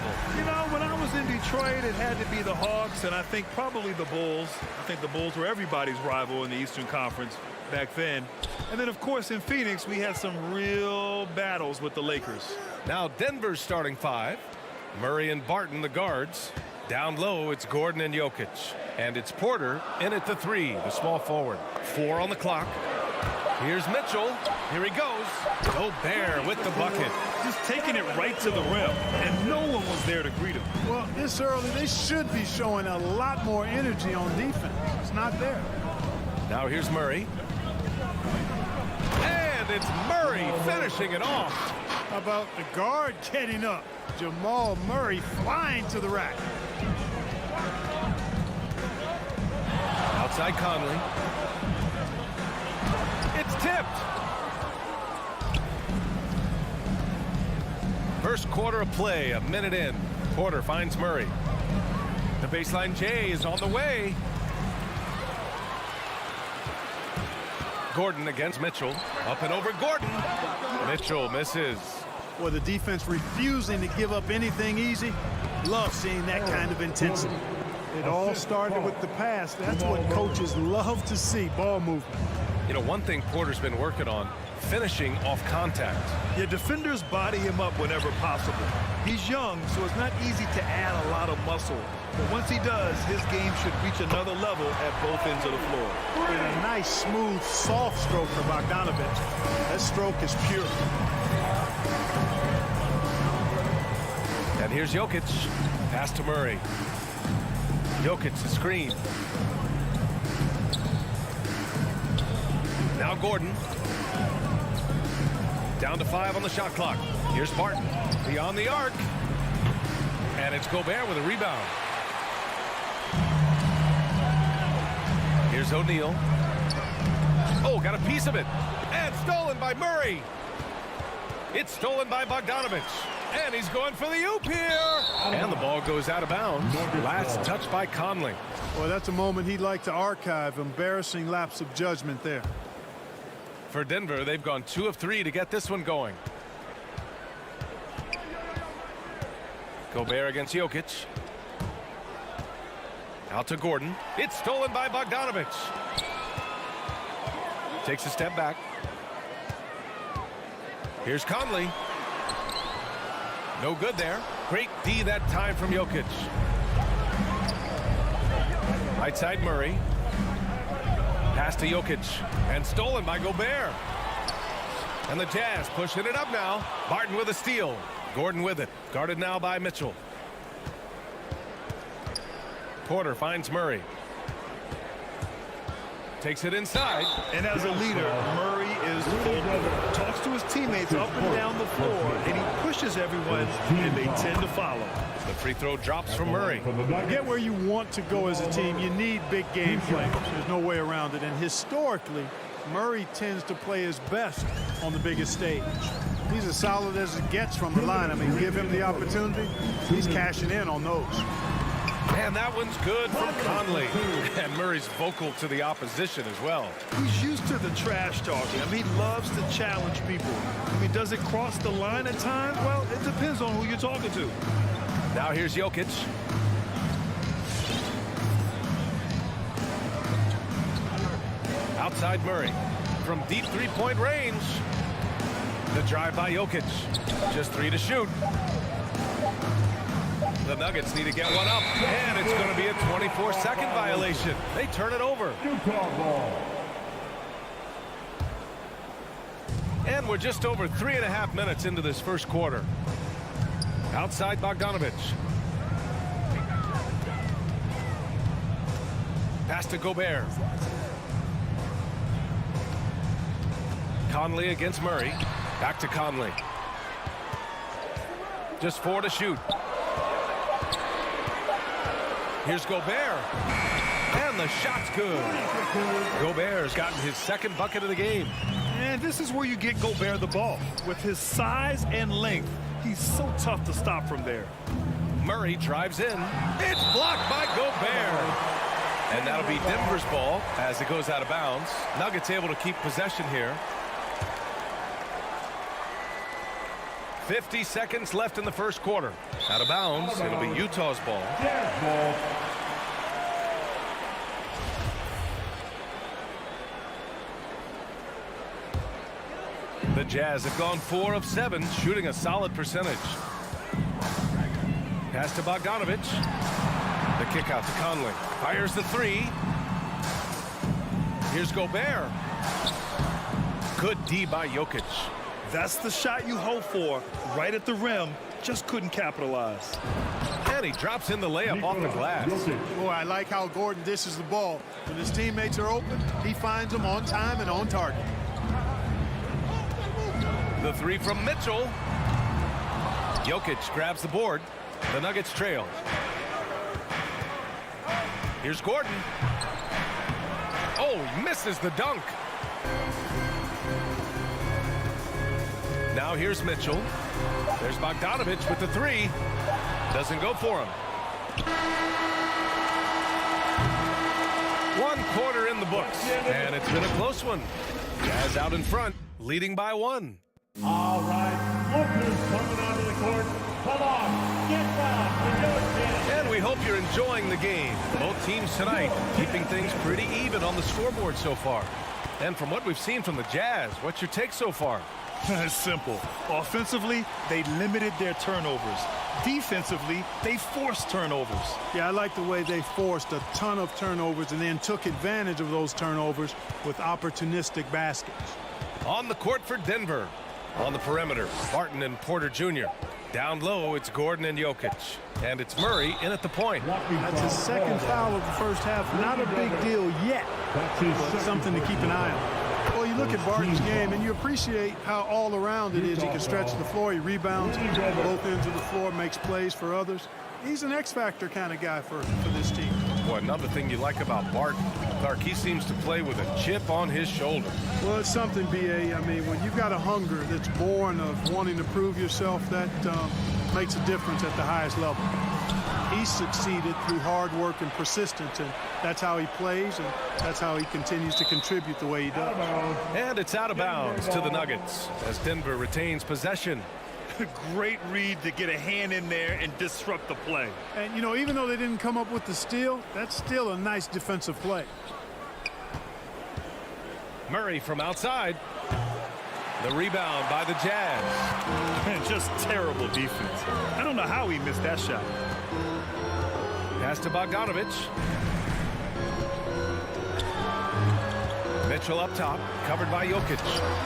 level? You know, when I was in Detroit, it had to be the Hawks, and I think probably the Bulls. I think the Bulls were everybody's rival in the Eastern Conference back then. And then, of course, in Phoenix, we had some real battles with the Lakers. Now Denver's starting five. Murray and Barton, the guards. Down low, it's Gordon and Jokic. And it's Porter in at the three, the small forward. 4 on the clock. Here's Mitchell. Here he goes. Gobert with the bucket. Just taking it right to the rim, and no one was there to greet him. Well, this early, they should be showing a lot more energy on defense. It's not there. Now here's Murray. And it's Murray finishing it off. How about the guard getting up? Jamal Murray flying to the rack. Outside Conley. It's tipped. First quarter of play, a minute in. Porter finds Murray. The baseline J is on the way. Gordon against Mitchell. Up and over Gordon. Mitchell misses. Well, the defense refusing to give up anything easy. Love seeing that kind of intensity. It all started with the pass. That's what coaches love to see, ball movement. You know, one thing Porter's been working on, finishing off contact. Yeah, defenders body him up whenever possible. He's young, so it's not easy to add a lot of muscle. But once he does, his game should reach another level at both ends of the floor. And a nice, smooth, soft stroke for Bogdanovich. That stroke is pure. And here's Jokic. Pass to Murray. Jokic, the screen. Now Gordon. Down to 5 on the shot clock. Here's Barton. Beyond the arc. And it's Gobert with a rebound. Here's O'Neal. Oh, got a piece of it. And stolen by Murray. It's stolen by Bogdanovich. And he's going for the oop here. And the ball goes out of bounds. Last touch by Conley. Well, that's a moment he'd like to archive. Embarrassing lapse of judgment there. For Denver, they've gone 2 of 3 to get this one going. Gobert against Jokic. Out to Gordon. It's stolen by Bogdanovich. Takes a step back. Here's Conley. No good there. Great D that time from Jokic. Right side Murray. Pass to Jokic. And stolen by Gobert. And the Jazz pushing it up now. Barton with a steal. Gordon with it. Guarded now by Mitchell. Porter finds Murray. Takes it inside. And as a leader, Murray is vocal. Talks to his teammates up and down the floor, and he pushes everyone, and they tend to follow. The free throw drops from Murray. Get where you want to go as a team. You need big game players. There's no way around it. And historically, Murray tends to play his best on the biggest stage. He's as solid as it gets from the line. I mean, give him the opportunity. He's cashing in on those. And that one's good from Conley. And Murray's vocal to the opposition as well. He's used to the trash talking. I mean, he loves to challenge people. I mean, does it cross the line at times? Well, it depends on who you're talking to. Now here's Jokic. Outside Murray. From deep three-point range. The drive by Jokic. Just 3 to shoot. The Nuggets need to get one up, and it's going to be a 24-second violation. They turn it over. And we're just over 3.5 minutes into this first quarter. Outside Bogdanovich. Pass to Gobert. Conley against Murray. Back to Conley. Just 4 to shoot. Here's Gobert. And the shot's good. Gobert's gotten his second bucket of the game. And this is where you get Gobert the ball. With his size and length, he's so tough to stop from there. Murray drives in. It's blocked by Gobert. And that'll be Denver's ball as it goes out of bounds. Nuggets able to keep possession here. 50 seconds left in the first quarter. Out of bounds. It'll be Utah's ball. The Jazz have gone 4 of 7, shooting a solid percentage. Pass to Bogdanovich. The kick out to Conley. Fires the 3. Here's Gobert. Good D by Jokic. That's the shot you hope for, right at the rim. Just couldn't capitalize. And he drops in the layup off the glass. Boy, I like how Gordon dishes the ball. When his teammates are open, he finds them on time and on target. The 3 from Mitchell. Jokic grabs the board. The Nuggets trail. Here's Gordon. Oh, he misses the dunk. Now here's Mitchell. There's Bogdanovich with the 3. Doesn't go for him. 1 quarter in the books. And it's been a close one. Jazz out in front, leading by 1. All right, workers coming onto the court. Come on, get down. And we hope you're enjoying the game. Both teams tonight keeping things pretty even on the scoreboard so far. And from what we've seen from the Jazz, what's your take so far? It's simple. Offensively, they limited their turnovers. Defensively, they forced turnovers. Yeah, I like the way they forced a ton of turnovers and then took advantage of those turnovers with opportunistic baskets. On the court for Denver. On the perimeter, Barton and Porter Jr. Down low, it's Gordon and Jokic. And it's Murray in at the point. That's his second foul of the first half. Not a big deal yet, but something to keep an eye on. Well, you look at Barton's game, and you appreciate how all around it is. He can stretch the floor. He rebounds both ends of the floor, makes plays for others. He's an X-factor kind of guy for this team. Boy, another thing you like about Barton, Clark, he seems to play with a chip on his shoulder. Well, it's something, B.A. I mean, when you've got a hunger that's born of wanting to prove yourself, that makes a difference at the highest level. He's succeeded through hard work and persistence, and that's how he plays, and that's how he continues to contribute the way he does. And it's out of bounds to the Nuggets as Denver retains possession. Great read to get a hand in there and disrupt the play. And, you know, even though they didn't come up with the steal, that's still a nice defensive play. Murray from outside. The rebound by the Jazz. Man, just terrible defense. I don't know how he missed that shot. Pass to Bogdanovich. Mitchell up top, covered by Jokic.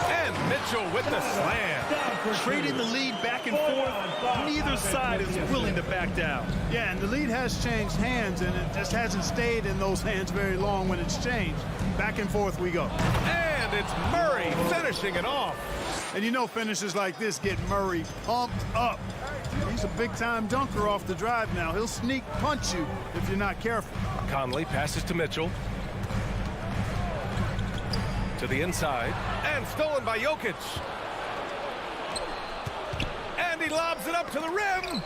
And Mitchell with the slam. Trading the lead back and forth. Neither side is willing to back down. Yeah, and the lead has changed hands, and it just hasn't stayed in those hands very long when it's changed. Back and forth we go. And it's Murray finishing it off. And you know finishes like this get Murray pumped up. He's a big-time dunker off the drive now. He'll sneak punch you if you're not careful. Conley passes to Mitchell. To the inside. And stolen by Jokic. And he lobs it up to the rim.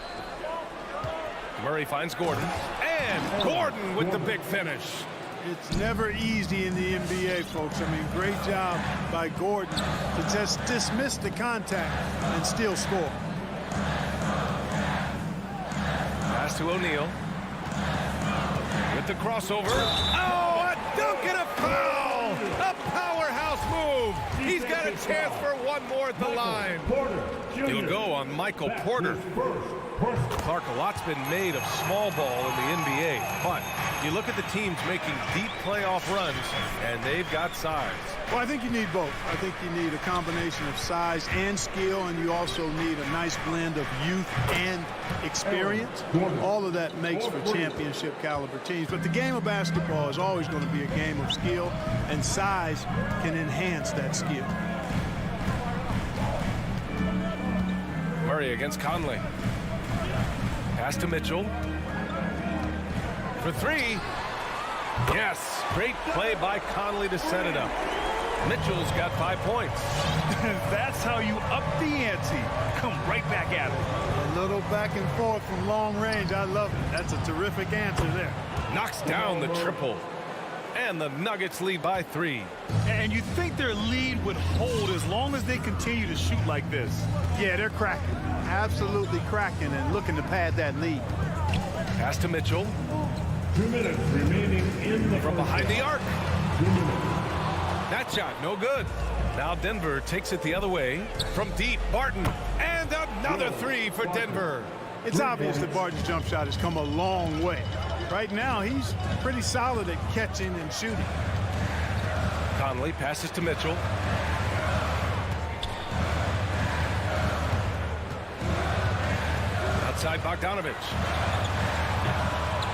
Murray finds Gordon. And Gordon with the big finish. It's never easy in the NBA, folks. I mean, great job by Gordon to just dismiss the contact and still score. Pass to O'Neal. With the crossover. Oh, a dunk and a foul! A powerhouse move. He's got a chance for one more at the line. He'll go on Michael Porter. Clark, a lot's been made of small ball in the NBA, but you look at the teams making deep playoff runs, and they've got size. Well, I think you need both. I think you need a combination of size and skill, and you also need a nice blend of youth and experience. All of that makes for championship caliber teams. But the game of basketball is always going to be a game of skill, and size can enhance that skill. Murray against Conley. Pass to Mitchell. For 3. Yes, great play by Conley to set it up. Mitchell's got 5 points. That's how you up the ante. Come right back at it. A little back and forth from long range. I love it. That's a terrific answer there. Knocks down the triple. And the Nuggets lead by 3. And you think their lead would hold as long as they continue to shoot like this. Yeah, they're cracking. Absolutely cracking and looking to pad that lead. Pass to Mitchell. 2 minutes remaining in the From behind the arc. 2 minutes. That shot, no good. Now Denver takes it the other way. From deep, Barton. And another 3 for Denver. It's obvious that Barton's jump shot has come a long way. Right now, he's pretty solid at catching and shooting. Conley passes to Mitchell. Outside Bogdanovich.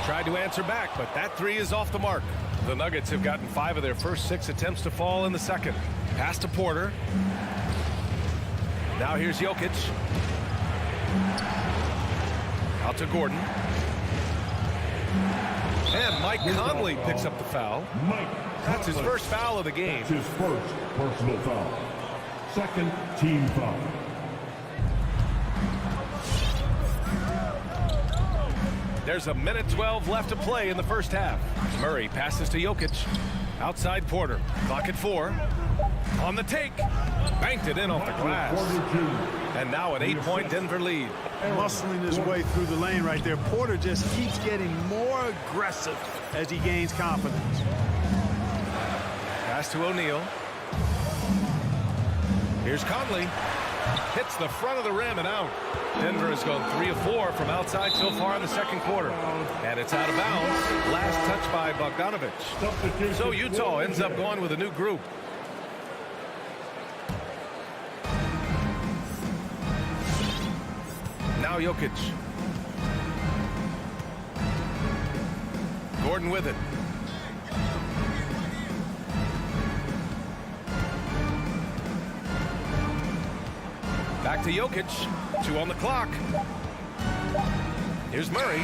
Tried to answer back, but that 3 is off the mark. The Nuggets have gotten 5 of their first 6 attempts to fall in the second. Pass to Porter. Now here's Jokic. Out to Gordon. And Mike Conley picks up the foul. That's his first foul of the game. That's his first personal foul. Second team foul. There's a minute 12 left to play in the first half. Murray passes to Jokic. Outside Porter. Clock at 4. On the take. Banked it in off the glass. And now an 8-point Denver lead. Muscling his way through the lane right there. Porter just keeps getting more aggressive as he gains confidence. Pass to O'Neal. Here's Conley. Hits the front of the rim and out. Denver has gone 3 of 4 from outside so far in the second quarter. And it's out of bounds. Last touch by Bogdanovich. So Utah ends up going with a new group. Now Jokic. Gordon with it. Back to Jokic. 2 on the clock. Here's Murray.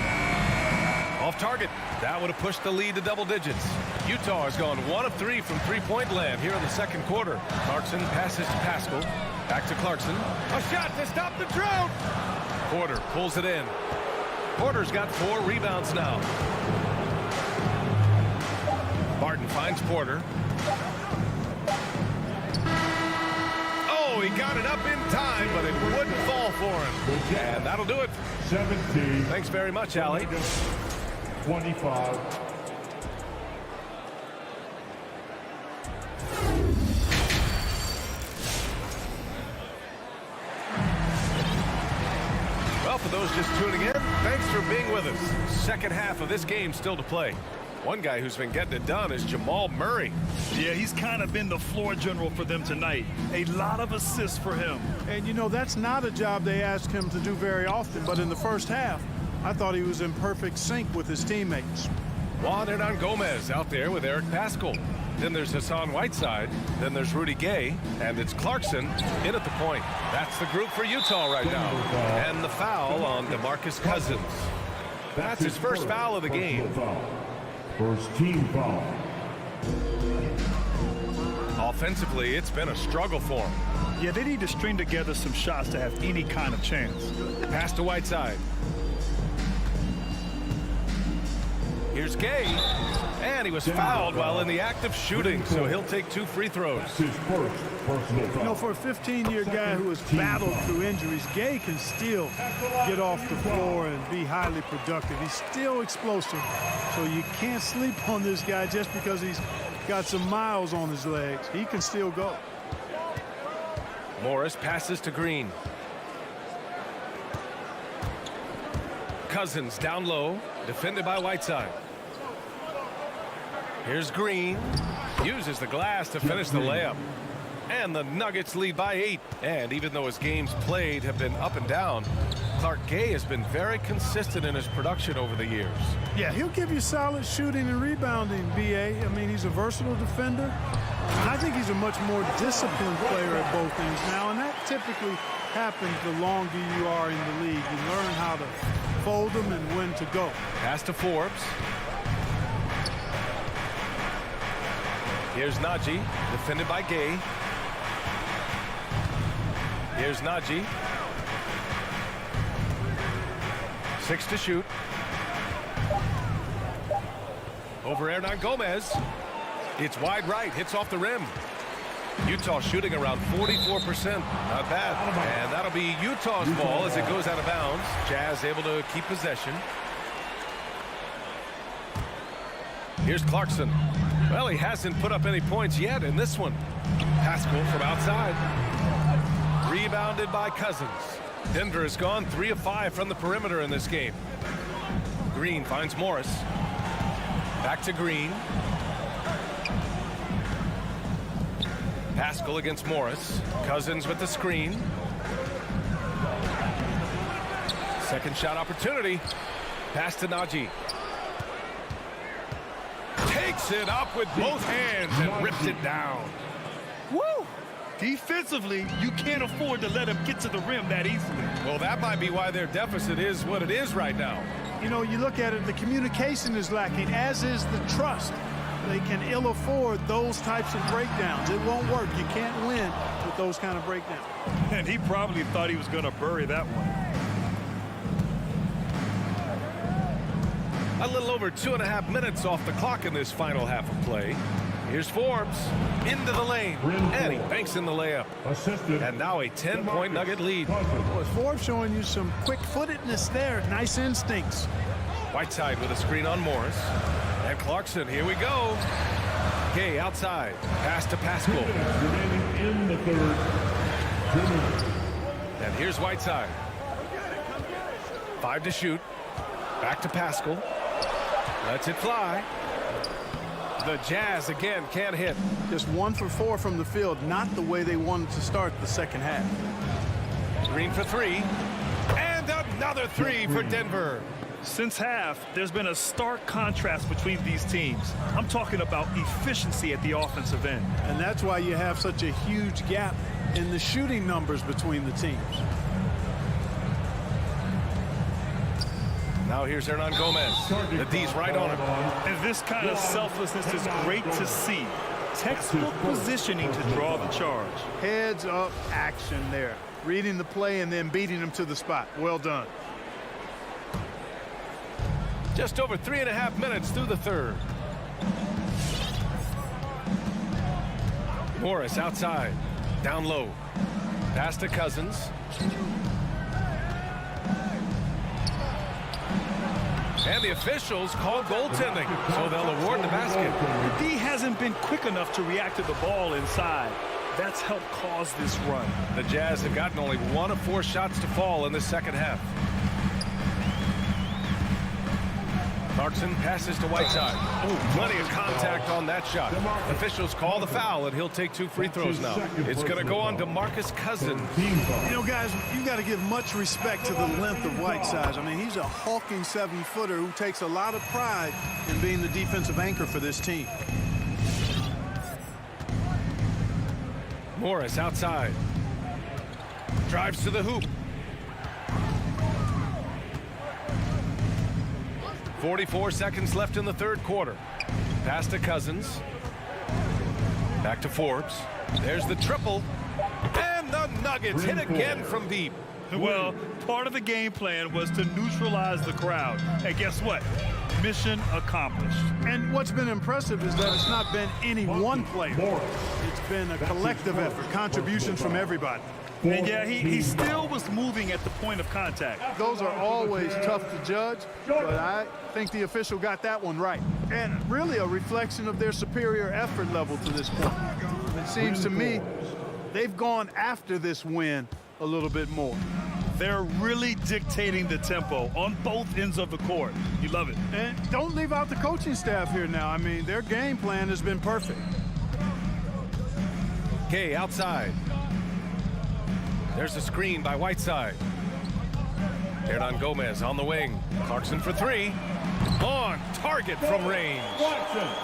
Off target. That would have pushed the lead to double digits. Utah has gone 1 of 3 from three-point land here in the second quarter. Clarkson passes to Pascal. Back to Clarkson. A shot to stop the drought. Porter pulls it in. Porter's got 4 rebounds now. Barton finds Porter. Oh, he got it up in time, but it wouldn't fall for him. And that'll do it. 17. Thanks very much, Allie. 25. Well, for those just tuning in, thanks for being with us. Second half of this game still to play. One guy who's been getting it done is Jamal Murray. Yeah, he's kind of been the floor general for them tonight. A lot of assists for him. And, you know, that's not a job they ask him to do very often. But in the first half, I thought he was in perfect sync with his teammates. Juan Hernan Gomez out there with Eric Pascal. Then there's Hassan Whiteside. Then there's Rudy Gay. And it's Clarkson in at the point. That's the group for Utah right now. And the foul on Demarcus Cousins. That's his first foul of the game. First team foul. Offensively, it's been a struggle for him. Yeah, they need to string together some shots to have any kind of chance. Pass to Whiteside. Here's Gay. And he was fouled while in the act of shooting, so he'll take 2 free throws. That's his first personal foul. You know, for a 15-year guy who has battled through injuries, Gay can still get off the floor and be highly productive. He's still explosive, so you can't sleep on this guy just because he's got some miles on his legs. He can still go. Morris passes to Green. Cousins down low, defended by Whiteside. Here's Green. Uses the glass to finish the layup. And the Nuggets lead by 8. And even though his games played have been up and down, Clark Gay has been very consistent in his production over the years. Yeah, he'll give you solid shooting and rebounding, B.A. I mean, he's a versatile defender. And I think he's a much more disciplined player at both ends now, and that typically happens the longer you are in the league. You learn how to fold them and when to go. Pass to Forbes. Here's Najee, defended by Gay. Here's Najee. 6 to shoot. Over Hernan Gomez. It's wide right, hits off the rim. Utah shooting around 44%. Not bad. And that'll be Utah's ball as it goes out of bounds. Jazz able to keep possession. Here's Clarkson. Well, he hasn't put up any points yet in this one. Pascal from outside. Rebounded by Cousins. Denver has gone 3 of 5 from the perimeter in this game. Green finds Morris. Back to Green. Pascal against Morris. Cousins with the screen. Second shot opportunity. Pass to Najee. Takes it up with both hands and ripped it down. Woo! Defensively, you can't afford to let him get to the rim that easily. Well, that might be why their deficit is what it is right now. You know, you look at it, the communication is lacking, as is the trust. They can ill afford those types of breakdowns. It won't work. You can't win with those kind of breakdowns. And he probably thought he was going to bury that one. A little over 2.5 minutes off the clock in this final half of play. Here's Forbes into the lane, and he banks in the layup. Assisted. And now a 10-point Nugget lead. Boy, Forbes showing you some quick-footedness there, nice instincts. Whiteside with a screen on Morris. And Clarkson, here we go. Gay outside, pass to Pascal. Remaining in the third. And here's Whiteside. 5 to shoot. Back to Pascal. Lets it fly. The Jazz again can't hit. Just 1 for 4 from the field, not the way they wanted to start the second half. Green for 3. And another 3 for Denver. Since half, there's been a stark contrast between these teams. I'm talking about efficiency at the offensive end. And that's why you have such a huge gap in the shooting numbers between the teams. Now here's Hernan Gomez. The D's right on him. And this kind of selflessness is great to see. Textbook positioning to draw the charge. Heads up action there. Reading the play and then beating them to the spot. Well done. Just over 3.5 minutes through the third. Morris outside. Down low. Pass to Cousins. And the officials call goaltending, so they'll award the basket. The D hasn't been quick enough to react to the ball inside. That's helped cause this run. The Jazz have gotten only 1 of 4 shots to fall in the second half. Clarkson passes to Whiteside. Oh, plenty of contact on that shot. Officials call the foul, and he'll take 2 free throws now. It's going to go on Demarcus Cousins. You know, guys, you got to give much respect to the length of Whiteside. I mean, he's a hulking 7-footer who takes a lot of pride in being the defensive anchor for this team. Morris outside. Drives to the hoop. 44 seconds left in the third quarter. Pass to Cousins. Back to Forbes. There's the triple. And the Nuggets hit again from deep. Well, part of the game plan was to neutralize the crowd. And guess what? Mission accomplished. And what's been impressive is that it's not been any one player. It's been a collective effort, contributions from everybody. And yeah, he still was moving at the point of contact. Those are always tough to judge, but I think the official got that one right. And really a reflection of their superior effort level to this point. It seems to me they've gone after this win a little bit more. They're really dictating the tempo on both ends of the court. You love it. And don't leave out the coaching staff here now. I mean, their game plan has been perfect. Gay outside. There's a screen by Whiteside. Hernan Gomez on the wing. Clarkson for 3. On target from range.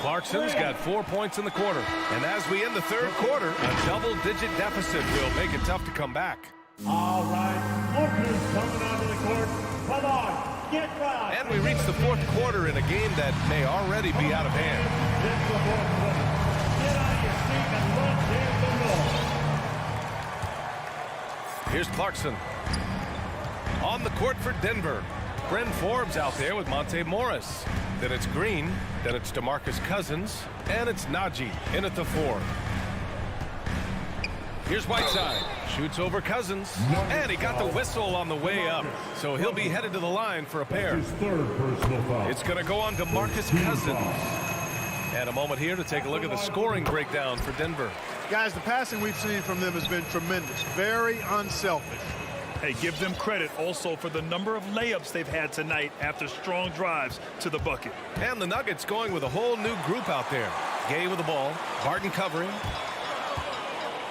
Clarkson's got 4 points in the quarter. And as we end the third quarter, a double-digit deficit will make it tough to come back. All right, lookers coming onto the court. Come on, get fouled. And we reach the fourth quarter in a game that may already be out of hand. This is the fourth quarter. Get on your feet and let's hit the ball. Here's Clarkson. On the court for Denver. Bryn Forbes out there with Monte Morris. Then it's Green. Then it's Demarcus Cousins. And it's Najee in at the 4. Here's Whiteside. Shoots over Cousins. And he got the whistle on the way up. So he'll be headed to the line for a pair. His third personal foul. It's going to go on Demarcus Cousins. And a moment here to take a look at the scoring breakdown for Denver. Guys, the passing we've seen from them has been tremendous. Very unselfish. Hey, give them credit also for the number of layups they've had tonight after strong drives to the bucket. And the Nuggets going with a whole new group out there. Gay with the ball. Barton covering.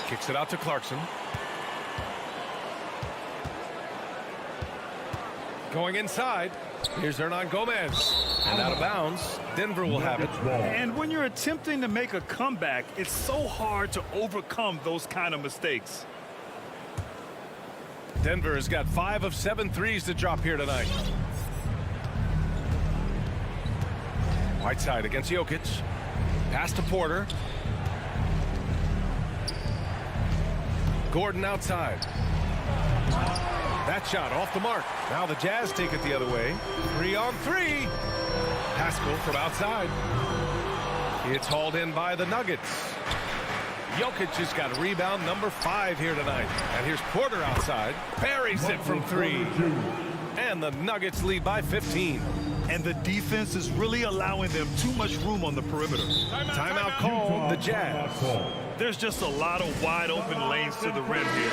Kicks it out to Clarkson. Going inside. Here's Hernan Gomez. And out of bounds. Denver will have it. And when you're attempting to make a comeback, it's so hard to overcome those kind of mistakes. Denver has got 5 of 7 threes to drop here tonight. Whiteside against Jokic. Pass to Porter. Gordon outside. That shot off the mark. Now the Jazz take it the other way. 3-on-3. Pascal from outside. It's hauled in by the Nuggets. Jokic has got rebound number 5 here tonight. And here's Porter outside. Buries it from 3. And the Nuggets lead by 15. And the defense is really allowing them too much room on the perimeter. Timeout called the Jazz. There's just a lot of wide open lanes to the rim here.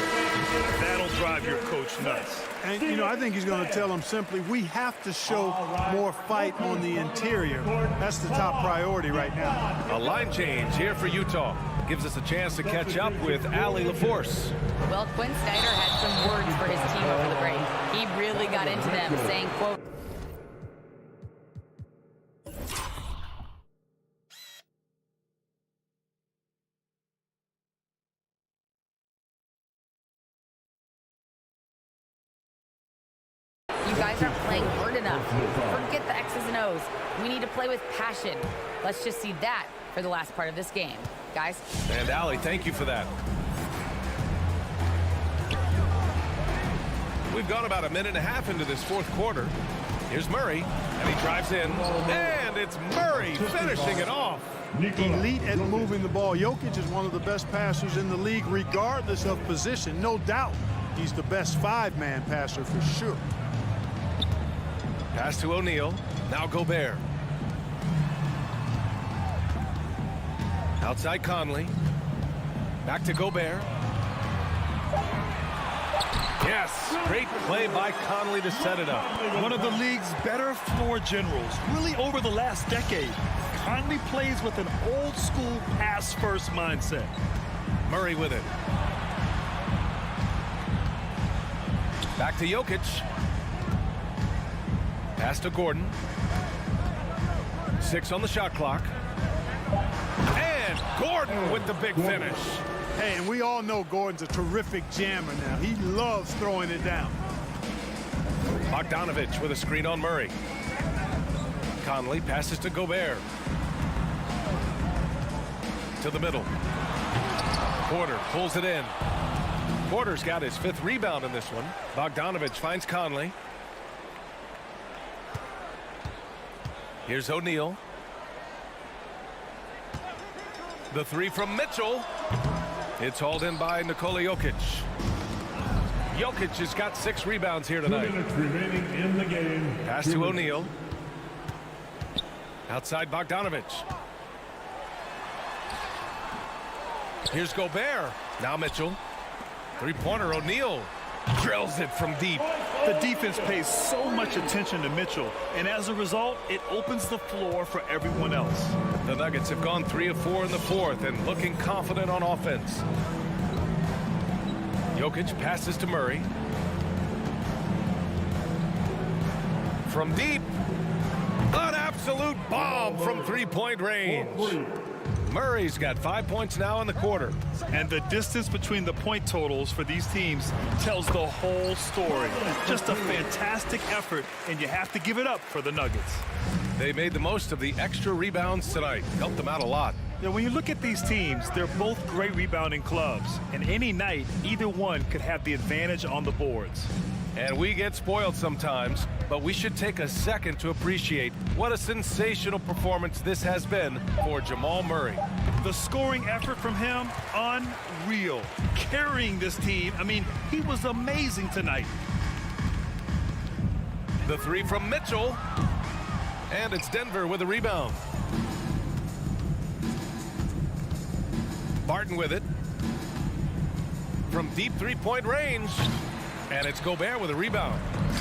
That'll drive your coach nuts. And, you know, I think he's going to tell them simply, we have to show more fight on the interior. That's the top priority right now. A line change here for Utah. Gives us a chance to catch up with Allie LaForce. Well, Quinn Snyder had some words for his team over the break. He really got into them, saying, quote, you guys aren't playing hard enough. Forget the X's and O's. We need to play with passion. Let's just see that for the last part of this game, guys. And Allie, thank you for that. We've gone about a minute and a half into this fourth quarter. Here's Murray, and he drives in. And it's Murray finishing it off. Elite at moving the ball. Jokic is one of the best passers in the league, regardless of position. No doubt he's the best 5-man passer for sure. Pass to O'Neal. Now Gobert. Outside Conley. Back to Gobert. Yes, great play by Conley to set it up. One of the league's better floor generals, really over the last decade. Conley plays with an old-school pass-first mindset. Murray with it. Back to Jokic. Pass to Gordon. 6 on the shot clock. And Gordon with the big finish. Hey, and we all know Gordon's a terrific jammer now. He loves throwing it down. Bogdanovich with a screen on Murray. Conley passes to Gobert. To the middle. Porter pulls it in. Porter's got his 5th rebound in this one. Bogdanovich finds Conley. Here's O'Neal. The 3 from Mitchell. It's hauled in by Nikola Jokic. Jokic has got 6 rebounds here tonight. 2 minutes remaining in the game. Pass to O'Neal. Outside Bogdanovich. Here's Gobert. Now Mitchell. 3-pointer. O'Neal drills it from deep. The defense pays so much attention to Mitchell, and as a result, it opens the floor for everyone else. The Nuggets have gone 3 of 4 in the 4th and looking confident on offense. Jokic passes to Murray. From deep. An absolute bomb from 3-point range. Murray's got 5 points now in the quarter. And the distance between the point totals for these teams tells the whole story. Just a fantastic effort, and you have to give it up for the Nuggets. They made the most of the extra rebounds tonight. Helped them out a lot. Now, when you look at these teams, they're both great rebounding clubs. And any night, either one could have the advantage on the boards. And we get spoiled sometimes, but we should take a second to appreciate what a sensational performance this has been for Jamal Murray. The scoring effort from him, unreal. Carrying this team, I mean, he was amazing tonight. The three from Mitchell. And it's Denver with a rebound. Barton with it. From deep three-point range. And it's Gobert with a rebound.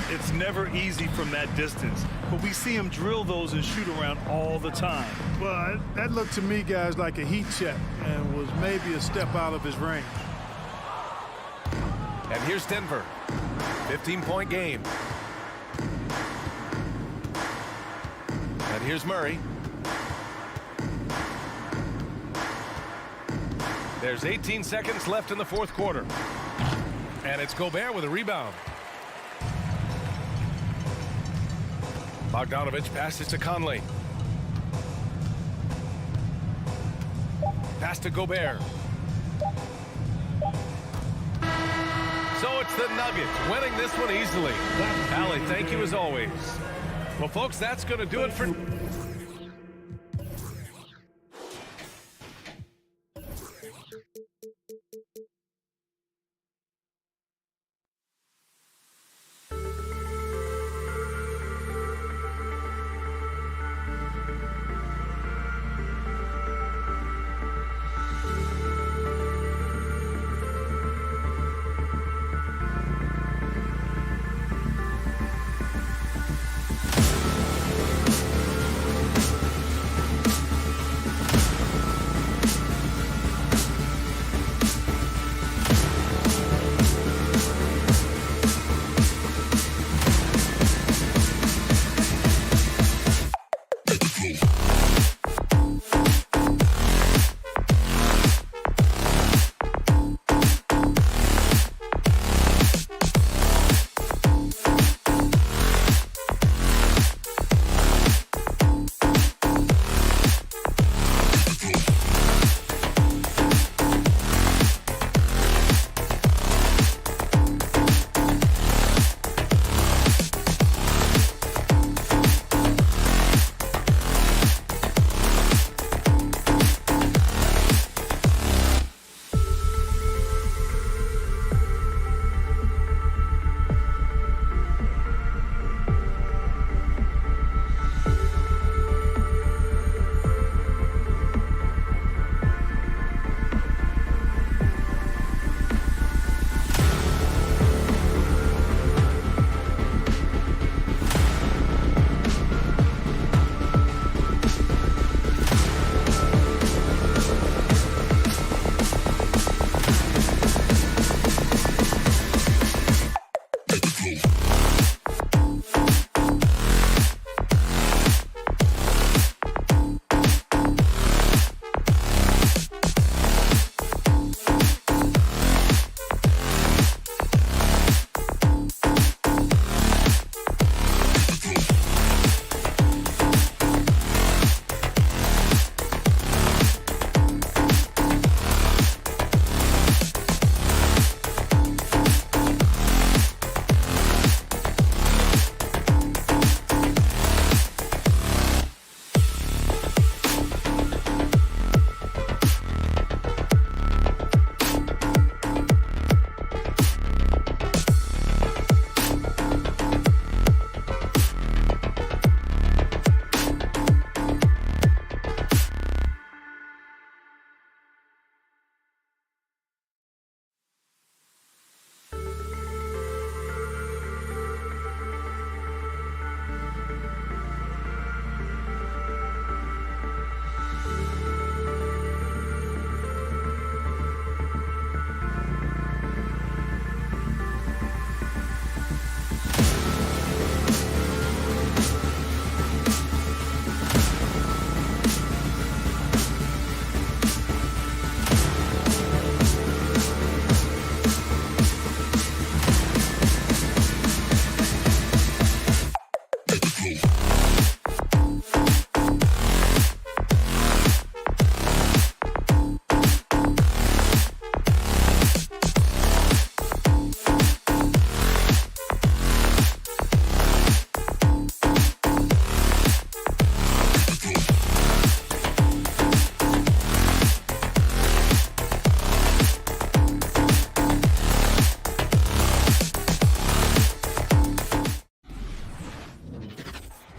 It's never easy from that distance, but we see him drill those and shoot around all the time. Well, that looked to me, guys, like a heat check and was maybe a step out of his range. And here's Denver. 15-point game. And here's Murray. There's 18 seconds left in the fourth quarter. And it's Gobert with a rebound. Bogdanovich passes to Conley. Pass to Gobert. So it's the Nuggets winning this one easily. Allie, thank you as always. Well, folks, that's going to do it for...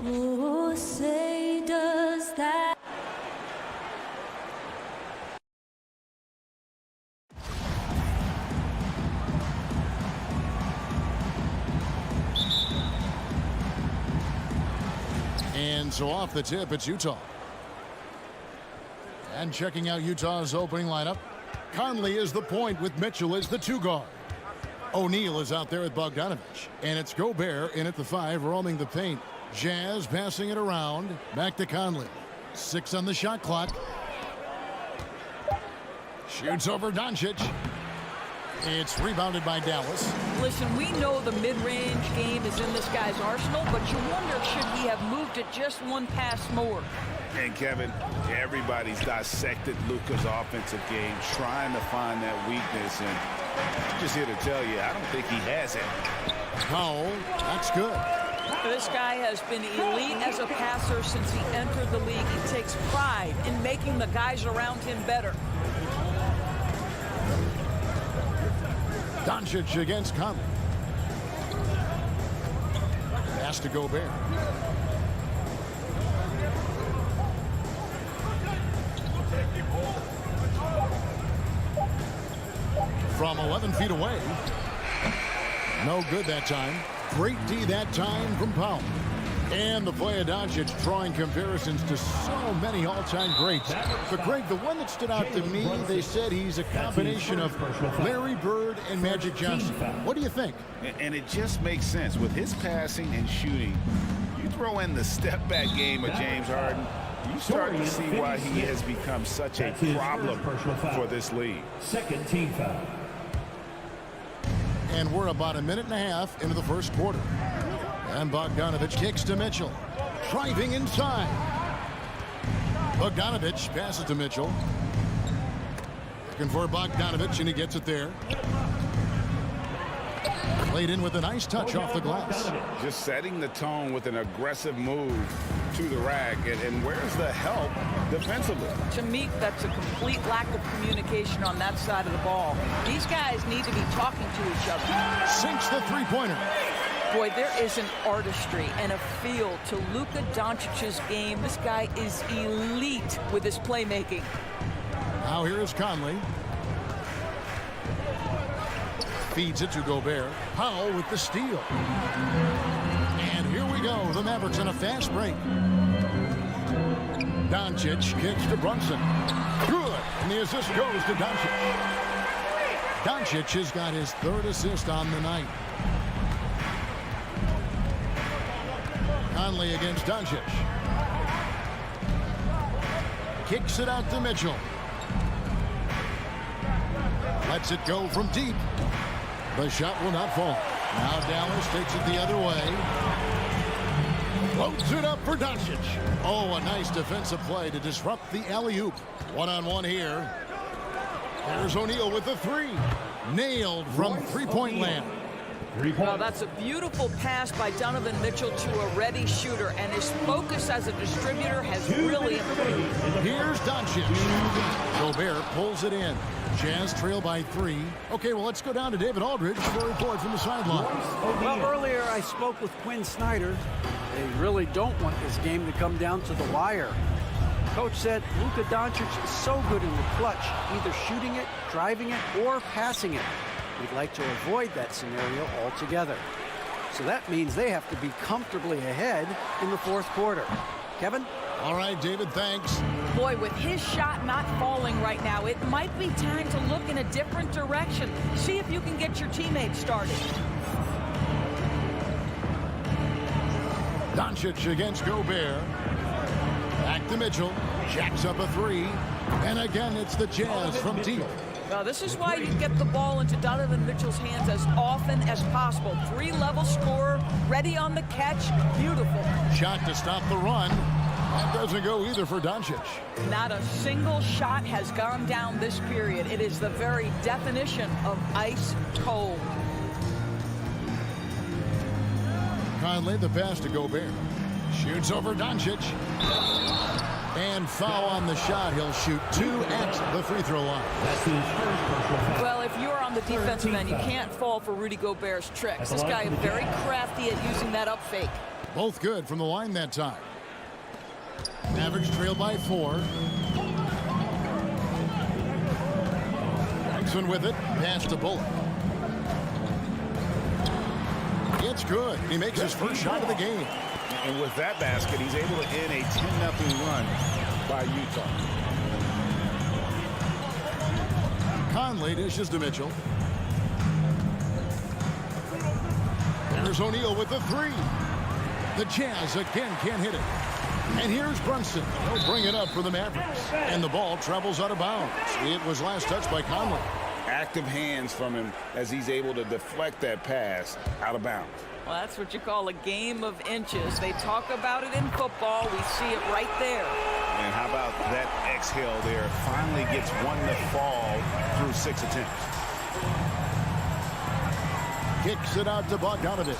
Oh, say does that. And so off the tip, it's Utah. And checking out Utah's opening lineup, Conley is the point with Mitchell as the 2 guard. O'Neal is out there with Bogdanovich. And it's Gobert in at the 5, roaming the paint. Jazz passing it around. Back to Conley. 6 on the shot clock. Shoots over Doncic. It's rebounded by Dallas. Listen, we know the mid-range game is in this guy's arsenal, but you wonder, should he have moved it just one pass more? And Kevin, everybody's dissected Luka's offensive game, trying to find that weakness, and I'm just here to tell you, I don't think he has it. Powell, that's good. This guy has been elite as a passer since he entered the league. He takes pride in making the guys around him better. Doncic against Conley. Pass to Gobert. From 11 feet away. No good that time. Great D that time from Powell. And the play of Doncic drawing comparisons to so many all-time greats. But Greg, the one that stood out to me, they said he's a combination of Larry Bird and Magic Johnson. What do you think? And it just makes sense. With his passing and shooting, you throw in the step-back game of James Harden, you start to see why he has become such a problem for this league. Second team foul. And we're about a minute and a half into the first quarter. And Bogdanovich kicks to Mitchell. Driving inside. Bogdanovich passes to Mitchell. Looking for Bogdanovich, and he gets it there. Played in with a nice touch off the glass. Just setting the tone with an aggressive move to the rack. And where's the help defensively? To me, that's a complete lack of communication on that side of the ball. These guys need to be talking to each other. Sinks the three-pointer. Boy, there is an artistry and a feel to Luka Doncic's game. This guy is elite with his playmaking. Now here is Conley. Feeds it to Gobert. Powell with the steal. And here we go. The Mavericks on a fast break. Doncic kicks to Brunson. Good. And the assist goes to Doncic. Doncic has got his 3rd assist on the night. Conley against Doncic. Kicks it out to Mitchell. Lets it go from deep. The shot will not fall. Now Dallas takes it the other way. Floats it up for Doncic. Oh, a nice defensive play to disrupt the alley-oop. One-on-one here. There's O'Neal with the 3. Nailed from three-point land. Well, that's a beautiful pass by Donovan Mitchell to a ready shooter, and his focus as a distributor has really improved. Here's Doncic. Gobert pulls it in. Jazz trail by 3. Okay, well, let's go down to David Aldridge for a report from the sideline. Well, earlier I spoke with Quinn Snyder. They really don't want this game to come down to the wire. Coach said Luka Doncic is so good in the clutch, either shooting it, driving it, or passing it. We'd like to avoid that scenario altogether. So that means they have to be comfortably ahead in the 4th quarter. Kevin? All right, David, thanks. Boy, with his shot not falling right now, it might be time to look in a different direction. See if you can get your teammates started. Doncic against Gobert. Back to Mitchell. Jacks up a 3. And again, it's the Jazz from deep. Now, this is why you get the ball into Donovan Mitchell's hands as often as possible. 3-level scorer, ready on the catch. Beautiful. Shot to stop the run. That doesn't go either for Doncic. Not a single shot has gone down this period. It is the very definition of ice cold. Conley, the pass to Gobert. Shoots over Doncic. And foul on the shot. He'll shoot 2 at the free throw line. Well, if you're on the defensive end, you can't fall for Rudy Gobert's tricks. This guy is very crafty at using that up fake. Both good from the line that time. Mavericks trail by 4. Clarkson with it. Pass to Bullock. It's good. He makes his first shot of the game. And with that basket, he's able to end a 10-0 run by Utah. Conley dishes to Mitchell. There's O'Neal with the 3. The Jazz again can't hit it. And here's Brunson. He'll bring it up for the Mavericks. And the ball travels out of bounds. It was last touched by Conley. Active hands from him as he's able to deflect that pass out of bounds. Well, that's what you call a game of inches. They talk about it in football. We see it right there. And how about that exhale there? Finally gets one to fall through 6 attempts. Kicks it out to Bogdanovich.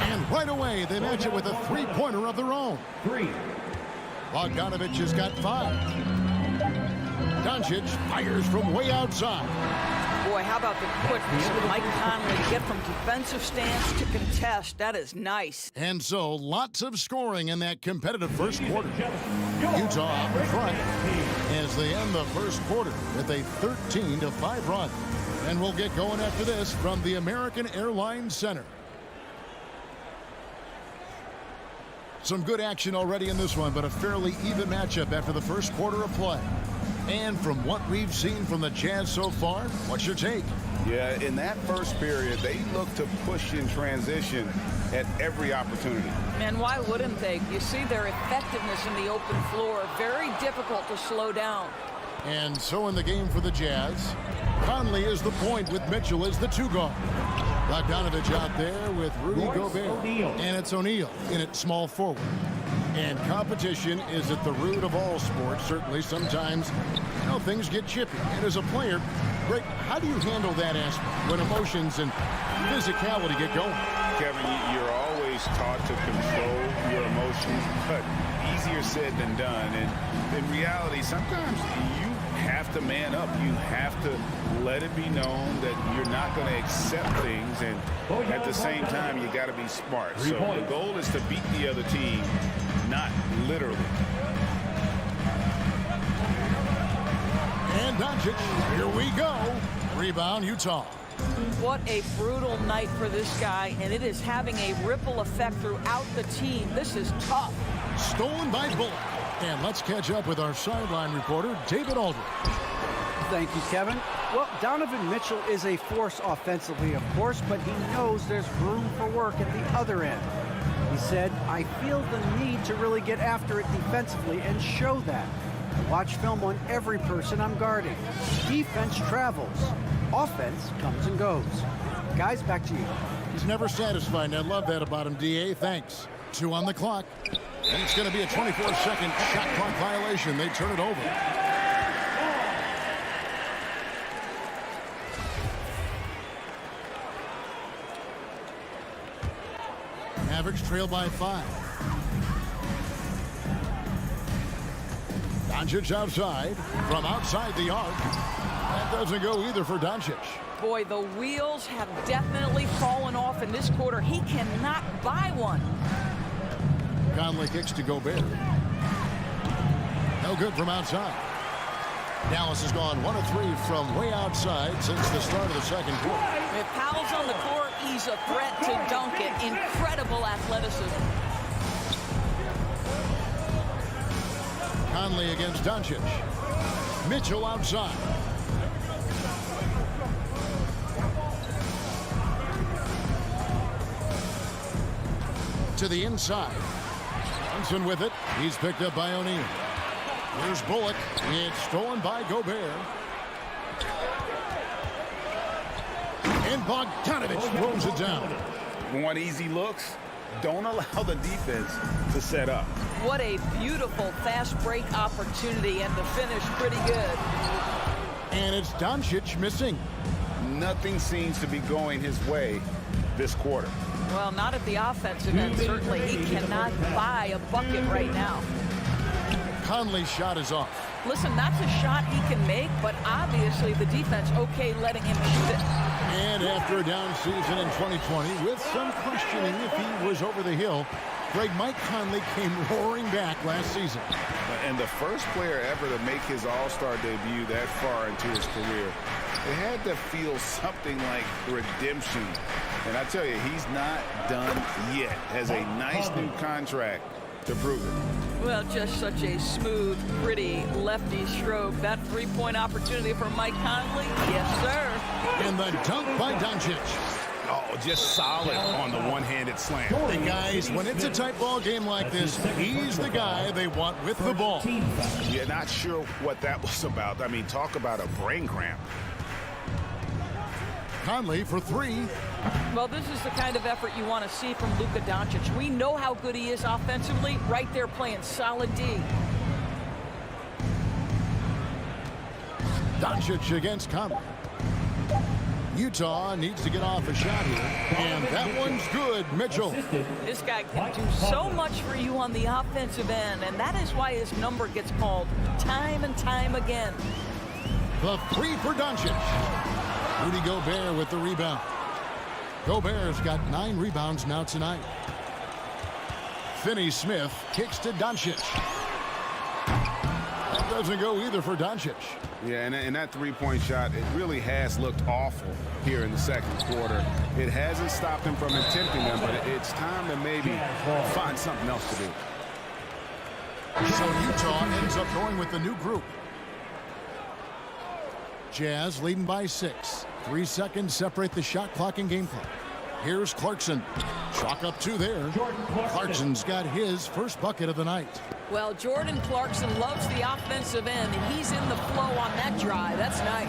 And right away, they match it with a three-pointer of their own. 3. Bogdanovich has got 5. Doncic fires from way outside. Boy, how about the quickness of Mike Conley to get from defensive stance to contest? That is nice. And so, lots of scoring in that competitive first quarter. Utah out in front as they end the first quarter with a 13-5 run. And we'll get going after this from the American Airlines Center. Some good action already in this one, but a fairly even matchup after the first quarter of play. And from what we've seen from the Jazz so far, what's your take? Yeah, in that first period, they look to push in transition at every opportunity. And why wouldn't they? You see their effectiveness in the open floor. Very difficult to slow down. And so in the game for the Jazz, Conley is the point with Mitchell as the 2 guard. Bogdanovich out there with Rudy Gobert. And it's O'Neal in at small forward. And competition is at the root of all sports. Certainly sometimes, things get chippy. And as a player, Greg, how do you handle that aspect when emotions and physicality get going? Kevin, you're always taught to control your emotions, but easier said than done. And in reality, sometimes you have to man up. You have to let it be known that you're not going to accept things, and at the same time, you got to be smart. So the goal is to beat the other team, not literally. And Doncic, here we go. Rebound, Utah. What a brutal night for this guy, and it is having a ripple effect throughout the team. This is tough. Stolen by Bullock. And let's catch up with our sideline reporter, David Aldridge. Thank you, Kevin. Well, Donovan Mitchell is a force offensively, of course, but he knows there's room for work at the other end. He said, I feel the need to really get after it defensively and show that. I watch film on every person I'm guarding. Defense travels. Offense comes and goes. Guys, back to you. He's never satisfied, and I love that about him, D.A. Thanks. 2 on the clock. And it's going to be a 24-second shot clock violation. They turn it over. Mavericks trail by 5. Doncic outside. From outside the arc. That doesn't go either for Doncic. Boy, the wheels have definitely fallen off in this quarter. He cannot buy one. Conley kicks to Gobert. No good from outside. Dallas has gone 1 of 3 from way outside since the start of the second quarter. If Powell's on the court, he's a threat to dunk it. Incredible athleticism. Conley against Doncic. Mitchell outside. To the inside. Johnson with it. He's picked up by O'Neal. Here's Bullock. It's stolen by Gobert. And Bogdanovich throws it down. Want easy looks? Don't allow the defense to set up. What a beautiful fast break opportunity, and the finish pretty good. And it's Doncic missing. Nothing seems to be going his way this quarter. Well, not at the offensive end, certainly. He cannot buy a bucket right now. Conley's shot is off. Listen, that's a shot he can make, but obviously the defense okay letting him shoot it. And after a down season in 2020, with some questioning if he was over the hill, Greg, Mike Conley came roaring back last season. And the first player ever to make his All-Star debut that far into his career, it had to feel something like redemption. And I tell you, he's not done yet. Has a nice new contract to prove it. Well, just such a smooth, pretty lefty stroke. That three-point opportunity for Mike Conley. Yes, sir. And the dunk by Doncic. Oh, just solid on the one-handed slam. Hey, guys, when it's a tight ball game like this, he's the guy they want with the ball. Yeah, not sure what that was about. I mean, talk about a brain cramp. Conley for three. Well, this is the kind of effort you want to see from Luka Doncic. We know how good he is offensively, right there playing solid D. Doncic against Conley. Utah needs to get off a shot here, and that one's good. Mitchell. This guy can do so much for you on the offensive end, and that is why his number gets called time and time again. The three for Doncic. Rudy Gobert with the rebound. Gobert's got 9 rebounds now tonight. Finney-Smith kicks to Doncic. That doesn't go either for Doncic. Yeah, and that three-point shot, it really has looked awful here in the second quarter. It hasn't stopped him from attempting them, but it's time to maybe find something else to do. So Utah ends up going with the new group. Jazz leading by 6. 3 seconds separate the shot clock and game clock. Here's Clarkson. Chalk up 2 there. Clarkson's got his first bucket of the night. Well, Jordan Clarkson loves the offensive end, and he's in the flow on that drive. That's nice.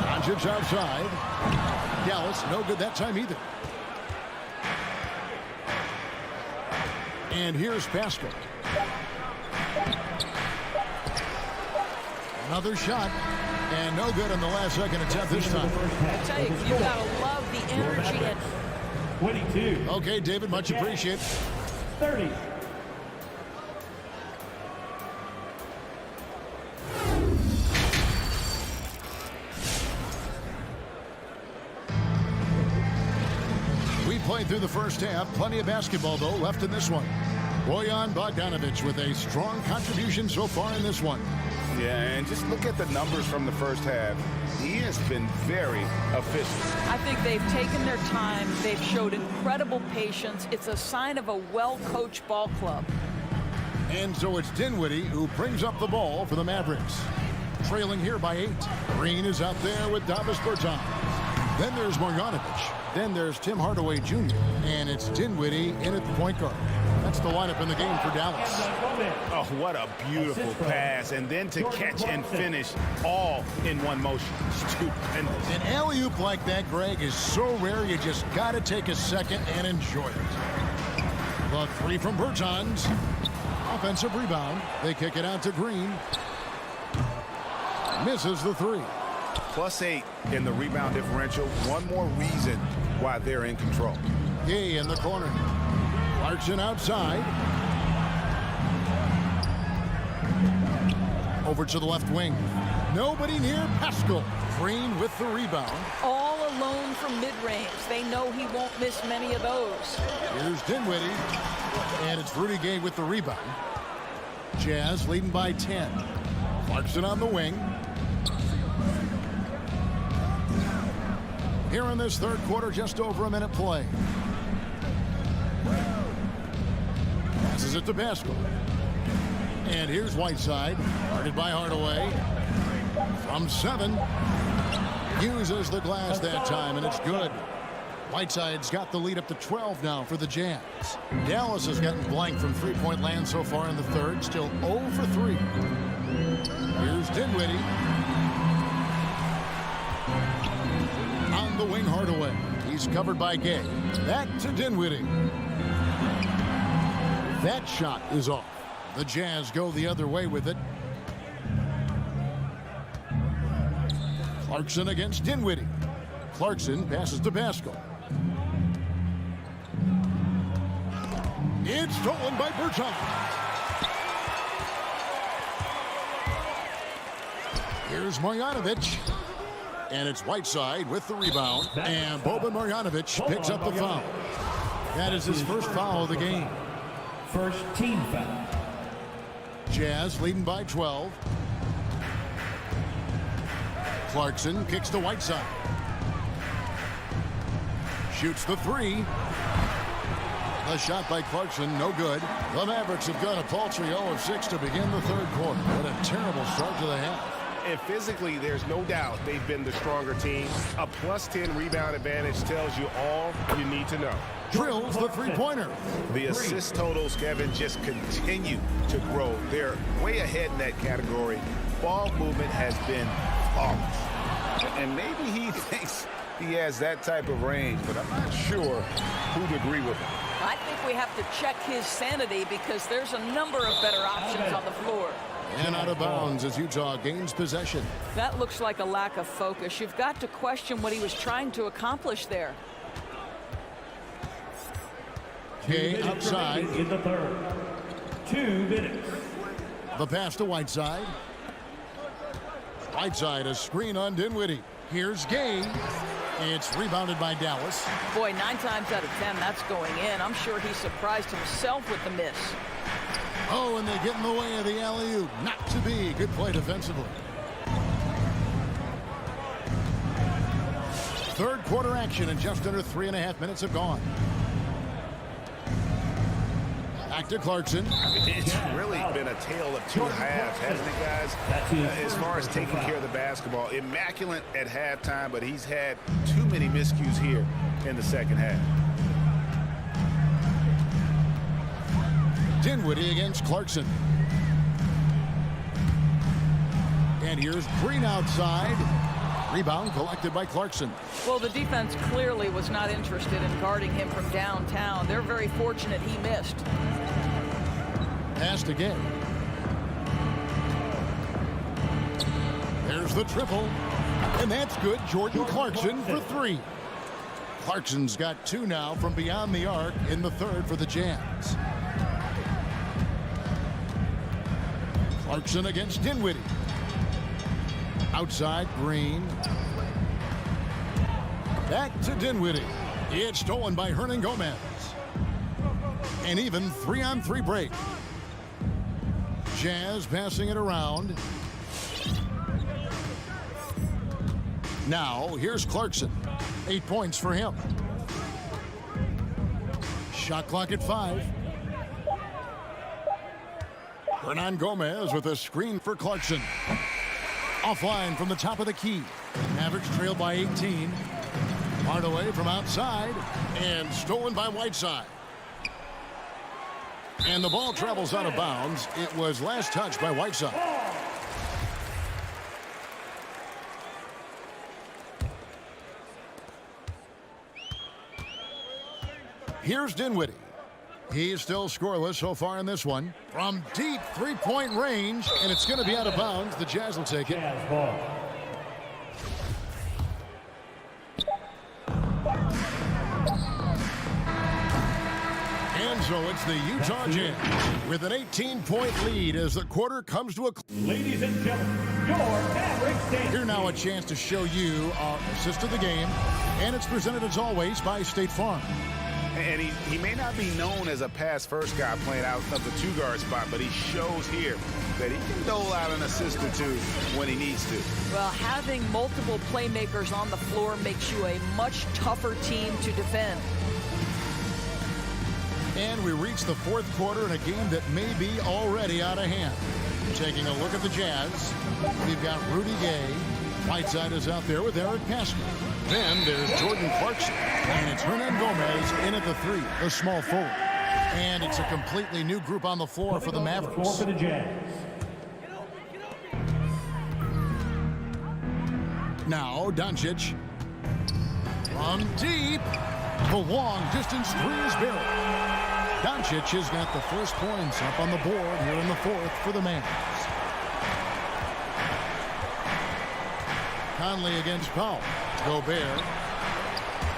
Doncic outside. Dallas, no good that time either. And here's Pascal. Another shot, and no good on the last second attempt this time. I tell you, you gotta love the energy. And 22. Okay, David, much appreciated. 30. We played through the first half. Plenty of basketball, though, left in this one. Bojan Bogdanovic with a strong contribution so far in this one. Yeah, and just look at the numbers from the first half. He has been very efficient. I think they've taken their time. They've showed incredible patience. It's a sign of a well-coached ball club. And so it's Dinwiddie who brings up the ball for the Mavericks. Trailing here by 8. Green is out there with Davis Bertans. Then there's Marjanovic. Then there's Tim Hardaway Jr. And it's Dinwiddie in at the point guard. That's the lineup in the game for Dallas. Oh, what a beautiful pass. And then to catch and finish all in one motion. Stupendous. An alley-oop like that, Greg, is so rare you just got to take a second and enjoy it. The three from Bertans. Offensive rebound. They kick it out to Green. Misses the three. +8 in the rebound differential. One more reason why they're in control. Gay in the corner. Clarkson outside. Over to the left wing. Nobody near Pascal. Green with the rebound. All alone from mid-range. They know he won't miss many of those. Here's Dinwiddie. And it's Rudy Gay with the rebound. Jazz leading by 10. Clarkson on the wing. Here in this third quarter, just over a minute play. Passes it to Pascal. And here's Whiteside. Guarded by Hardaway. From 7. Uses the glass that time, and it's good. Whiteside's got the lead up to 12 now for the Jazz. Dallas has gotten blank from three-point land so far in the third. Still 0 for 3. Here's Dinwiddie. On the wing, Hardaway. He's covered by Gay. Back to Dinwiddie. That shot is off. The Jazz go the other way with it. Clarkson against Dinwiddie. Clarkson passes to Pascal. It's stolen by Bertans. Here's Marjanovic. And it's Whiteside with the rebound. And Boban Marjanovic picks up the foul. That is his first foul of the game. First team foul. Jazz leading by 12. Clarkson kicks to Whiteside. Shoots the three. A shot by Clarkson, no good. The Mavericks have got a paltry 0 of 6 to begin the third quarter. What a terrible start to the half. And physically, there's no doubt they've been the stronger team. A +10 rebound advantage tells you all you need to know. Drills the three-pointer. The assist totals, Kevin, just continue to grow. They're way ahead in that category. Ball movement has been flawless. And maybe he thinks he has that type of range, but I'm not sure who'd agree with him. I think we have to check his sanity because there's a number of better options on the floor. And out of bounds as Utah gains possession. That looks like a lack of focus. You've got to question what he was trying to accomplish there. Kay outside. In the third. 2 minutes. The pass to Whiteside. Whiteside, a screen on Dinwiddie. Here's Gay. It's rebounded by Dallas. Boy, 9 times out of 10, that's going in. I'm sure he surprised himself with the miss. Oh, and they get in the way of the alley-oop. Not to be. Good play defensively. Third quarter action, and just under 3.5 minutes have gone. Back to Clarkson. It's really been a tale of 2 halves, hasn't it, guys? As far as taking care of the basketball. Immaculate at halftime, but he's had too many miscues here in the second half. Dinwiddie against Clarkson. And here's Green outside. Rebound collected by Clarkson. Well, the defense clearly was not interested in guarding him from downtown. They're very fortunate he missed. Passed again. There's the triple. And that's good. Jordan Clarkson for 3. Clarkson's got 2 now from beyond the arc in the third for the Jazz. Clarkson against Dinwiddie. Outside, Green. Back to Dinwiddie. It's stolen by Hernan Gomez. An even 3-on-3 break. Jazz passing it around. Now, here's Clarkson. 8 points for him. Shot clock at 5. Hernan Gomez with a screen for Clarkson. Offline from the top of the key. Mavericks trail by 18. Hardaway from outside. And stolen by Whiteside. And the ball travels out of bounds. It was last touched by Whiteside. Here's Dinwiddie. He's still scoreless so far in this one. From deep three-point range, and it's going to be out of bounds. The Jazz will take it. Jazz ball. And so it's the Utah Jazz with an 18-point lead as the quarter comes to a close. Ladies and gentlemen, your Mavericks dance. Here now a chance to show you our assist of the game, and it's presented as always by State Farm. And he may not be known as a pass-first guy playing out of the 2-guard spot, but he shows here that he can dole out an assist or 2 when he needs to. Well, having multiple playmakers on the floor makes you a much tougher team to defend. And we reach the fourth quarter in a game that may be already out of hand. Taking a look at the Jazz, we've got Rudy Gay. Whiteside is out there with Eric Pascal. Then there's Jordan Clarkson. And it's Hernan Gomez in at the 3, the small forward. And it's a completely new group on the floor for the Mavericks. For the Jazz. Now Doncic. From deep. The long distance 3 is buried. Doncic has got the first points up on the board here in the fourth for the Mavericks. Conley against Powell. Gobert.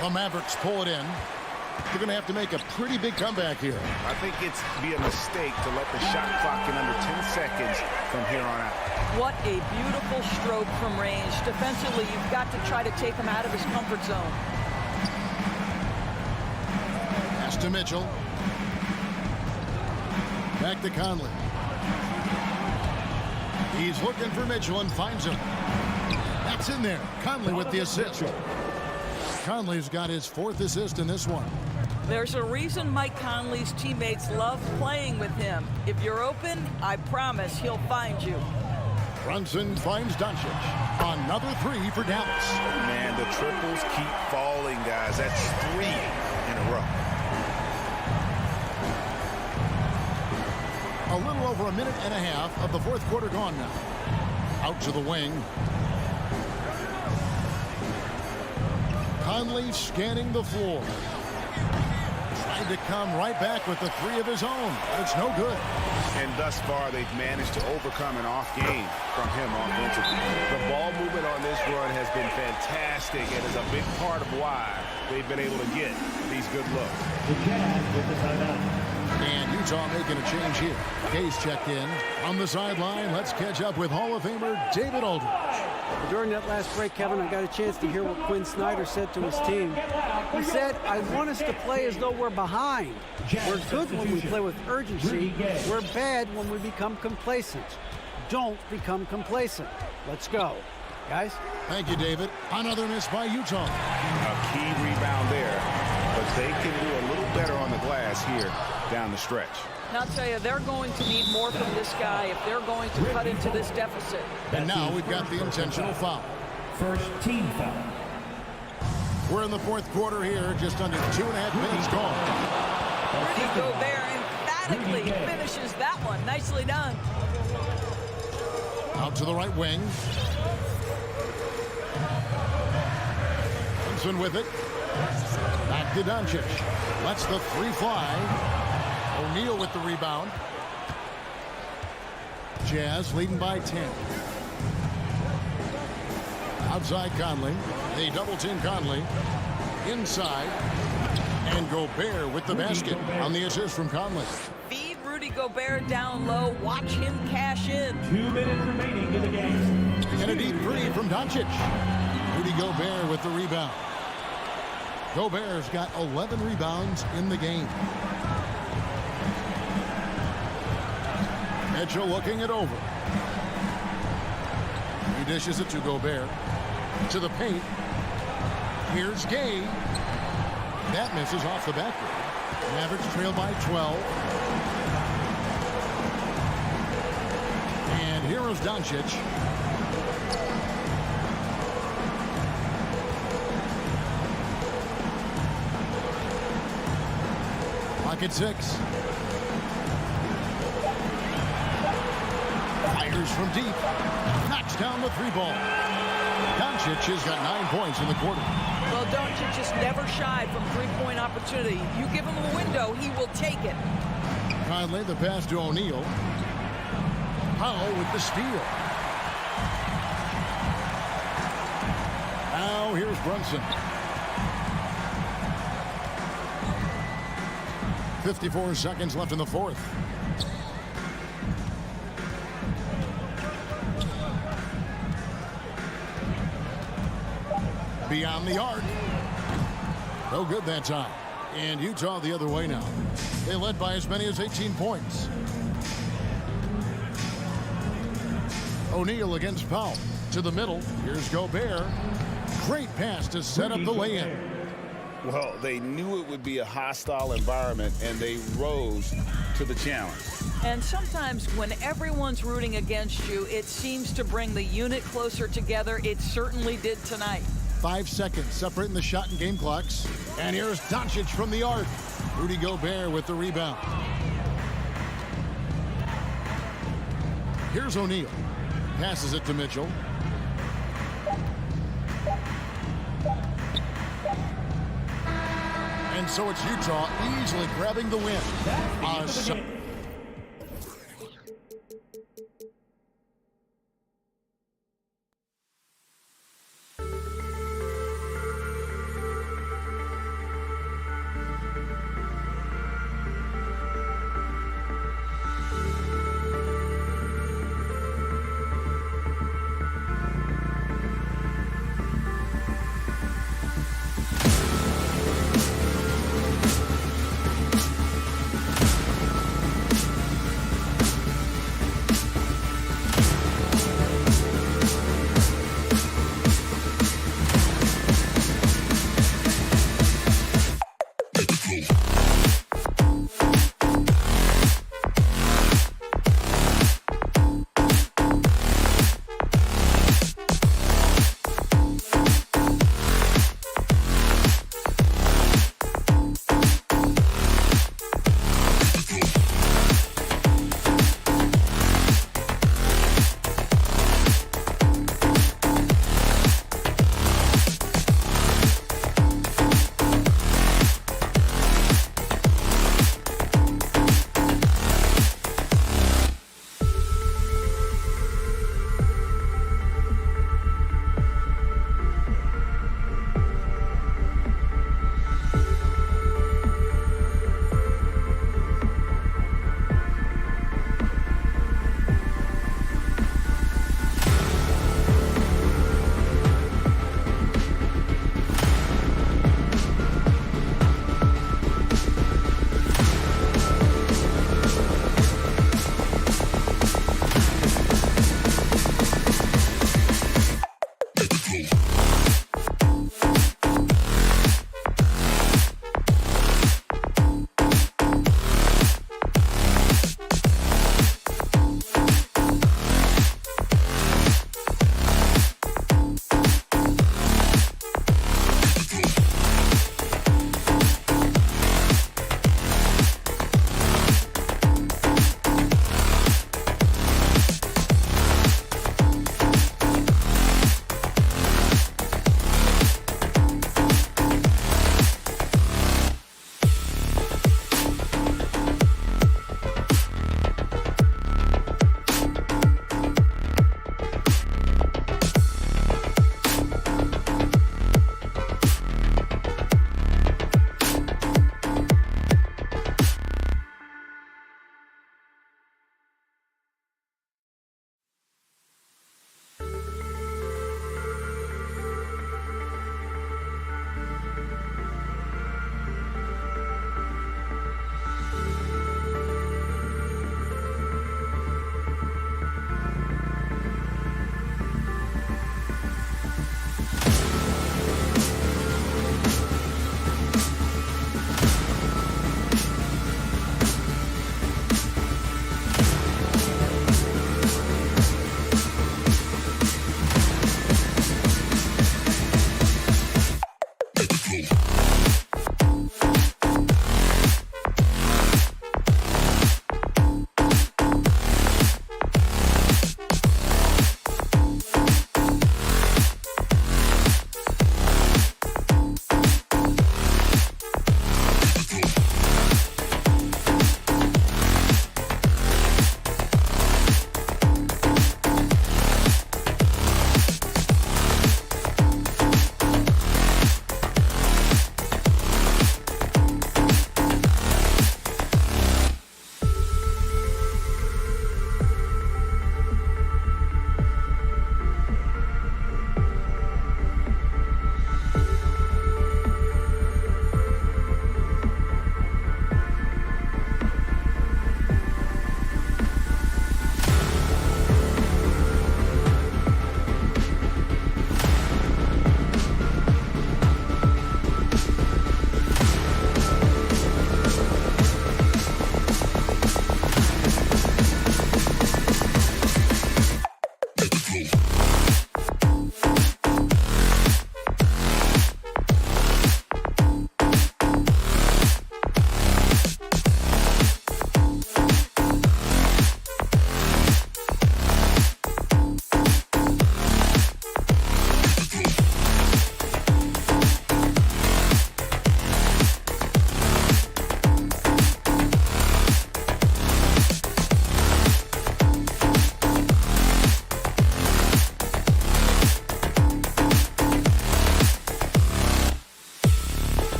The Mavericks pull it in. They're going to have to make a pretty big comeback here. I think it's be a mistake to let the shot clock in under 10 seconds from here on out. What a beautiful stroke from range. Defensively, you've got to try to take him out of his comfort zone. Pass to Mitchell. Back to Conley. He's looking for Mitchell and finds him. That's in there. Conley with the assist. Conley's got his 4th assist in this one. There's a reason Mike Conley's teammates love playing with him. If you're open, I promise he'll find you. Brunson finds Doncic. Another 3 for Dallas. Man, the triples keep falling, guys. That's 3 in a row. A little over a minute and a half of the 4th quarter gone now. Out to the wing. Conley scanning the floor. Tried to come right back with the 3 of his own, but it's no good. And thus far, they've managed to overcome an off game from him offensively. The ball movement on this run has been fantastic and is a big part of why they've been able to get these good looks. And Utah making a change here. Hayes checked in. On the sideline, let's catch up with Hall of Famer David Aldridge. During that last break, Kevin, I got a chance to hear what Quinn Snyder said to his team. He said, I want us to play as though we're behind. We're good when we play with urgency. We're bad when we become complacent. Don't become complacent. Let's go. Guys? Thank you, David. Another miss by Utah. A key rebound there, but they can do a little better on the glass here down the stretch. And I'll tell you, they're going to need more from this guy if they're going to cut into this deficit. And now we've got the intentional foul. First team foul. We're in the 4th quarter here, just under 2.5 minutes gone. Rudy Gobert emphatically finishes that one. Nicely done. Out to the right wing. Thompson with it. Back to Doncic. Lets the 3 fly. O'Neal with the rebound. Jazz leading by 10. Outside Conley. They double team Conley. Inside. And Gobert with the basket on the assist from Conley. Feed Rudy Gobert down low. Watch him cash in. 2 minutes remaining in the game. And a deep 3 from Doncic. Rudy Gobert with the rebound. Gobert's got 11 rebounds in the game. Mitchell looking it over. He dishes it to Gobert. To the paint. Here's Gay. That misses off the backboard. Mavericks trail by 12. And here is Doncic. Pocket 6. Fires from deep. Knocks down the 3 ball. Doncic has got 9 points in the quarter. Well, Doncic just never shy from 3-point opportunity. You give him a window, he will take it. Conley, the pass to O'Neal. Powell with the steal. Now here's Brunson. 54 seconds left in the 4th. Beyond the arc. No good that time. And Utah the other way now. They led by as many as 18 points. O'Neal against Powell. To the middle. Here's Gobert. Great pass to set up the lay-in. Well, they knew it would be a hostile environment, and they rose to the challenge. And sometimes when everyone's rooting against you, it seems to bring the unit closer together. It certainly did tonight. 5 seconds separating the shot and game clocks. And here's Doncic from the arc. Rudy Gobert with the rebound. Here's O'Neal. Passes it to Mitchell. And so it's Utah easily grabbing the win.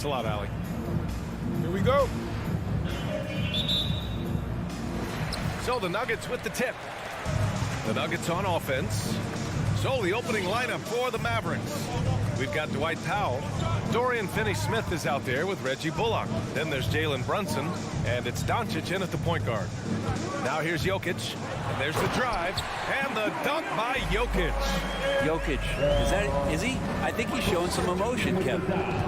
a lot, Allie. Here we go. So the Nuggets with the tip. The Nuggets on offense. So the opening lineup for the Mavericks. We've got Dwight Powell. Dorian Finney-Smith is out there with Reggie Bullock. Then there's Jalen Brunson. And it's Doncic in at the point guard. Now here's Jokic. And there's the drive. And the dunk by Jokic. Jokic, is he? I think he's showing some emotion, Kevin.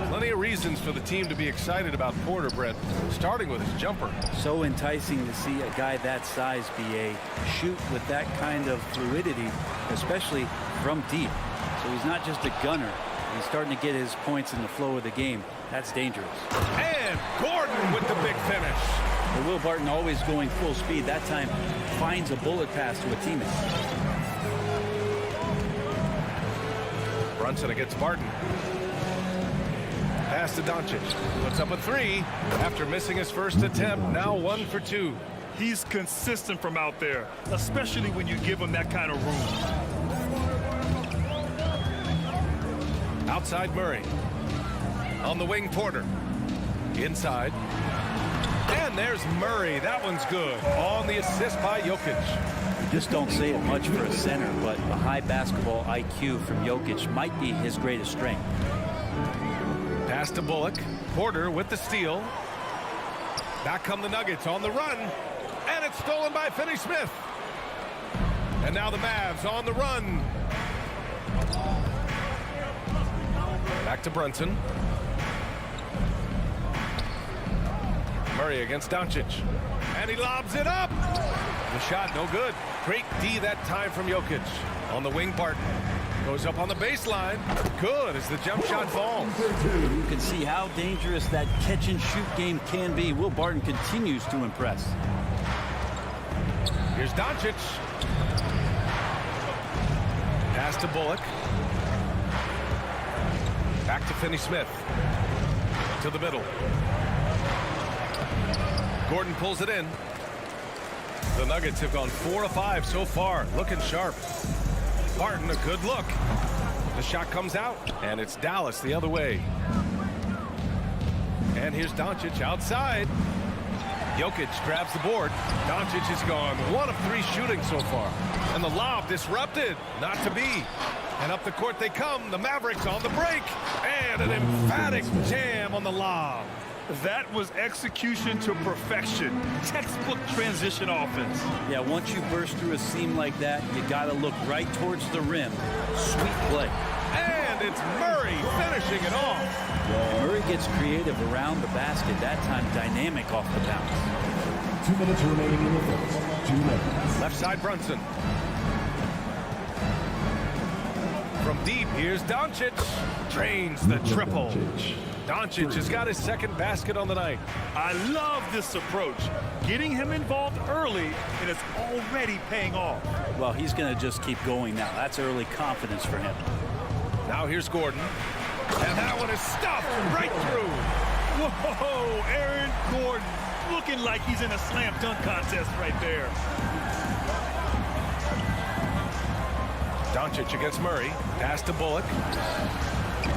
Plenty of reasons for the team to be excited about Porter, Brett. Starting with his jumper. So enticing to see a guy that size be a shoot with that kind of fluidity, especially from deep. So he's not just a gunner. He's starting to get his points in the flow of the game. That's dangerous. And Gordon with the big finish. But Will Barton always going full speed. That time finds a bullet pass to a teammate. Brunson against Barton. Pass to Doncic. Puts up a three after missing his first attempt. Now 1 for 2. He's consistent from out there, especially when you give him that kind of room. Outside Murray. On the wing, Porter. Inside. And there's Murray. That one's good. On the assist by Jokic. Just don't say it much for a center, but a high basketball IQ from Jokic might be his greatest strength. Pass to Bullock. Porter with the steal. Back come the Nuggets on the run. And it's stolen by Finney-Smith. And now the Mavs on the run. Back to Brunson. Murray against Doncic. And he lobs it up. The shot no good. Great D that time from Jokic. On the wing, Barton. Goes up on the baseline. Good as the jump shot falls. You can see how dangerous that catch and shoot game can be. Will Barton continues to impress. Here's Doncic. Pass to Bullock. Back to Finney-Smith. To the middle. Gordon pulls it in. The Nuggets have gone 4 of 5 so far. Looking sharp. Barton, a good look. The shot comes out, and it's Dallas the other way. And here's Doncic outside. Jokic grabs the board. Doncic has gone 1 of 3 shooting so far. And the lob disrupted. Not to be. And up the court they come. The Mavericks on the break. And an emphatic jam on the lob. That was execution to perfection. Textbook transition offense. Yeah, once you burst through a seam like that, you got to look right towards the rim. Sweet play. And it's Murray finishing it off. Murray gets creative around the basket. That time dynamic off the bounce. 2 minutes remaining in the first. 2 minutes. Left side Brunson. From deep, here's Doncic. Drains the triple. Doncic has got his second basket on the night. I love this approach. Getting him involved early, and it's already paying off. Well, he's going to just keep going now. That's early confidence for him. Now here's Gordon. And that one is stuffed right through. Whoa, Aaron Gordon looking like he's in a slam dunk contest right there. Doncic against Murray. Pass to Bullock.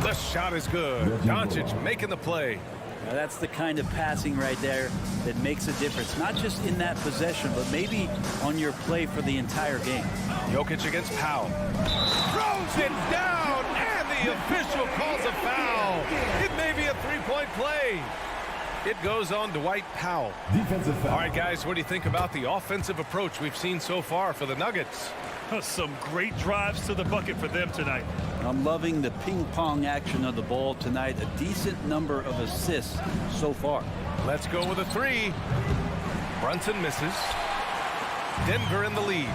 The shot is good. Doncic making the play. Now that's the kind of passing right there that makes a difference. Not just in that possession, but maybe on your play for the entire game. Jokic against Powell. Throws it down, and the official calls a foul. It may be a three-point play. It goes on Dwight Powell. Defensive foul. All right, guys, what do you think about the offensive approach we've seen so far for the Nuggets? Some great drives to the bucket for them tonight. I'm loving the ping pong action of the ball tonight. A decent number of assists so far. Let's go with a three. Brunson misses. Denver in the lead.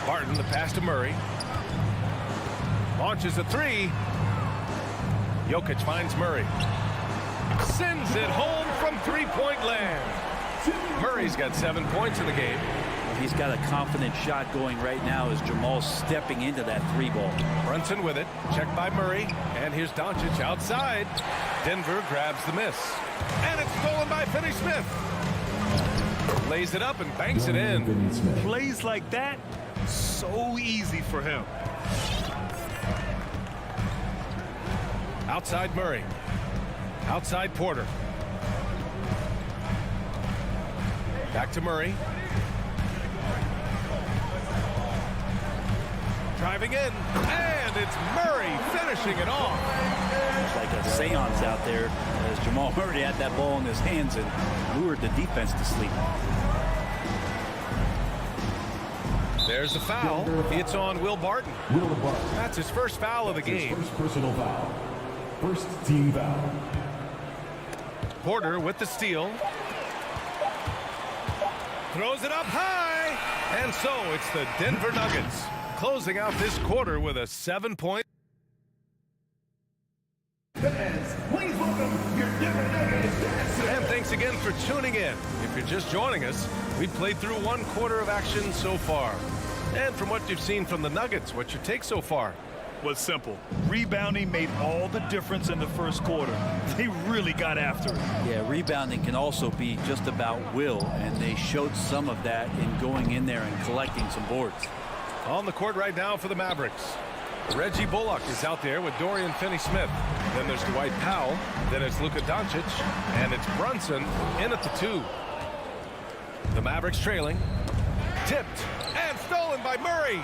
Barton the pass to Murray. Launches a three. Jokic finds Murray. Sends it home from three-point land. Murray's got 7 points in the game. He's got a confident shot going right now as Jamal's stepping into that three ball. Brunson with it. Checked by Murray. And here's Doncic outside. Denver grabs the miss. And it's stolen by Finney-Smith. Lays it up and banks it in. Plays like that, so easy for him. Outside Murray. Outside Porter. Back to Murray. Driving in, and it's Murray finishing it off. It's like a seance out there as Jamal Murray had that ball in his hands and lured the defense to sleep. There's the foul. It's on Will Barton. That's his first foul of the game. First personal foul. First team foul. Porter with the steal. Throws it up high. And so it's the Denver Nuggets closing out this quarter with a 7-point. Please welcome your Denver Nuggets. And thanks again for tuning in. If you're just joining us, we played through 1 quarter of action so far. And from what you've seen from the Nuggets, what's your take so far? Was simple. Rebounding made all the difference in the first quarter. They really got after it. Yeah, rebounding can also be just about will, and they showed some of that in going in there and collecting some boards. On the court right now for the Mavericks, Reggie Bullock is out there with Dorian Finney-Smith. Then there's Dwight Powell. Then it's Luka Doncic. And it's Brunson in at the 2. The Mavericks trailing. Tipped and stolen by Murray.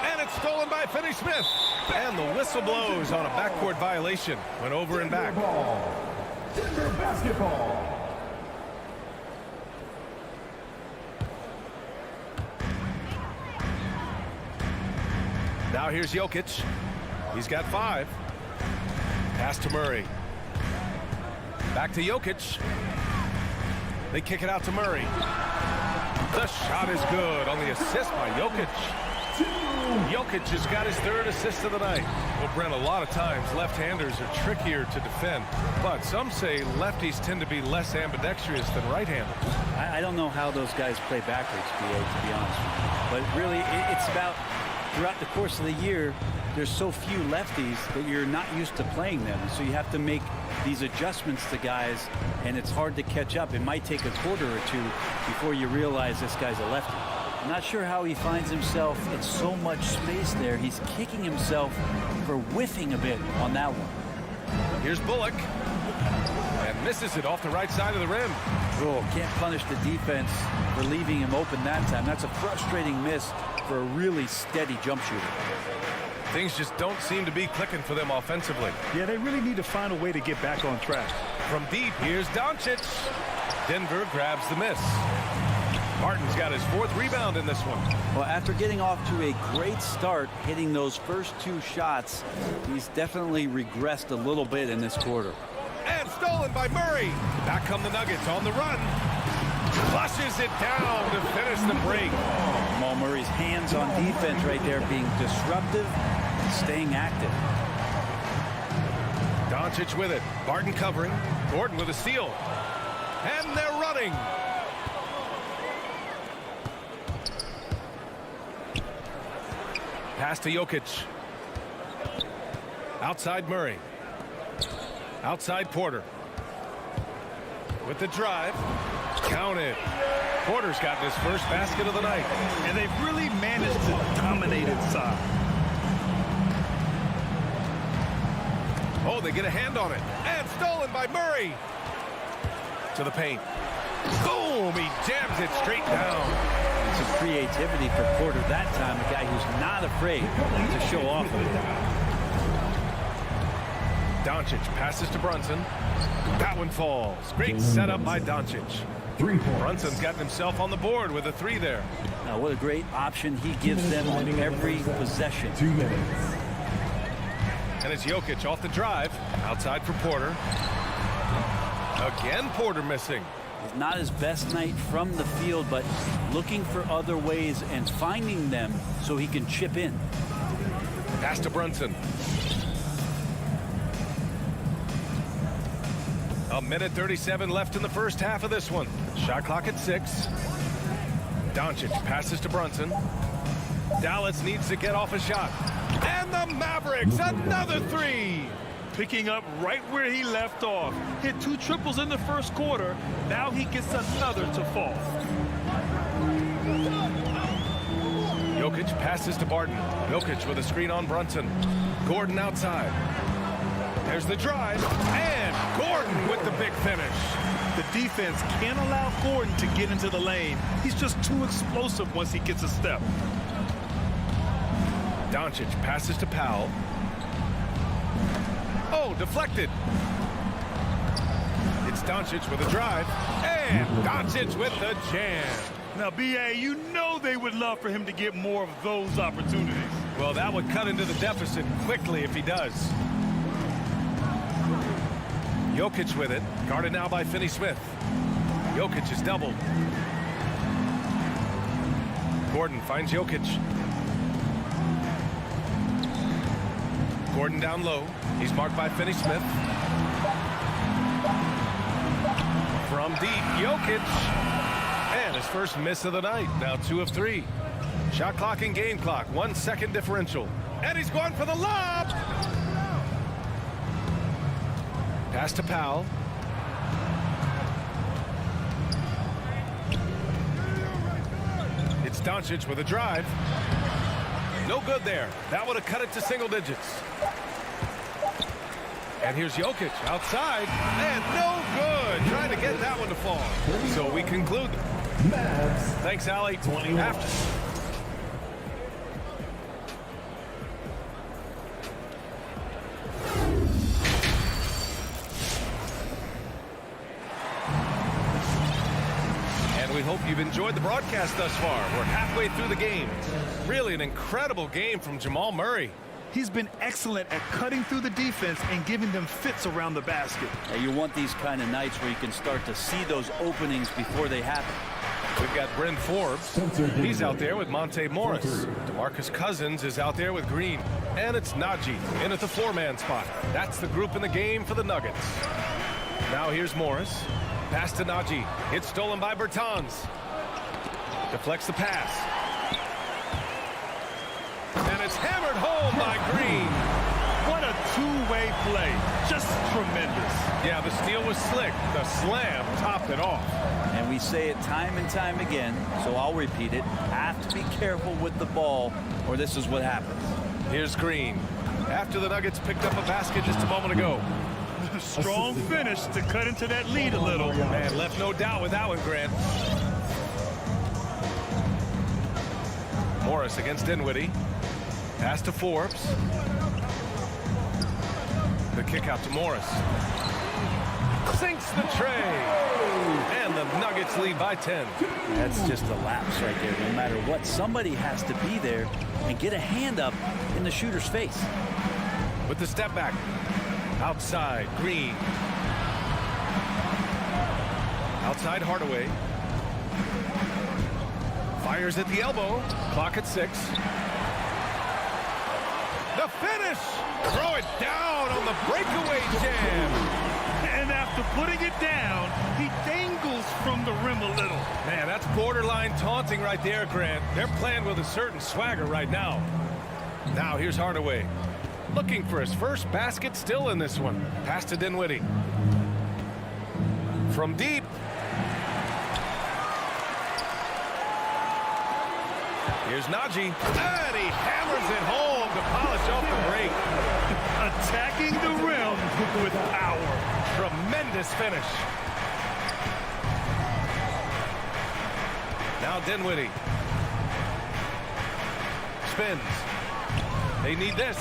And it's stolen by Finney-Smith. And the whistle blows on a backcourt violation. Went over and back. Denver basketball. Now here's Jokic. He's got 5. Pass to Murray. Back to Jokic. They kick it out to Murray. The shot is good on the assist by Jokic. Jokic has got his 3rd assist of the night. Well, Brent, a lot of times left-handers are trickier to defend, but some say lefties tend to be less ambidextrous than right-handers. I don't know how those guys play backwards, BA, to be honest with you. But really, it's about throughout the course of the year, there's so few lefties that you're not used to playing them. So you have to make these adjustments to guys, and it's hard to catch up. It might take a quarter or 2 before you realize this guy's a lefty. I'm not sure how he finds himself in so much space there. He's kicking himself for whiffing a bit on that one. Here's Bullock. And misses it off the right side of the rim. Oh, can't punish the defense for leaving him open that time. That's a frustrating miss for a really steady jump shooter. Things just don't seem to be clicking for them offensively. Yeah, they really need to find a way to get back on track. From deep, here's Doncic. Denver grabs the miss. Martin's got his 4th rebound in this one. Well, after getting off to a great start, hitting those first 2 shots, he's definitely regressed a little bit in this quarter. And stolen by Murray. Back come the Nuggets on the run. Flushes it down to finish the break. Jamal Murray's hands on defense right there, being disruptive, staying active. Doncic with it. Barton covering. Gordon with a steal. And they're running. Pass to Jokic. Outside Murray. Outside Porter. With the drive. Count it. Porter's gotten his first basket of the night. And they've really managed to dominate inside. Oh, they get a hand on it. And stolen by Murray. To the paint. Boom! He jams it straight down. Some creativity for Porter that time, a guy who's not afraid to show off. Doncic passes to Brunson. That one falls. Great setup by Doncic. Brunson's gotten himself on the board with a 3 there. Now, what a great option he gives them on every possession. 2 minutes. And it's Jokic off the drive. Outside for Porter. Again, Porter missing. It's not his best night from the field, but looking for other ways and finding them so he can chip in. Pass to Brunson. A minute 37 left in the first half of this one. Shot clock at 6. Doncic passes to Brunson. Dallas needs to get off a shot. And the Mavericks, another 3. Picking up right where he left off. Hit 2 triples in the first quarter. Now he gets another to fall. Jokic passes to Barton. Jokic with a screen on Brunson. Gordon outside. There's the drive, and Gordon with the big finish. The defense can't allow Gordon to get into the lane. He's just too explosive once he gets a step. Doncic passes to Powell. Oh, deflected. It's Doncic with a drive, and Doncic with the jam. Now, B.A., you know they would love for him to get more of those opportunities. Well, that would cut into the deficit quickly if he does. Jokic with it, guarded now by Finney-Smith. Jokic is doubled. Gordon finds Jokic. Gordon down low. He's marked by Finney-Smith. From deep, Jokic. And his first miss of the night. Now 2 of 3. Shot clock and game clock. 1 second differential. And he's going for the lob. Pass to Powell. It's Doncic with a drive. No good there. That would have cut it to single digits. And here's Jokic outside. And no good. Trying to get that one to fall. So we conclude. Thanks, Allie. After. We hope you've enjoyed the broadcast thus far. We're halfway through the game. Really an incredible game from Jamal Murray. He's been excellent at cutting through the defense and giving them fits around the basket. You want these kind of nights where you can start to see those openings before they happen. We've got Bryn Forbes. He's out there with Monte Morris. Demarcus Cousins is out there with Green. And it's Najee in at the 4-man spot. That's the group in the game for the Nuggets. Now here's Morris. Pass to Najee. It's stolen by Bertans. Deflects the pass. And it's hammered home by Green. What a two-way play. Just tremendous. Yeah, the steal was slick. The slam topped it off. And we say it time and time again, so I'll repeat it. Have to be careful with the ball, or this is what happens. Here's Green. After the Nuggets picked up a basket just a moment ago. Strong finish to cut into that lead a little. Man, left no doubt with that one, Grant. Morris against Dinwiddie. Pass to Forbes. The kick out to Morris. Sinks the tray. And the Nuggets lead by 10. That's just a lapse right there. No matter what, somebody has to be there and get a hand up in the shooter's face. With the step back. Outside, Green. Outside, Hardaway. Fires at the elbow. Clock at 6. The finish! Throw it down on the breakaway jam. And after putting it down, he dangles from the rim a little. Man, that's borderline taunting right there, Grant. They're playing with a certain swagger right now. Now here's Hardaway. Looking for his first basket still in this one. Pass to Dinwiddie. From deep. Here's Najee. And he hammers it home to polish off the break. Attacking the rim with power. Tremendous finish. Now Dinwiddie. Spins. They need this.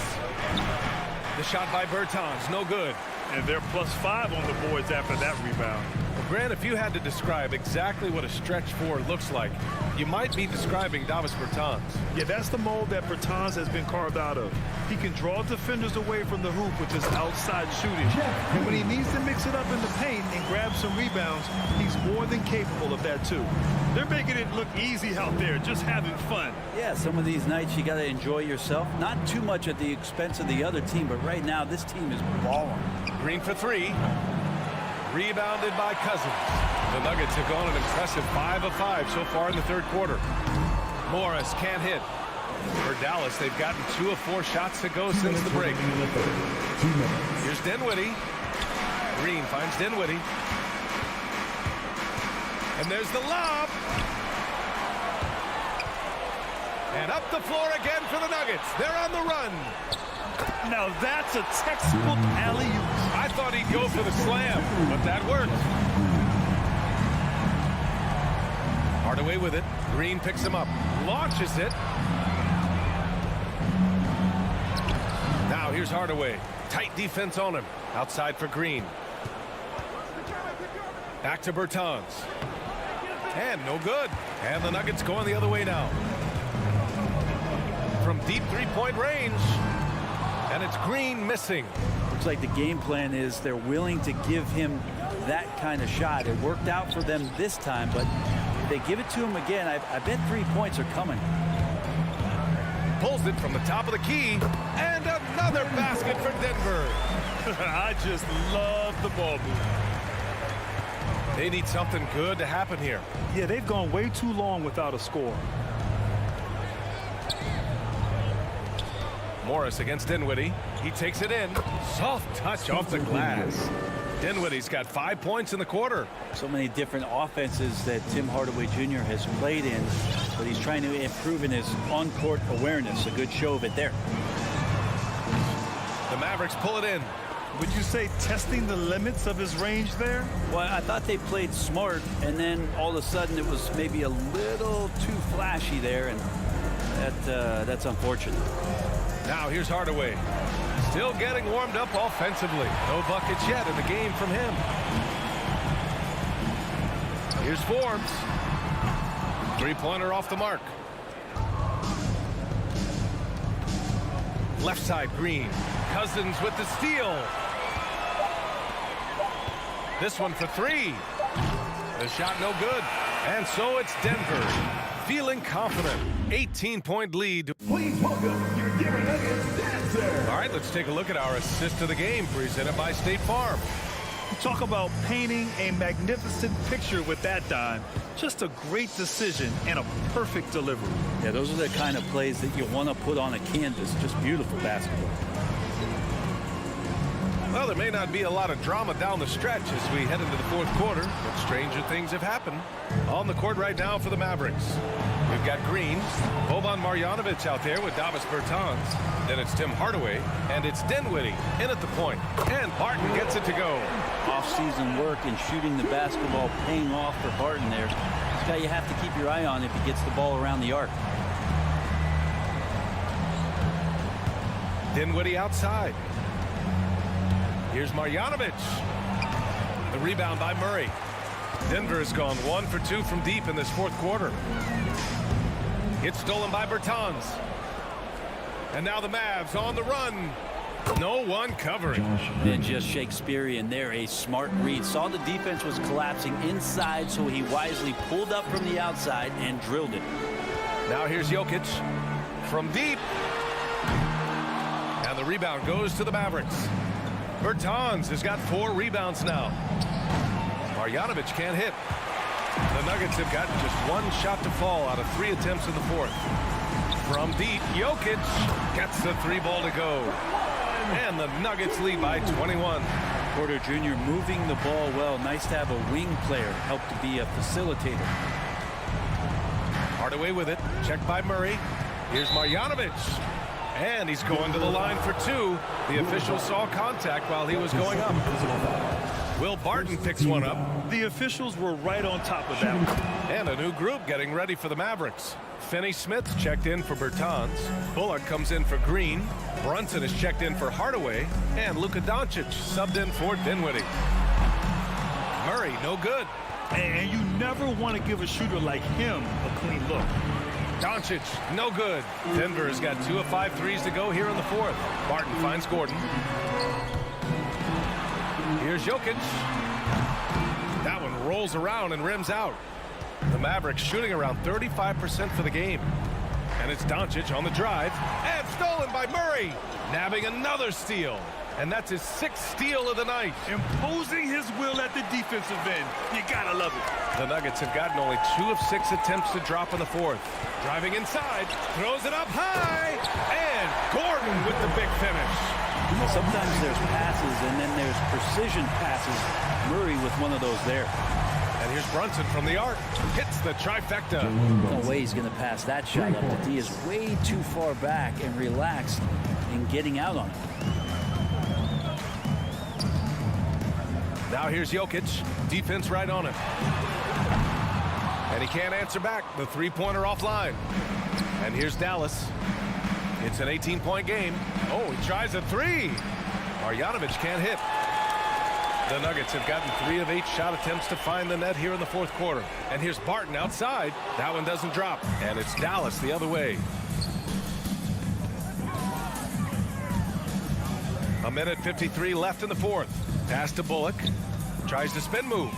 The shot by Bertans, no good. And they're +5 on the boards after that rebound. Well, Grant, if you had to describe exactly what a stretch 4 looks like, you might be describing Davis Bertans. Yeah, that's the mold that Bertans has been carved out of. He can draw defenders away from the hoop with his outside shooting. And when he needs to mix it up in the paint and grab some rebounds, he's more than capable of that too. They're making it look easy out there, just having fun. Yeah, some of these nights you got to enjoy yourself. Not too much at the expense of the other team, but right now this team is balling. Green for 3. Rebounded by Cousins. The Nuggets have gone an impressive 5 of 5 so far in the third quarter. Morris can't hit. For Dallas, they've gotten 2 of 4 shots to go since the break. Here's Dinwiddie. Green finds Dinwiddie. And there's the lob. And up the floor again for the Nuggets. They're on the run. Now that's a textbook alley-oop. thought he'd go for the slam, but that worked. Hardaway with it. Green picks him up. Launches it. Now here's Hardaway. Tight defense on him. Outside for Green. Back to Bertans. And no good. And the Nuggets going the other way now. From deep three-point range. And it's Green missing. Looks like the game plan is they're willing to give him that kind of shot. It worked out for them this time, but if they give it to him again, I bet 3 points are coming. Pulls it from the top of the key. And another basket for Denver. I just love the ball movement. They need something good to happen here. Yeah, they've gone way too long without a score. Morris against Dinwiddie. He takes it in. Soft touch off the glass. Dinwiddie's got 5 points in the quarter. So many different offenses that Tim Hardaway Jr. has played in, but he's trying to improve in his on-court awareness. A good show of it there. The Mavericks pull it in. Would you say testing the limits of his range there? Well, I thought they played smart, and then all of a sudden it was maybe a little too flashy there, and that's unfortunate. Now here's Hardaway. Still getting warmed up offensively. No buckets yet in the game from him. Here's Forbes. Three-pointer off the mark. Left side, Green. Cousins with the steal. This one for three. The shot no good. And so it's Denver. Feeling confident. 18-point lead. Please welcome your Denver Nuggets dancer. All right, let's take a look at our assist of the game presented by State Farm. Talk about painting a magnificent picture with that dime. Just a great decision and a perfect delivery. Yeah, those are the kind of plays that you want to put on a canvas. Just beautiful basketball. Well, there may not be a lot of drama down the stretch as we head into the fourth quarter, but stranger things have happened. On the court right now for the Mavericks. We've got Green, Boban Marjanovic out there with Davis Bertans. Then it's Tim Hardaway, and it's Dinwiddie in at the point. And Barton gets it to go. Off-season work and shooting the basketball paying off for Barton there. This guy you have to keep your eye on if he gets the ball around the arc. Dinwiddie outside. Here's Marjanovic. The rebound by Murray. Denver has gone 1 for 2 from deep in this fourth quarter. It's stolen by Bertans. And now the Mavs on the run. No one covering. And just Shakespearean there. A smart read. Saw the defense was collapsing inside, so he wisely pulled up from the outside and drilled it. Now here's Jokic from deep. And the rebound goes to the Mavericks. Bertans has got 4 rebounds now. Marjanovic can't hit. The Nuggets have got just 1 shot to fall out of 3 attempts in the fourth. From deep, Jokic gets the 3 ball to go. And the Nuggets lead by 21. Porter Jr. moving the ball well. Nice to have a wing player help to be a facilitator. Hardaway with it. Checked by Murray. Here's Marjanovic. And he's going to the line for 2. The official saw contact while he was going up. Will Barton picks one up. The officials were right on top of that one. And a new group getting ready for the Mavericks. Finney-Smith checked in for Bertans. Bullock comes in for Green. Brunson is checked in for Hardaway. And Luka Doncic subbed in for Dinwiddie. Murray, no good. And you never want to give a shooter like him a clean look. Doncic, no good. Denver has got 2 of 5 threes to go here in the fourth. Barton finds Gordon. Here's Jokic. That one rolls around and rims out. The Mavericks shooting around 35% for the game. And it's Doncic on the drive. And stolen by Murray. Nabbing another steal. And that's his 6th steal of the night. Imposing his will at the defensive end. You gotta love it. The Nuggets have gotten only 2 of 6 attempts to drop in the fourth. Driving inside, throws it up high, and Gordon with the big finish. Sometimes there's passes and then there's precision passes. Murray with one of those there. And here's Brunson from the arc. Hits the trifecta. No way he's going to pass that shot up. The D is way too far back and relaxed in getting out on it. Now here's Jokic. Defense right on him. And he can't answer back. The three-pointer offline. And here's Dallas. It's an 18-point game. Oh, he tries a three. Marjanovic can't hit. The Nuggets have gotten 3 of 8 shot attempts to find the net here in the fourth quarter. And here's Barton outside. That one doesn't drop. And it's Dallas the other way. A minute 53 left in the fourth. Pass to Bullock. Tries to spin move.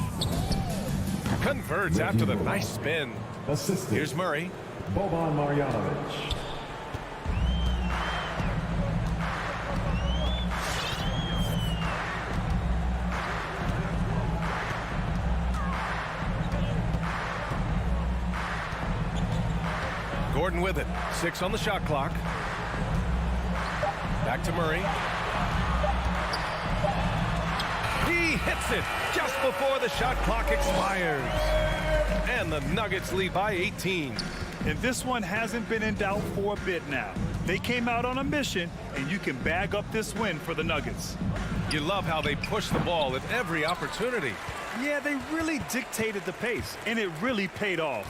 Converts after the nice spin. Here's Murray. Boban Marjanovic. Gordon with it. 6 on the shot clock. Back to Murray. He hits it just before the shot clock expires. And the Nuggets lead by 18. And this one hasn't been in doubt for a bit now. They came out on a mission, and you can bag up this win for the Nuggets. You love how they push the ball at every opportunity. Yeah, they really dictated the pace, and it really paid off.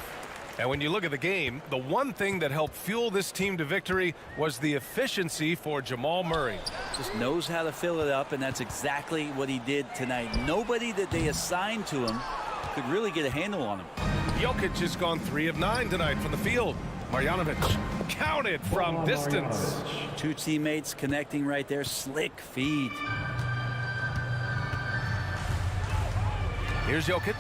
And when you look at the game, the one thing that helped fuel this team to victory was the efficiency for Jamal Murray. Just knows how to fill it up, and that's exactly what he did tonight. Nobody that they assigned to him could really get a handle on him. Jokic has gone 3 of 9 tonight from the field. Marjanovic counted from distance. 2 teammates connecting right there. Slick feed. Here's Jokic.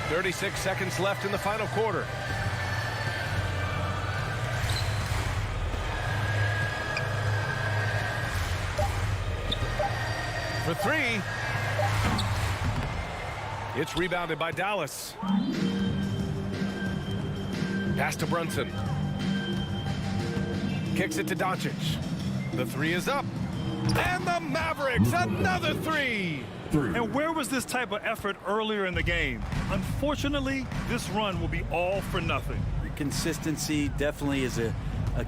36 seconds left in the final quarter. For 3. It's rebounded by Dallas. Pass to Brunson. Kicks it to Doncic. The 3 is up. And the Mavericks, another 3. And where was this type of effort earlier in the game? Unfortunately, this run will be all for nothing. Consistency definitely is a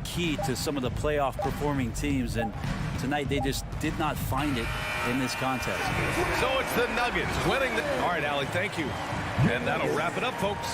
key to some of the playoff performing teams, and tonight they just did not find it in this contest. So it's the Nuggets winning the... All right, Allie, thank you. And that'll wrap it up, folks.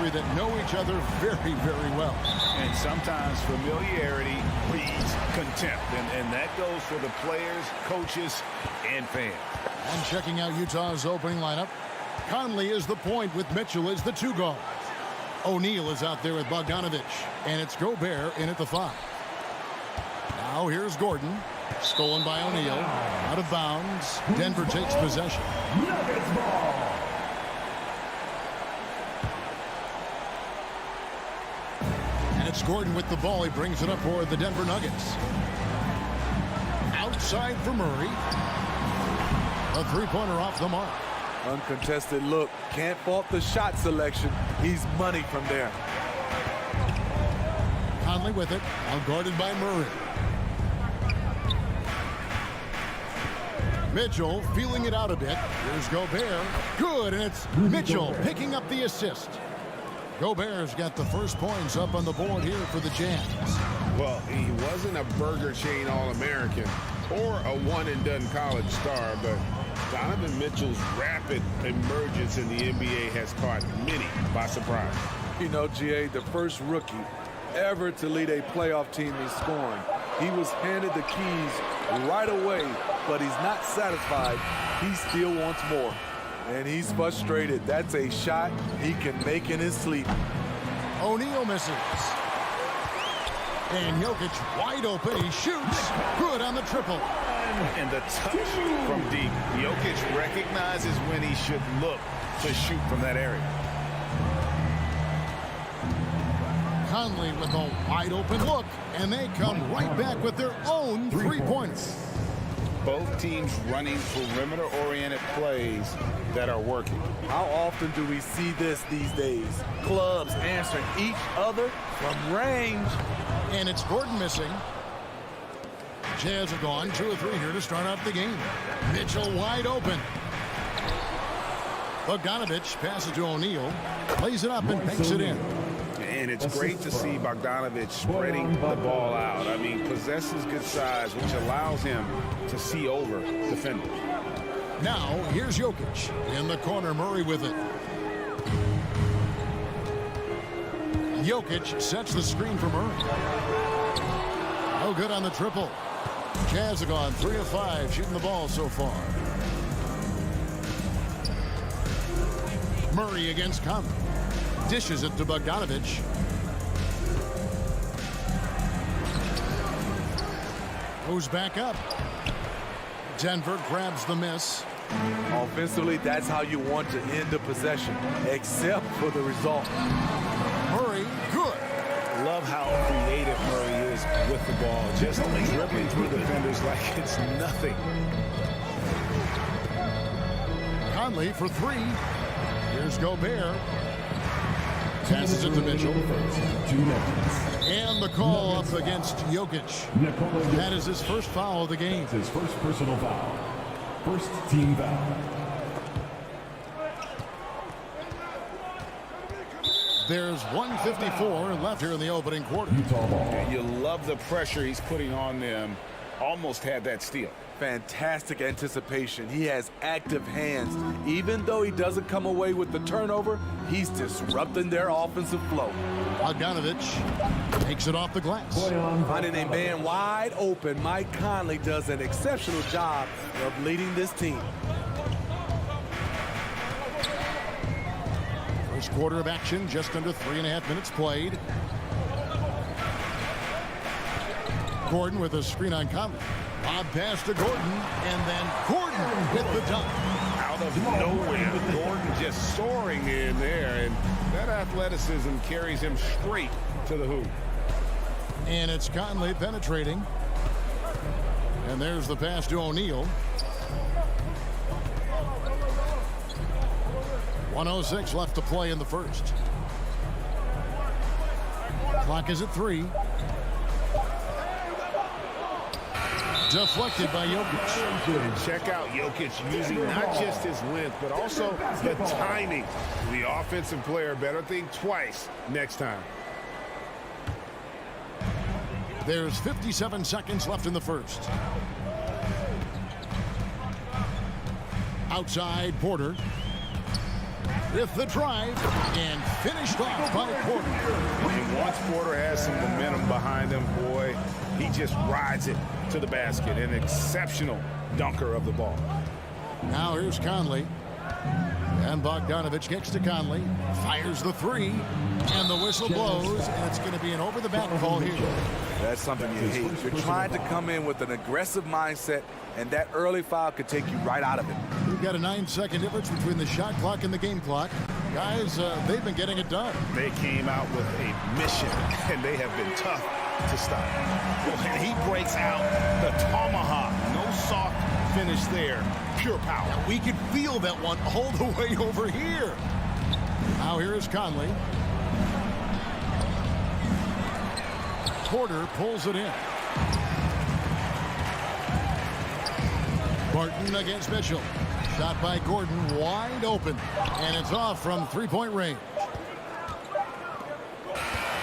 That know each other very, very well. And sometimes familiarity breeds contempt. And that goes for the players, coaches, and fans. And checking out Utah's opening lineup, Conley is the point with Mitchell as the 2 guards. O'Neal is out there with Bogdanovich. And it's Gobert in at the 5. Now here's Gordon. Stolen by O'Neal. Out of bounds. Denver takes possession. It's Gordon with the ball. He brings it up for the Denver Nuggets. Outside for Murray. A three-pointer off the mark. Uncontested look. Can't fault the shot selection. He's money from there. Conley with it. Now guarded by Murray. Mitchell feeling it out a bit. Here's Gobert. Good, and it's Mitchell picking up the assist. Gobert's got the first points up on the board here for the Jazz. Well, he wasn't a Burger Chain All-American or a one-and-done college star, but Donovan Mitchell's rapid emergence in the NBA has caught many by surprise. You know, GA, the first rookie ever to lead a playoff team in scoring. He was handed the keys right away, but he's not satisfied. He still wants more. And he's frustrated. That's a shot he can make in his sleep. O'Neal misses. And Jokic wide open. He shoots. Good on the triple. And the touch from deep. Jokic recognizes when he should look to shoot from that area. Conley with a wide open look. And they come right back with their own three-pointers. Both teams running perimeter-oriented plays that are working. How often do we see this these days? Clubs answering each other from range. And it's Gordon missing. Jazz have gone 2 or 3 here to start out the game. Mitchell wide open. Bogdanovich passes to O'Neal. Plays it up and banks it in. And it's great to see Bogdanovich spreading the ball out. I mean, possesses good size, which allows him to see over defenders. Now, here's Jokic. In the corner, Murray with it. Jokic sets the screen for Murray. No good on the triple. Jazz have gone 3 of 5 shooting the ball so far. Murray against Conley. Dishes it to Bogdanovich. Goes back up. Denver grabs the miss. Offensively, that's how you want to end the possession, except for the result. Murray, good. Love how creative Murray is with the ball. Just dribbling through defenders like it's nothing. Conley for 3. Here's Gobert. Passes it to Mitchell. And the call up against Jokic. That is his first foul of the game. His first personal foul. First team foul. There's 1:54 left here in the opening quarter. Utah ball. And you love the pressure he's putting on them almost had that steal. Fantastic anticipation. He has active hands. Even though he doesn't come away with the turnover, he's disrupting their offensive flow. Bogdanovich takes it off the glass. Finding a man wide open, Mike Conley does an exceptional job of leading this team. First quarter of action, just under 3.5 minutes played. Gordon with a screen on Conley. Lob pass to Gordon, and then Gordon with the dunk. Out of nowhere, Gordon just soaring in there, and that athleticism carries him straight to the hoop. And it's Conley penetrating. And there's the pass to O'Neal. 1:06 left to play in the first. Clock is at 3. Deflected by Jokic. Check out Jokic using not just his length, but also the timing. The offensive player better think twice next time. There's 57 seconds left in the first. Outside, Porter. With the drive, and finished off by Porter. And once Porter has some momentum behind him, boy, he just rides it to the basket. An exceptional dunker of the ball. Now here's Conley. And Bogdanovich kicks to Conley. Fires the 3. And the whistle blows. And it's going to be an over-the-back call here. That's something you hate. You're trying to come in with an aggressive mindset, and that early foul could take you right out of it. We've got a 9-second difference between the shot clock and the game clock. Guys, they've been getting it done. They came out with a mission, and they have been tough to stop. And he breaks out the tomahawk. No soft finish there. Pure power. We could feel that one all the way over here. Now here is Conley. Porter pulls it in. Barton against Mitchell. Shot by Gordon, wide open. And it's off from three-point range.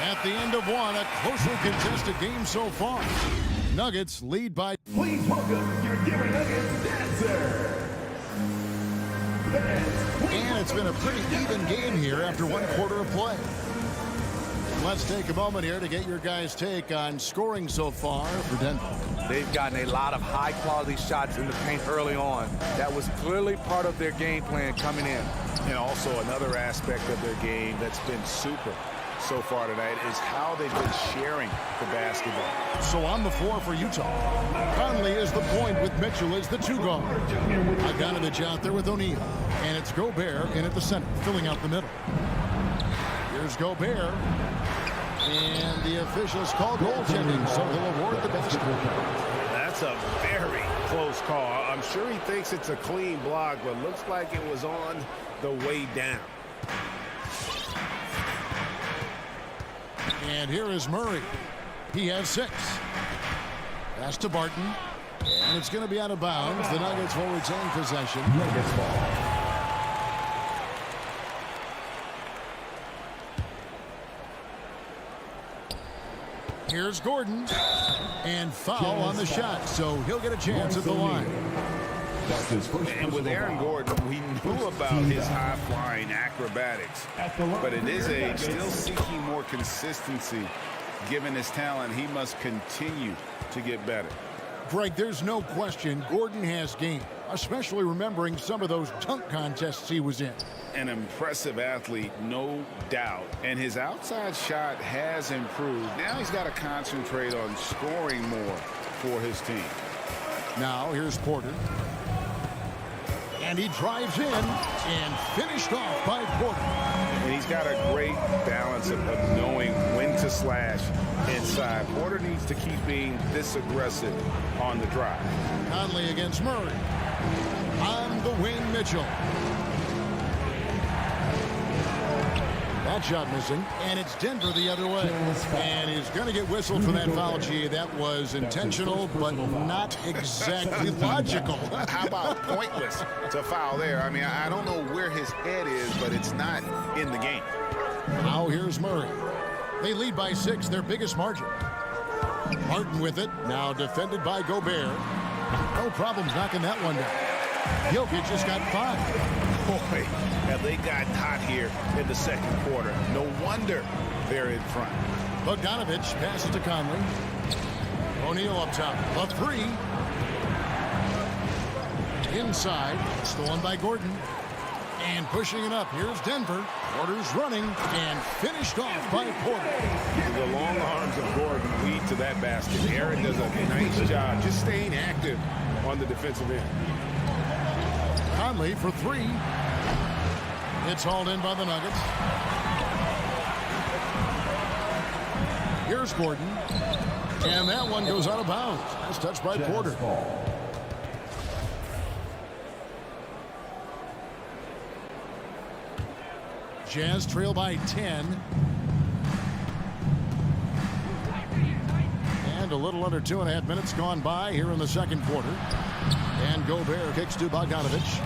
At the end of one, a closely contested game so far. Nuggets lead by... Please welcome your Denver Nuggets dancer. And it's been a pretty even game here after one quarter of play. Let's take a moment here to get your guys' take on scoring so far for Denver. They've gotten a lot of high-quality shots in the paint early on. That was clearly part of their game plan coming in. And also another aspect of their game that's been super so far tonight is how they've been sharing the basketball. So on the floor for Utah, Conley is the point with Mitchell as the 2 guard. Bogdanovich out there with O'Neal. And it's Gobert in at the center, filling out the middle. Here's Gobert. And the officials call goaltending, so he'll award the basketball. That's a very close call. I'm sure he thinks it's a clean block, but looks like it was on the way down. And here is Murray. He has 6. Pass to Barton. And it's going to be out of bounds. The Nuggets will retain possession. Nuggets ball. Here's Gordon. And foul on the shot, so he'll get a chance at the line. And with Aaron Gordon, we knew about his high-flying acrobatics, but it is still seeking more consistency. Given his talent, he must continue to get better. Greg, there's no question Gordon has game, especially remembering some of those dunk contests he was in. An impressive athlete, no doubt, and his outside shot has improved. Now he's got to concentrate on scoring more for his team. Now here's Porter. And he drives in and finished off by Porter. And he's got a great balance of knowing when to slash inside. Porter needs to keep being this aggressive on the drive. Conley against Murray. On the wing, Mitchell. That shot missing, and it's Denver the other way. And he's going to get whistled for that foul, G. That was intentional, but not exactly logical. How about pointless to foul there? I mean, I don't know where his head is, but it's not in the game. Now here's Murray. They lead by 6, their biggest margin. Martin with it. Now defended by Gobert. No problems knocking that one down. Jokic just got 5. Boy, have they gotten hot here in the second quarter. No wonder they're in front. Bogdanovich passes to Conley. O'Neal up top. A 3. Inside. Stolen by Gordon. And pushing it up. Here's Denver. Porter's running and finished off by Porter. The long arms of Gordon lead to that basket. Aaron does a nice job just staying active on the defensive end. Conley for 3. It's hauled in by the Nuggets. Here's Gordon. And that one goes out of bounds. Nice touch by Porter. Jazz trail by 10. And a little under 2.5 minutes gone by here in the second quarter. And Gobert kicks to Bogdanovich.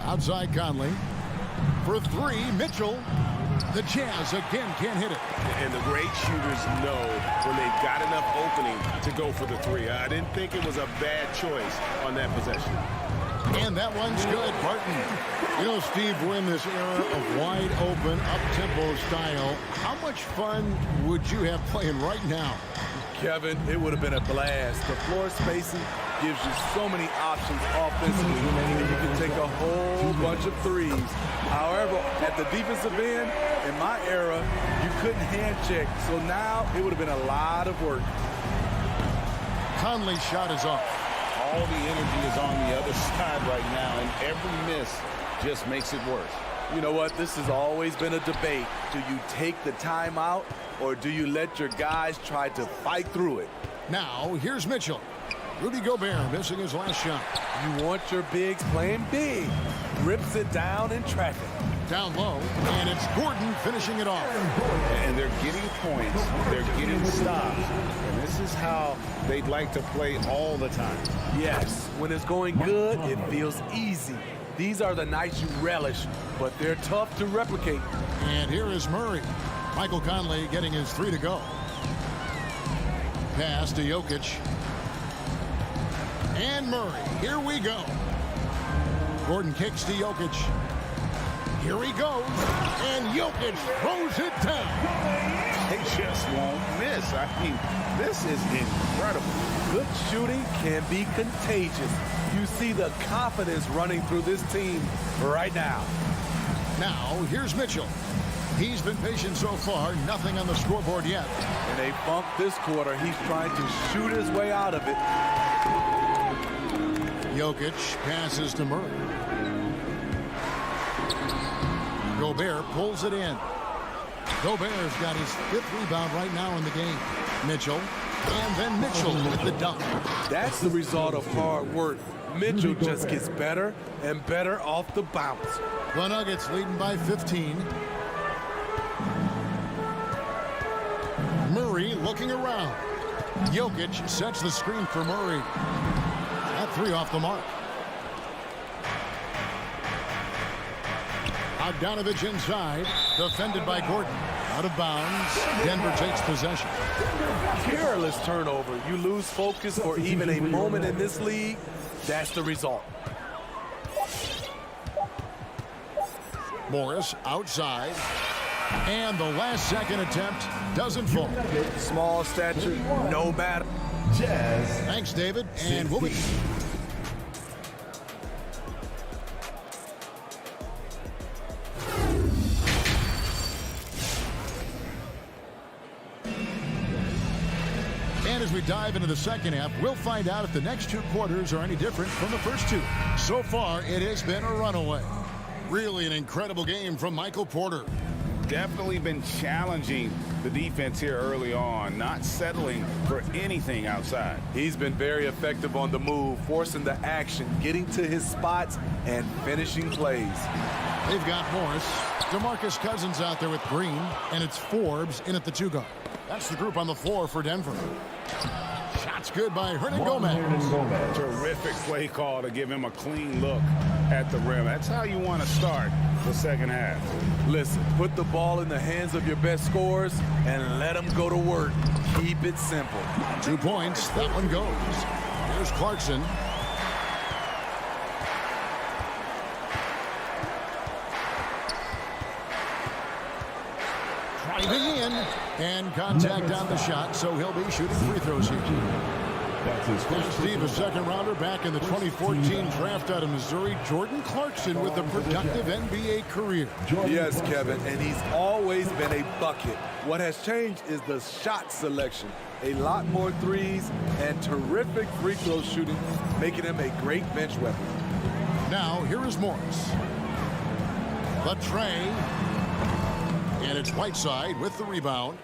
Outside Conley. For 3, Mitchell. The Jazz again can't hit it. And the great shooters know when they've got enough opening to go for the 3. I didn't think it was a bad choice on that possession. And that one's good. Barton. You know, Steve, we're in this era of wide open, up-tempo style. How much fun would you have playing right now? Kevin, it would have been a blast. The floor spacing gives you so many options offensively. You can take a whole bunch of threes. However, at the defensive end, in my era, you couldn't hand check. So now it would have been a lot of work. Conley's shot is off. All the energy is on the other side right now, and every miss just makes it worse. You know what? This has always been a debate. Do you take the timeout, or do you let your guys try to fight through it? Now, here's Mitchell. Rudy Gobert missing his last shot. You want your bigs playing big. Rips it down in traffic. Down low, and it's Gordon finishing it off. And they're getting points. They're getting stops. And this is how they'd like to play all the time. Yes, when it's going good, it feels easy. These are the nights you relish, but they're tough to replicate. And here is Murray. Michael Conley getting his 3 to go. Pass to Jokic. And Murray. Here we go. Gordon kicks to Jokic. Here he goes. And Jokic throws it down. They just won't miss. I mean, this is incredible. Good shooting can be contagious. You see the confidence running through this team right now. Now, here's Mitchell. He's been patient so far. Nothing on the scoreboard yet. And they bumped this quarter. He's trying to shoot his way out of it. Jokic passes to Murray. Gobert pulls it in. Gobert's got his 5th rebound right now in the game. Mitchell. And then Mitchell with the dunk. That's the result of hard work. Mitchell just gets better and better off the bounce. The Nuggets leading by 15. Murray looking around. Jokic sets the screen for Murray. That 3 off the mark. Bogdanovich inside. Defended by Gordon. Out of bounds. Denver takes possession. Careless turnover. You lose focus for even a moment in this league. That's the result. Morris outside. And the last second attempt doesn't fall. Small stature, no matter. Jazz. Thanks, David. And we'll be... And as we dive into the second half, we'll find out if the next 2 quarters are any different from the first 2. So far, it has been a runaway. Really an incredible game from Michael Porter. Definitely been challenging the defense here early on, not settling for anything outside. He's been very effective on the move, forcing the action, getting to his spots, and finishing plays. They've got Morris. Demarcus Cousins out there with Green, and it's Forbes in at the 2 guard. That's the group on the floor for Denver. Shots good by Hernan Gomez. Terrific play call to give him a clean look at the rim. That's how you want to start the second half. Listen, put the ball in the hands of your best scorers and let them go to work. Keep it simple. 2 points. That one goes. Here's Clarkson. Driving in, and contact on the shot, so he'll be shooting free throws here. Steve, a second-rounder back in the 2014 draft out of Missouri. Jordan Clarkson with a productive NBA career. Yes, Kevin, and he's always been a bucket. What has changed is the shot selection. A lot more threes and terrific free throw shooting, making him a great bench weapon. Now, here is Morris. The tray. And it's Whiteside with the rebound.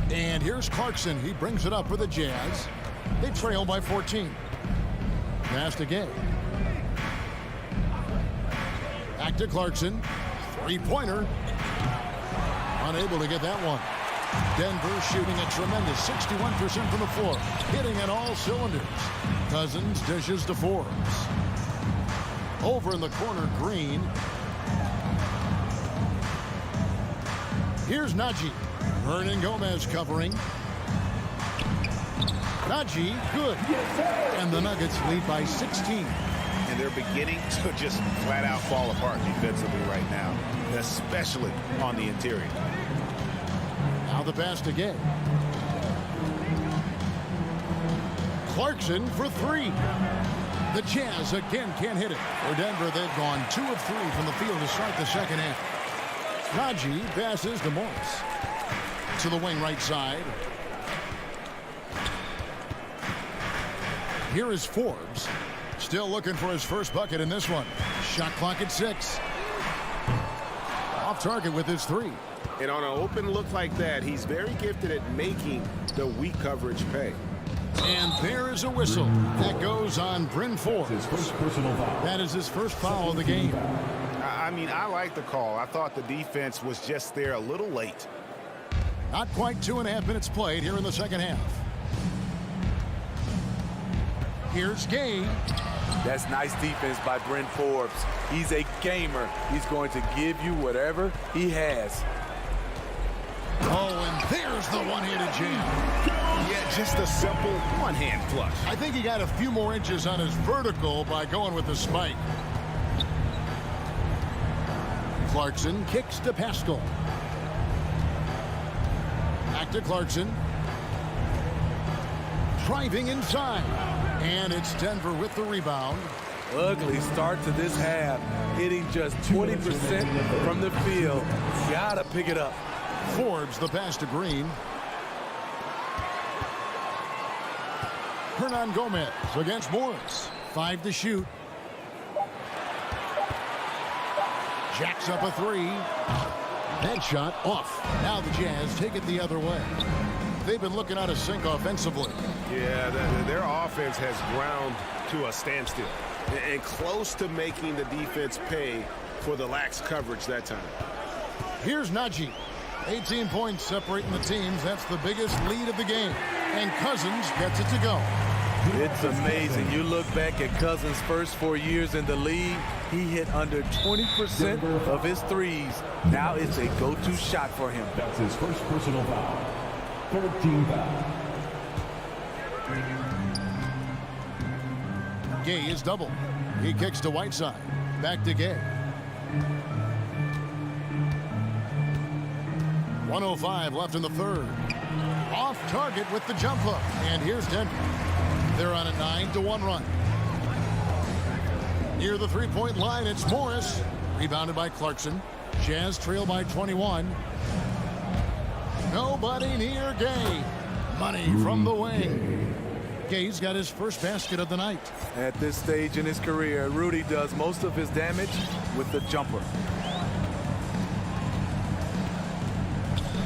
And here's Clarkson. He brings it up for the Jazz. They trail by 14. Pass again. Back to Clarkson. Three-pointer. Unable to get that one. Denver shooting a tremendous 61% from the floor. Hitting at all cylinders. Cousins dishes to Forbes. Over in the corner, Green. Here's Najee. Hernan Gomez covering. Najee, good. And the Nuggets lead by 16. And they're beginning to just flat out fall apart defensively right now, especially on the interior. Now the pass to Gay. Clarkson for three. The Jazz again can't hit it. For Denver, they've gone 2 of 3 from the field to start the second half. Najee passes to Morris. To the wing right side. Here is Forbes. Still looking for his first bucket in this one. Shot clock at 6. Off target with his 3. And on an open look like that, he's very gifted at making the weak coverage pay. And there is a whistle. That goes on Bryn Forbes. That is his first foul of the game. I mean, I like the call. I thought the defense was just there a little late. Not quite 2.5 minutes played here in the second half. Here's Gay. That's nice defense by Bryn Forbes. He's a gamer. He's going to give you whatever he has. Oh, and there's the one-handed jam. Yeah, just a simple one-hand flush. I think he got a few more inches on his vertical by going with the spike. Clarkson kicks to Pascal. Back to Clarkson. Driving inside. And it's Denver with the rebound. Ugly start to this half. Hitting just 20% from the field. Gotta pick it up. Forbes the pass to Green. Hernan Gomez against Morris. 5 to shoot. Jacks up a 3. That shot off. Now the Jazz take it the other way. They've been looking out of sync offensively. Yeah, their offense has ground to a standstill and close to making the defense pay for the lax coverage that time. Here's Najee. 18 points separating the teams. That's the biggest lead of the game. And Cousins gets it to go. It's amazing. You look back at Cousins' first 4 years in the league, he hit under 20% of his threes. Now it's a go-to shot for him. That's his first personal foul. 13 foul. Gay is double. He kicks to Whiteside. Back to Gay. 1:05 left in the third. Off target with the jump hook. And here's Denver. They're on a 9-1 run. Near the three-point line, it's Morris. Rebounded by Clarkson. Jazz trail by 21. Nobody near Gay. Money from the wing. Gay's got his first basket of the night. At this stage in his career, Rudy does most of his damage with the jumper.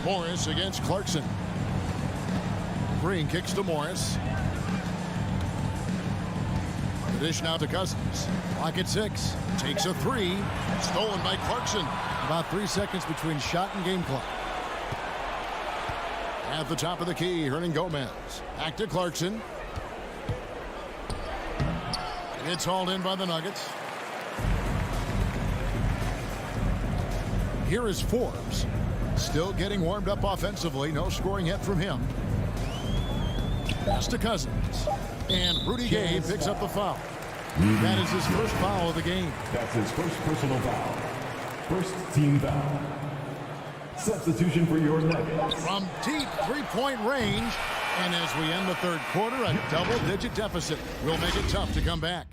Morris against Clarkson. Green kicks to Morris. The dish now to Cousins. Clock at 6. Takes a 3. Stolen by Clarkson. About 3 seconds between shot and game clock. At the top of the key, Hernan Gomez. Back to Clarkson. It's hauled in by the Nuggets. here is Forbes. Still getting warmed up offensively. No scoring yet from him. Pass to Cousins. And Rudy Gay picks up the foul. That is his first foul of the game. That's his first personal foul. First team foul. Substitution for your Nuggets. From deep three-point range. And as we end the third quarter, a double-digit deficit will make it tough to come back.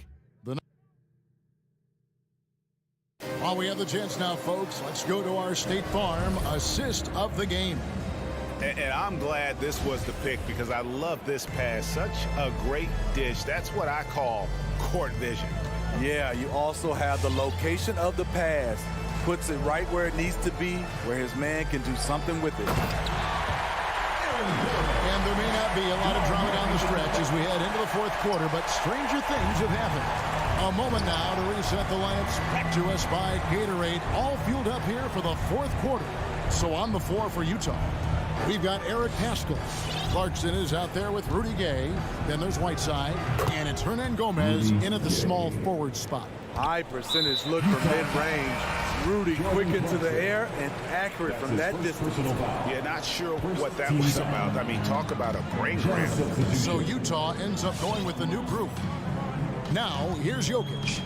While we have the chance now, folks, let's go to our State Farm assist of the game. And I'm glad this was the pick because I love this pass. Such a great dish. That's what I call court vision. Yeah, you also have the location of the pass. Puts it right where it needs to be, where his man can do something with it. And there may not be a lot of drama down the stretch as we head into the fourth quarter, but stranger things have happened. A moment now to reset the lamps. Back to us by Gatorade. All fueled up here for the fourth quarter. So on the floor for Utah, we've got Eric Paschal. Clarkson is out there with Rudy Gay. Then there's Whiteside. And it's Hernan Gomez in at the small forward spot. High percentage look from mid-range. Rudy quick into the air and accurate from that distance. Yeah, not sure what that was about. I mean, talk about a brain cramp. So Utah ends up going with the new group. Now, here's Jokic.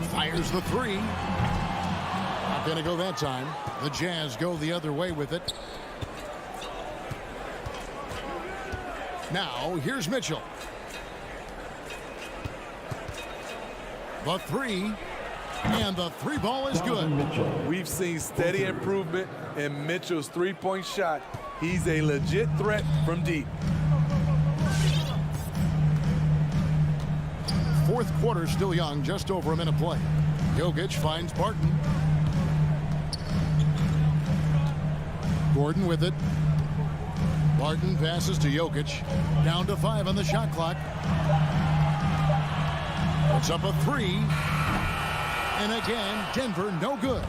Fires the three. Not going to go that time. The Jazz go the other way with it. Now, here's Mitchell. The three. And the three ball is good. We've seen steady improvement in Mitchell's three-point shot. He's a legit threat from deep. Fourth quarter still young, just over a minute play. Jokic finds Barton. Gordon with it. Barton passes to Jokic. Down to 5 on the shot clock. Puts up a three. And again, Denver no good.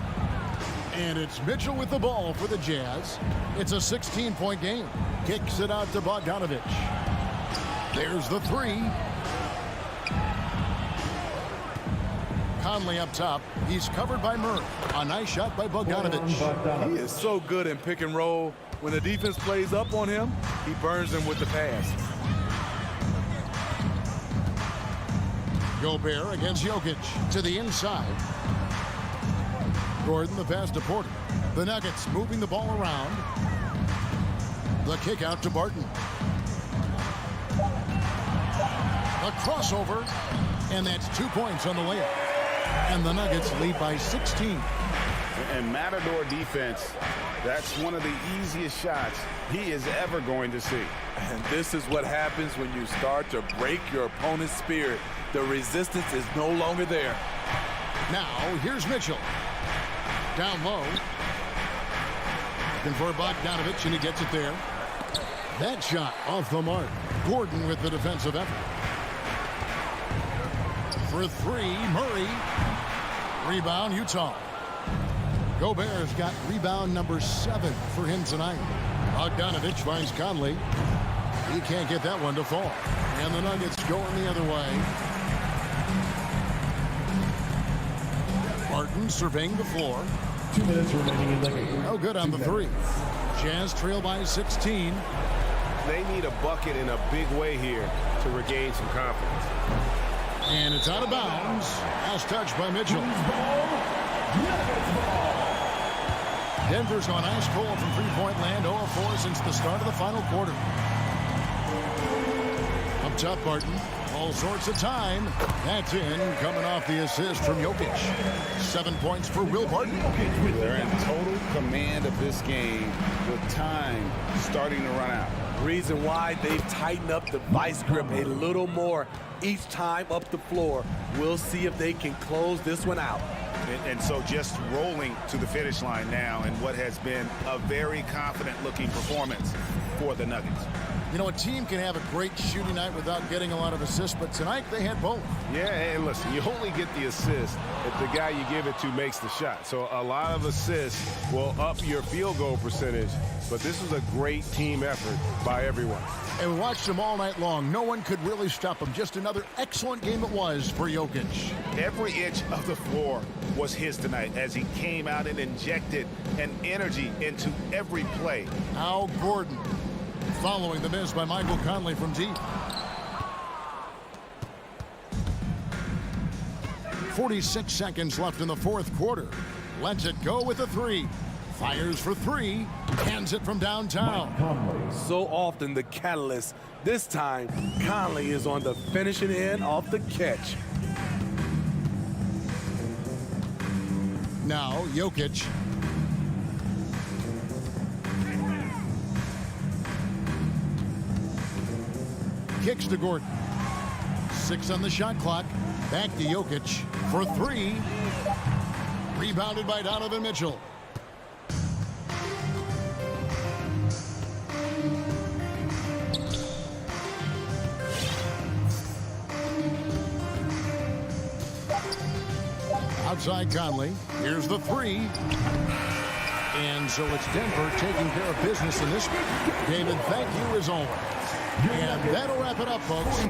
And it's Mitchell with the ball for the Jazz. It's a 16-point game. Kicks it out to Bogdanovich. There's the three. Conley up top. He's covered by Murray. A nice shot by Bogdanovich. He is so good in pick and roll. When the defense plays up on him, he burns them with the pass. Gobert against Jokic to the inside. Gordon the pass to Porter. The Nuggets moving the ball around. The kick out to Barton. A crossover. And that's 2 points on the layup. And the Nuggets lead by 16. And Matador defense, that's one of the easiest shots he is ever going to see. And this is what happens when you start to break your opponent's spirit. The resistance is no longer there. Now, here's Mitchell. Down low. Looking for Bogdanovich, and he gets it there. That shot off the mark. Gordon with the defensive effort. For three, Murray. Rebound, Utah. Gobert's got rebound number 7 for him tonight. Bogdanovich finds Conley. He can't get that one to fall. And the Nuggets going the other way. Barton surveying the floor. 2 minutes remaining in the game. No good on the three. Jazz trail by 16. They need a bucket in a big way here to regain some confidence. And it's out of bounds. Last touch by Mitchell. Denver's gone ice cold from three-point land, 0-4 since the start of the final quarter. Up top, Barton. All sorts of time. That's in, coming off the assist from Jokic. 7 points for Will Barton. They're in total command of this game with time starting to run out. Reason why they've tightened up the vice grip a little more each time up the floor. We'll see if they can close this one out. And so just rolling to the finish line now in what has been a very confident-looking performance for the Nuggets. You know, a team can have a great shooting night without getting a lot of assists, but tonight they had both. Yeah, and listen, you only get the assist if the guy you give it to makes the shot. So a lot of assists will up your field goal percentage but this was a great team effort by everyone. And we watched him all night long. No one could really stop him. Just another excellent game it was for Jokic. Every inch of the floor was his tonight as he came out and injected an energy into every play. Al Gordon following the miss by Michael Conley from deep. 46 seconds left in the fourth quarter. Lets it go with a three. Fires for three. Hands it from downtown. So often the catalyst. This time, Conley is on the finishing end of the catch. Now, Jokic. Kicks to Gordon. 6 on the shot clock. Back to Jokic for three. Rebounded by Donovan Mitchell. Outside Conley. Here's the three. And so it's Denver taking care of business in this one. David, thank you as always. And that'll wrap it up, folks.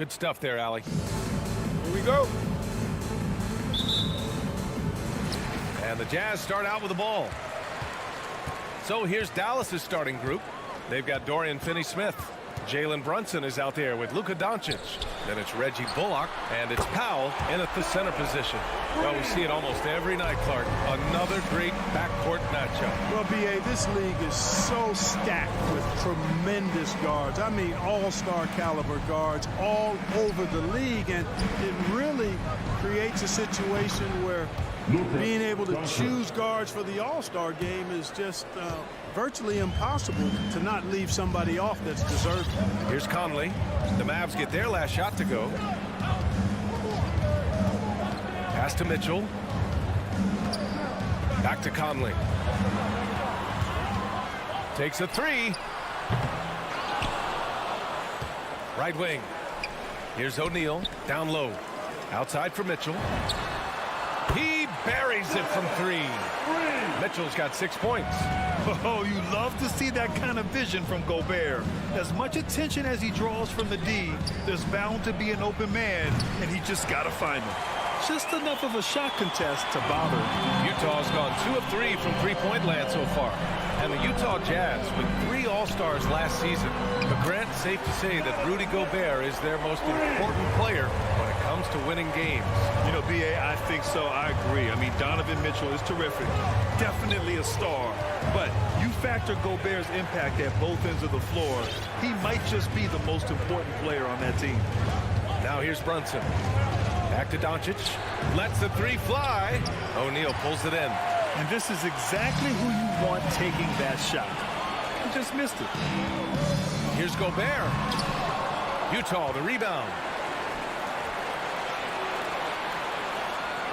Good stuff there, Allie. Here we go. And the Jazz start out with the ball. So here's Dallas's starting group. They've got Dorian Finney-Smith. Jalen Brunson is out there with Luka Doncic. Then it's Reggie Bullock, and it's Powell in at the center position. Well, we see it almost every night, Clark. Another great backcourt matchup. Well, B.A., this league is so stacked with tremendous guards. I mean, all-star caliber guards all over the league, and it really creates a situation where being able to choose guards for the all-star game is just virtually impossible to not leave somebody off that's deserving. Here's Conley. The Mavs get their last shot to go. Pass to Mitchell. Back to Conley. Takes a three. Right wing. Here's O'Neal. Down low. Outside for Mitchell. He buries it from three. Mitchell's got 6 points. Oh, you love to see that kind of vision from Gobert. As much attention as he draws from the D, there's bound to be an open man, and he just got to find him. Just enough of a shot contest to bother him. Utah's gone 2 of 3 from three-point land so far. And the Utah Jazz with 3 All-Stars last season. But Grant, it's safe to say that Rudy Gobert is their most important player when it comes to winning games. You know, B.A., I think so. I agree. I mean, Donovan Mitchell is terrific. Definitely a star. But you factor Gobert's impact at both ends of the floor, he might just be the most important player on that team. Now here's Brunson. Back to Doncic. Lets the three fly. O'Neal pulls it in. And this is exactly who you want taking that shot. He just missed it. Here's Gobert. Utah, the rebound.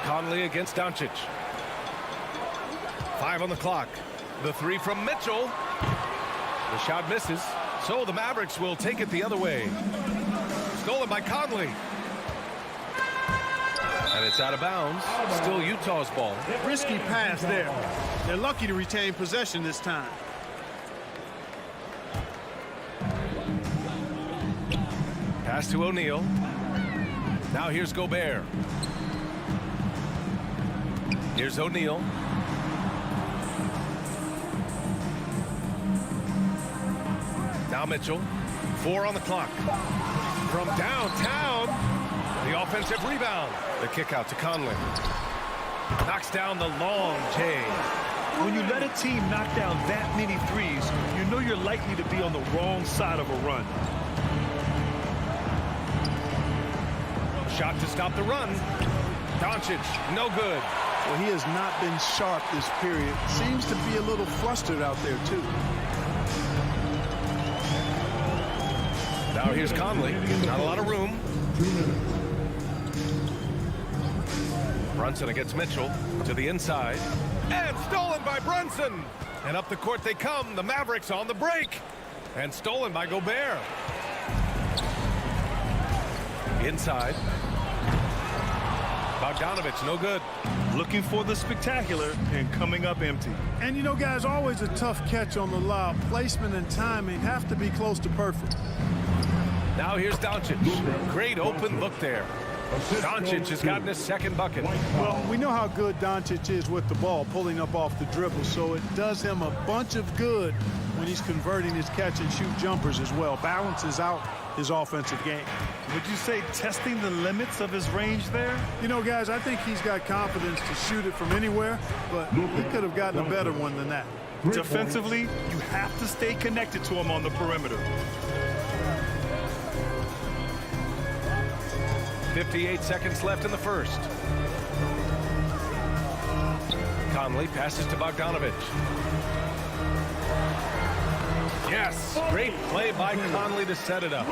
Conley against Doncic. 5 on the clock. The three from Mitchell. The shot misses. So the Mavericks will take it the other way. Stolen by Conley. And it's out of bounds. Still Utah's ball. Risky pass there. They're lucky to retain possession this time. Pass to O'Neal. Now here's Gobert. Here's O'Neal. Now Mitchell. 4 on the clock. From downtown, the offensive rebound. The kick out to Conley. Knocks down the long J. When you let a team knock down that many threes, you know you're likely to be on the wrong side of a run. Shot to stop the run. Doncic, no good. Well, he has not been sharp this period. Seems to be a little flustered out there, too. Now here's Conley. Not a lot of room. Brunson against Mitchell to the inside. And stolen by Brunson. And up the court they come. The Mavericks on the break. And stolen by Gobert. Inside. Bogdanovich, no good. Looking for the spectacular and coming up empty. And you know, guys, always a tough catch on the lob. Placement and timing have to be close to perfect. Now here's Doncic. Great open look there. Doncic has gotten his second bucket. Well, we know how good Doncic is with the ball, pulling up off the dribble, so it does him a bunch of good when he's converting his catch-and-shoot jumpers as well. Balances out his offensive game. Would you say testing the limits of his range there? You know, guys, I think he's got confidence to shoot it from anywhere, but he could have gotten a better one than that. Defensively, you have to stay connected to him on the perimeter. 58 seconds left in the first. Conley passes to Bogdanovich. Yes, great play by Conley to set it up.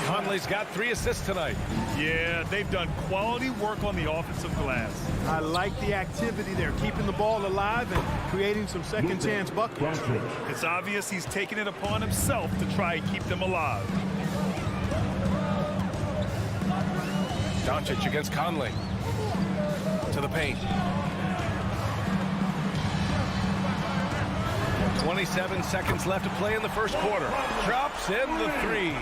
Conley's got 3 assists tonight. Yeah, they've done quality work on the offensive glass. I like the activity there, keeping the ball alive and creating some second chance buckets. It's obvious he's taking it upon himself to try and keep them alive. Doncic against Conley. To the paint. 27 seconds left to play in the first quarter. Drops in the 3.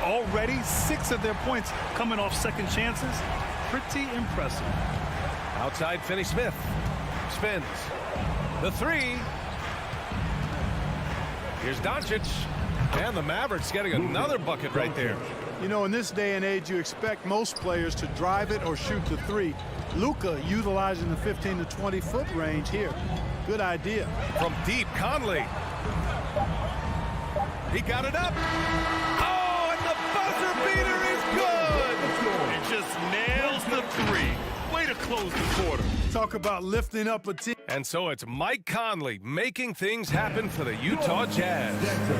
Already 6 of their points coming off second chances. Pretty impressive. Outside, Finney-Smith. Spins. The three. Here's Doncic. And the Mavericks getting another bucket right there. You know, in this day and age, you expect most players to drive it or shoot the three. Luka utilizing the 15 to 20 foot range here. Good idea. From deep, Conley. He got it up. Oh, and the buzzer beater is good. He just nails the three. Way to close the quarter. Talk about lifting up a team. And so it's Mike Conley making things happen for the Utah Jazz.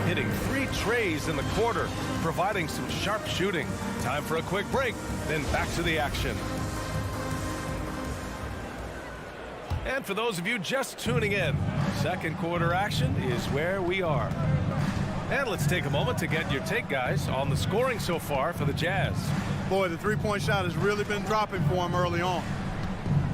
Hitting 3 trays in the quarter, providing some sharp shooting. Time for a quick break, then back to the action. And for those of you just tuning in, second quarter action is where we are. And let's take a moment to get your take, guys, on the scoring so far for the Jazz. Boy, the three-point shot has really been dropping for him early on.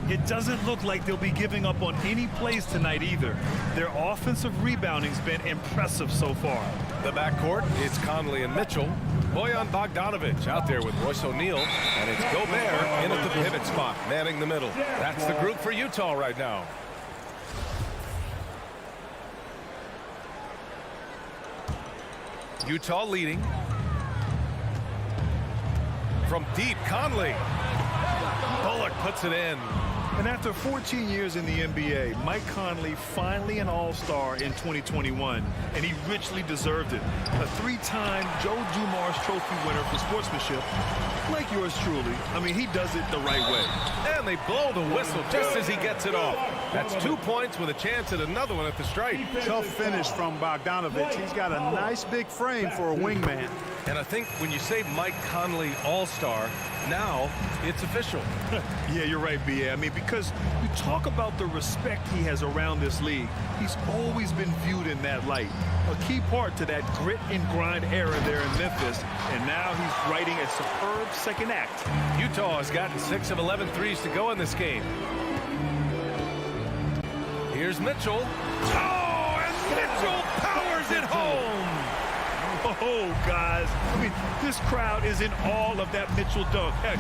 It doesn't look like they'll be giving up on any plays tonight either. Their offensive rebounding's been impressive so far. The backcourt, it's Conley and Mitchell. Bojan Bogdanovic out there with Royce O'Neal. And it's Gobert in at the pivot spot, manning the middle. That's the group for Utah right now. Utah leading. From deep, Conley. Bullock puts it in. And after 14 years in the NBA, Mike Conley finally an all-star in 2021, and he richly deserved it. A 3-time Joe Dumars Trophy winner for sportsmanship, like yours truly. I mean, he does it the right way. And they blow the whistle just as he gets it off. That's 2 points with a chance at another one at the stripe. Tough finish from Bogdanovic. He's got a nice big frame for a wingman. And I think when you say Mike Conley all-star, now it's official. Yeah, you're right, B.A. I mean, because you talk about the respect he has around this league. He's always been viewed in that light. A key part to that grit and grind era there in Memphis. And now he's writing a superb second act. Utah has gotten 6 of 11 threes to go in this game. Here's Mitchell. Oh, and Mitchell powers it home. Oh, guys, I mean, this crowd is in awe of that Mitchell dunk. Heck,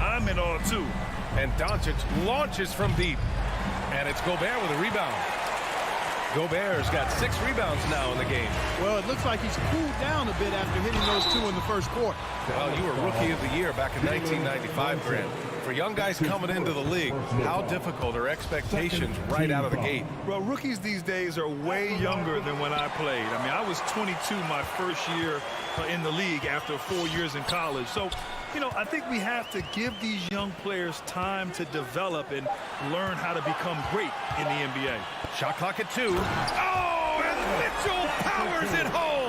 I'm in awe, too. And Doncic launches from deep. And it's Gobert with a rebound. Gobert's got 6 rebounds now in the game. Well, it looks like he's cooled down a bit after hitting those 2 in the first quarter. Well, you were Rookie of the Year back in 1995, Grant. For young guys coming into the league, how difficult are expectations right out of the gate? Well, rookies these days are way younger than when I played. I mean, I was 22 my first year in the league after 4 years in college. So, you know, I think we have to give these young players time to develop and learn how to become great in the NBA. Shot clock at 2. Oh, and Mitchell powers it home.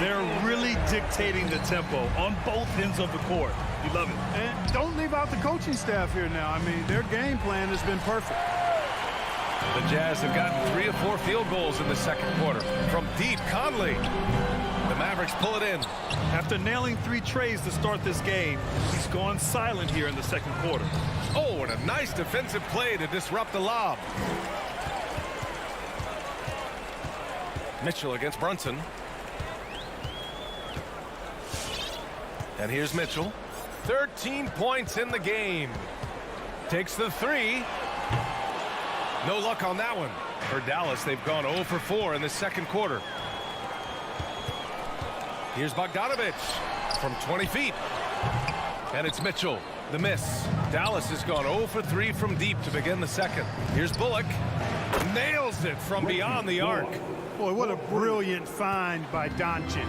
They're really dictating the tempo on both ends of the court. You love it. And don't leave out the coaching staff here now. I mean, their game plan has been perfect. The Jazz have gotten 3 of 4 field goals in the second quarter. From deep, Conley. The Mavericks pull it in. After nailing 3 trays to start this game, he's gone silent here in the second quarter. Oh, and a nice defensive play to disrupt the lob. Mitchell against Brunson. And here's Mitchell. 13 points in the game. Takes the 3. No luck on that one. For Dallas, they've gone 0 for 4 in the second quarter. Here's Bogdanovic from 20 feet. And it's Mitchell. The miss. Dallas has gone 0 for 3 from deep to begin the second. Here's Bullock. Nails it from beyond the arc. Boy, what a brilliant find by Doncic.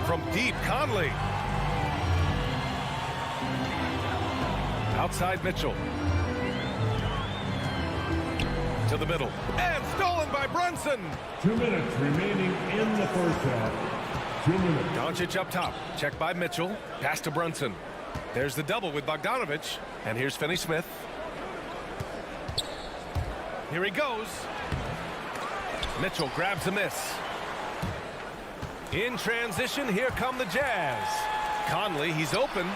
From deep, Conley. Outside Mitchell. To the middle. And stolen by Brunson. 2 minutes remaining in the first half. 2 minutes. Doncic up top. Checked by Mitchell. Pass to Brunson. There's the double with Bogdanovic. And here's Finney-Smith. Here he goes. Mitchell grabs a miss. In transition, here come the Jazz. Conley, he's open.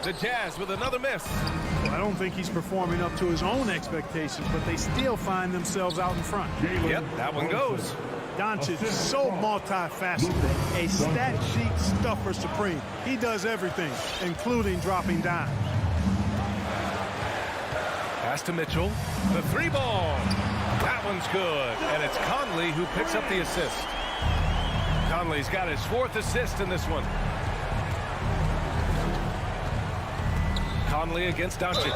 The Jazz with another miss. Well, I don't think he's performing up to his own expectations, but they still find themselves out in front. Yep, that one goes. Doncic is so multifaceted, a stat sheet stuffer supreme. He does everything, including dropping dimes. Pass to Mitchell. The three ball. That one's good. And it's Conley who picks up the assist. Conley's got his 4th assist in this one. Conley against Doncic.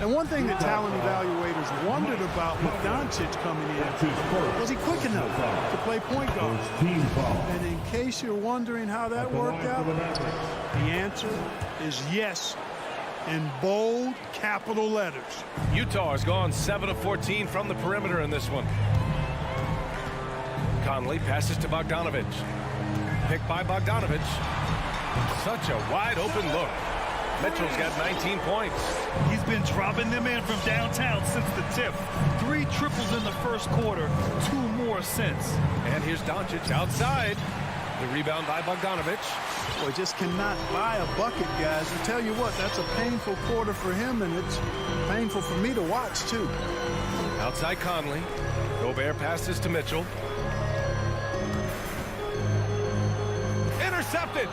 And one thing that talent evaluators wondered about with Doncic coming in, was he quick enough to play point guard? And in case you're wondering how that worked out, the answer is yes, in bold capital letters. Utah has gone 7 of 14 from the perimeter in this one. Conley passes to Bogdanovich. Picked by Bogdanovich. Such a wide open look. Mitchell's got 19 points. He's been dropping them in from downtown since the tip. 3 triples in the first quarter, 2 more since. And here's Doncic outside. The rebound by Bogdanovich. Boy, just cannot buy a bucket, guys. I tell you what, that's a painful quarter for him, and it's painful for me to watch, too. Outside Conley. Gobert passes to Mitchell. Intercepted.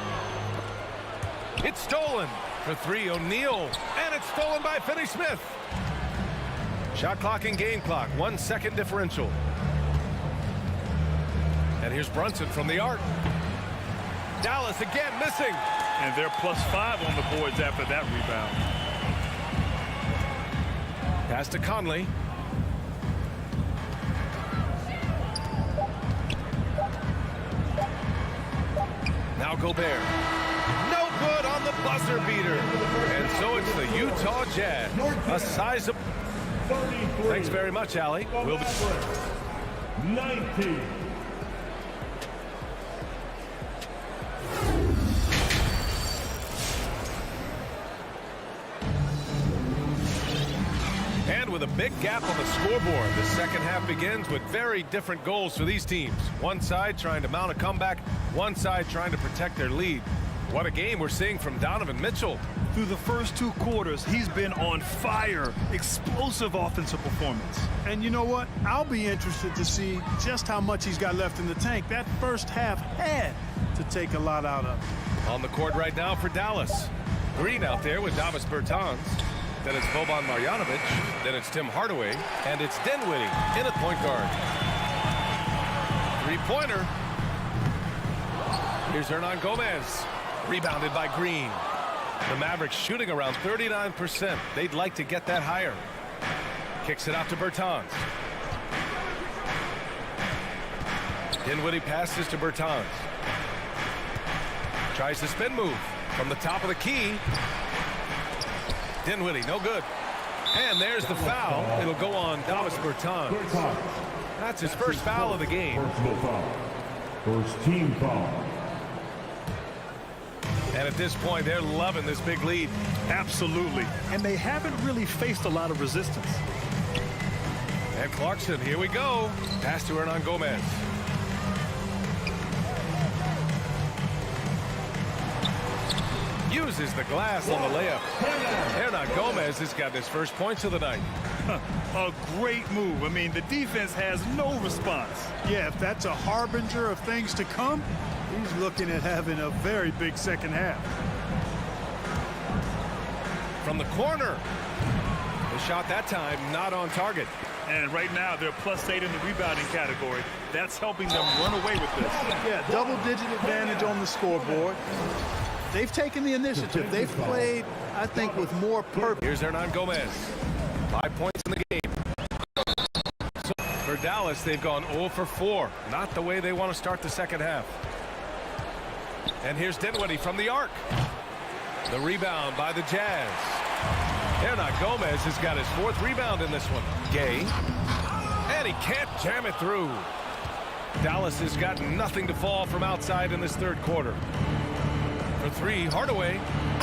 It's stolen. For 3, O'Neal. And it's stolen by Finney-Smith. Shot clock and game clock. 1 second differential. And here's Brunson from the arc. Dallas again missing. And they're +5 on the boards after that rebound. Pass to Conley. Now Gobert. No good on the buzzer beater. And so it's the Utah Jazz. A sizable. Thanks very much, Allie. We'll be 19. And with a big gap on the scoreboard, the second half begins with very different goals for these teams. One side trying to mount a comeback, one side trying to protect their lead. What a game we're seeing from Donovan Mitchell. Through the first 2 quarters, he's been on fire. Explosive offensive performance. And you know what? I'll be interested to see just how much he's got left in the tank. That first half had to take a lot out of. On the court right now for Dallas. Green out there with Davis Bertans. Then it's Boban Marjanovic. Then it's Tim Hardaway. And it's Dinwiddie in at point guard. 3-pointer. Here's Hernan Gomez. Rebounded by Green. The Mavericks shooting around 39%. They'd like to get that higher. Kicks it out to Bertans. Dinwiddie passes to Bertans. Tries the spin move from the top of the key. Dinwiddie, no good. And there's the foul. It'll go on Davis Bertans. That's his first foul of the game. Personal foul. First team foul. And at this point, they're loving this big lead. Absolutely. And they haven't really faced a lot of resistance. And Clarkson, here we go. Pass to Hernan Gomez. Uses the glass on the layup. Hernan Gomez has got his first points of the night. A great move. I mean, the defense has no response. Yeah, if that's a harbinger of things to come, he's looking at having a very big second half. From the corner. The shot that time not on target. And right now they're +8 in the rebounding category. That's helping them run away with this. Yeah, double-digit advantage on the scoreboard. They've taken the initiative. They've played, I think, with more purpose. Here's Hernan Gomez. 5 points in the game. So for Dallas, they've gone 0 for 4. Not the way they want to start the second half. And here's Dinwiddie from the arc. The rebound by the Jazz. Hernan Gomez has got his 4th rebound in this one. Gay. And he can't jam it through. Dallas has got nothing to fall from outside in this third quarter. For 3, Hardaway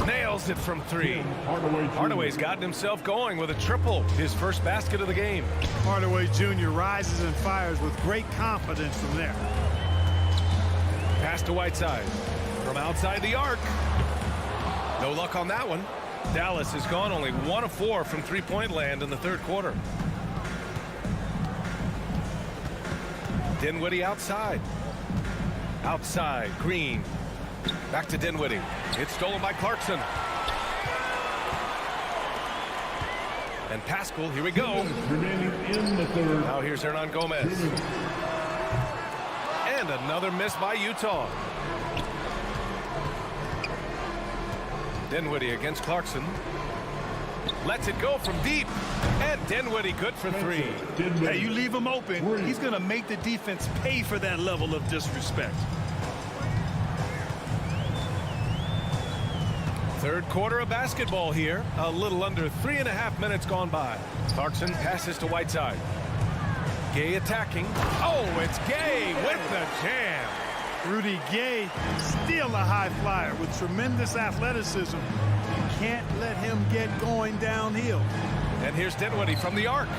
nails it from 3. Hardaway's gotten himself going with a triple, his first basket of the game. Hardaway Jr. rises and fires with great confidence from there. Pass to Whiteside from outside the arc. No luck on that one. Dallas has gone only 1 of 4 from three-point land in the third quarter. Dinwiddie outside. Outside, Green. Back to Dinwiddie. It's stolen by Clarkson. And Pascal, here we go. Now here's Hernan Gomez. And another miss by Utah. Dinwiddie against Clarkson. Lets it go from deep. And Dinwiddie good for three. Hey, you leave him open, he's going to make the defense pay for that level of disrespect. Third quarter of basketball here. A little under 3.5 minutes gone by. Clarkson passes to Whiteside. Gay attacking. Oh, it's Gay with the jam. Rudy Gay, still a high flyer with tremendous athleticism. You can't let him get going downhill. And here's Dinwiddie from the arc.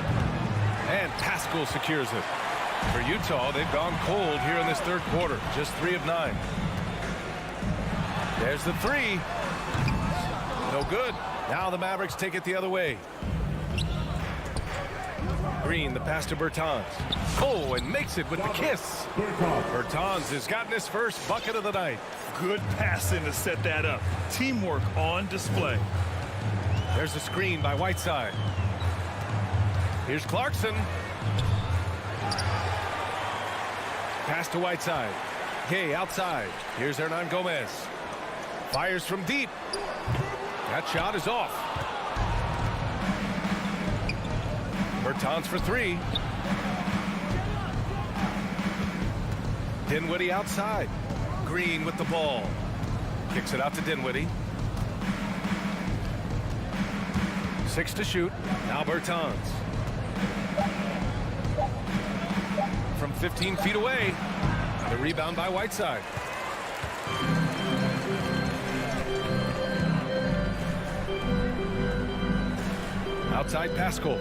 And Pascal secures it. For Utah, they've gone cold here in this third quarter. Just 3 of 9. There's the three. No good. Now the Mavericks take it the other way. Green, the pass to Bertans. Oh, and makes it with the kiss. Bertans has gotten his first bucket of the night. Good passing to set that up. Teamwork on display. There's a screen by Whiteside. Here's Clarkson. Pass to Whiteside. Gay outside. Here's Hernan Gomez. Fires from deep. That shot is off. Bertans for three. Dinwiddie outside. Green with the ball. Kicks it out to Dinwiddie. 6 to shoot. Now Bertans. From 15 feet away. The rebound by Whiteside. Outside Pascal.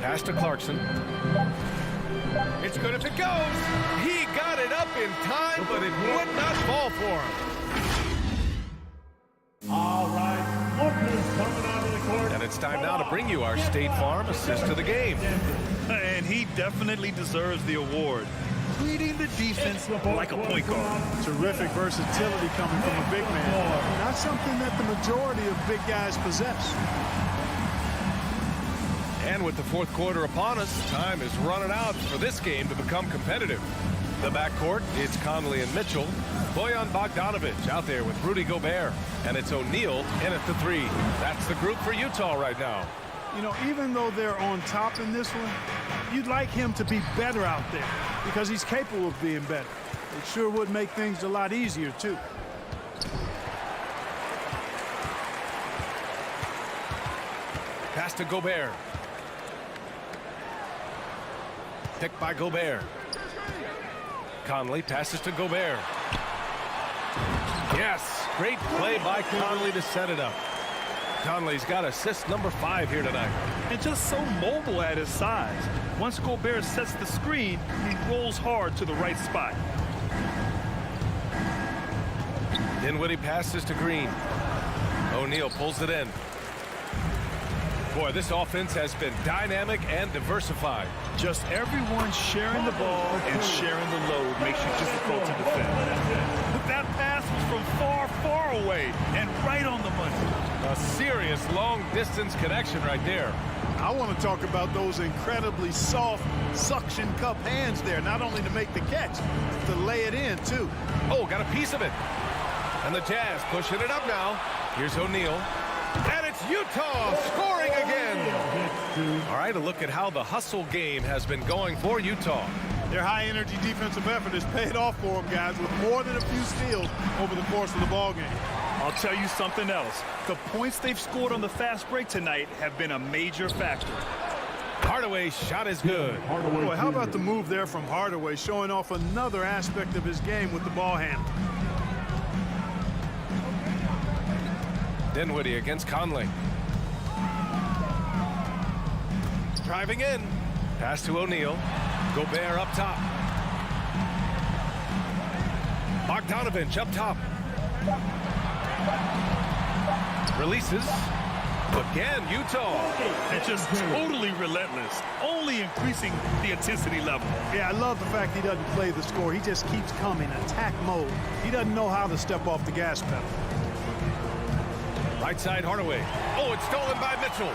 Pass to Clarkson. It's good if it goes. He got it up in time, but it would not fall for him. All right, Lucas coming out of the court. And it's time now to bring you our State Farm assist to the game. And he definitely deserves the award. Leading the defense like a point guard. Terrific versatility coming from a big man. Not something that the majority of big guys possess. And with the fourth quarter upon us, time is running out for this game to become competitive. The backcourt, it's Conley and Mitchell. Bojan Bogdanovic out there with Rudy Gobert. And it's O'Neal in at the three. That's the group for Utah right now. You know, even though they're on top in this one, you'd like him to be better out there because he's capable of being better. It sure would make things a lot easier, too. Pass to Gobert. Picked by Gobert. Conley passes to Gobert. Yes, great play by Conley to set it up. Conley's got assist number 5 here tonight. And just so mobile at his size. Once Gobert sets the screen, he rolls hard to the right spot. Dinwiddie passes to Green. O'Neal pulls it in. Boy, this offense has been dynamic and diversified. Just everyone sharing the ball and sharing the load makes you difficult to defend. But that pass was from far, far away and right on the money. A serious long-distance connection right there. I want to talk about those incredibly soft suction cup hands there, not only to make the catch, to lay it in, too. Oh, got a piece of it. And the Jazz pushing it up now. Here's O'Neal. And it's Utah scoring again. All right, a look at how the hustle game has been going for Utah. Their high-energy defensive effort has paid off for them, guys, with more than a few steals over the course of the ballgame. I'll tell you something else. The points they've scored on the fast break tonight have been a major factor. Hardaway's shot is good. Boy, how about the move there from Hardaway, showing off another aspect of his game with the ball handle. Dinwiddie against Conley. Driving in. Pass to O'Neal. Gobert up top. Bogdanovic up top. Releases. Again, Utah. And just totally relentless, only increasing the intensity level. Yeah, I love the fact he doesn't play the score. He just keeps coming, attack mode. He doesn't know how to step off the gas pedal. Right side, Hardaway. Oh, it's stolen by Mitchell.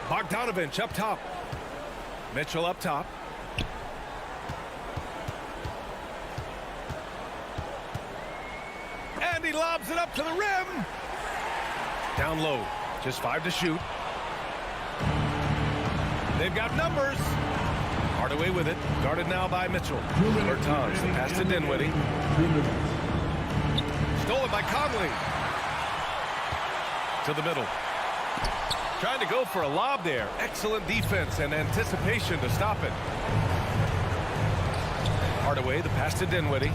Bogdanovich up top. Mitchell up top. And he lobs it up to the rim. Down low. Just 5 to shoot. They've got numbers. Hardaway with it. Guarded now by Mitchell. Bertans. Pass to Dinwiddie. Stolen by Conley. To the middle. Trying to go for a lob there. Excellent defense and anticipation to stop it. Hardaway, the pass to Dinwiddie.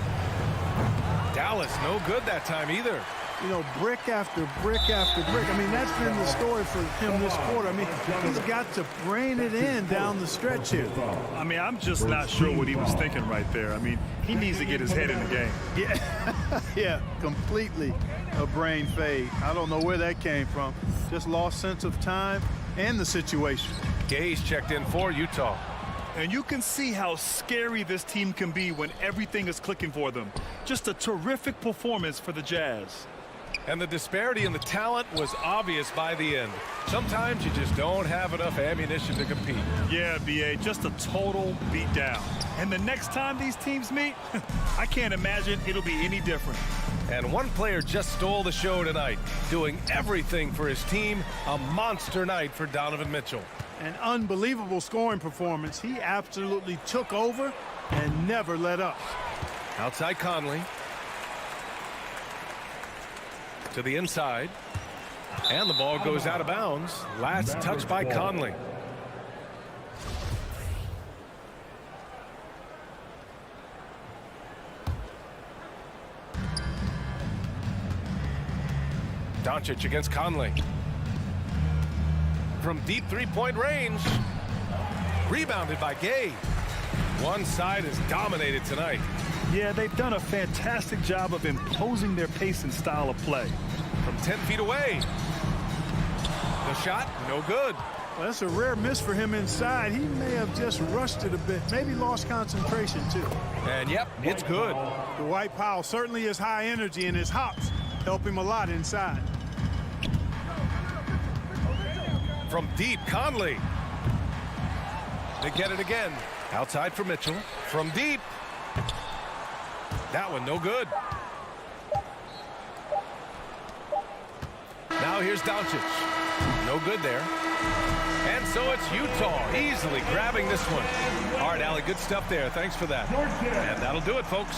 Dallas, no good that time either. You know, brick after brick after brick. I mean, that's been the story for him this quarter. I mean, he's got to brain it in down the stretch here. I mean, I'm just not sure what he was thinking right there. I mean, he needs to get his head in the game. Yeah, yeah, completely a brain fade. I don't know where that came from. Just lost sense of time and the situation. Gay's checked in for Utah. And you can see how scary this team can be when everything is clicking for them. Just a terrific performance for the Jazz. And the disparity in the talent was obvious by the end. Sometimes you just don't have enough ammunition to compete. Yeah, B.A., just a total beatdown. And the next time these teams meet, I can't imagine it'll be any different. And one player just stole the show tonight, doing everything for his team. A monster night for Donovan Mitchell. An unbelievable scoring performance. He absolutely took over and never let up. Outside Conley. To the inside. And the ball goes out of bounds. Last touch by Conley. Doncic against Conley. From deep three-point range. Rebounded by Gay. One side is dominated tonight. Yeah, they've done a fantastic job of imposing their pace and style of play. From 10 feet away. The shot, no good. Well, that's a rare miss for him inside. He may have just rushed it a bit. Maybe lost concentration, too. And, yep, it's good. Dwight Powell certainly is high energy, and his hops help him a lot inside. From deep, Conley. They get it again. Outside for Mitchell. From deep. That one no good. Now here's Doncic. No good there. And so it's Utah easily grabbing this one. All right, Allie, good stuff there. Thanks for that. And that'll do it, folks.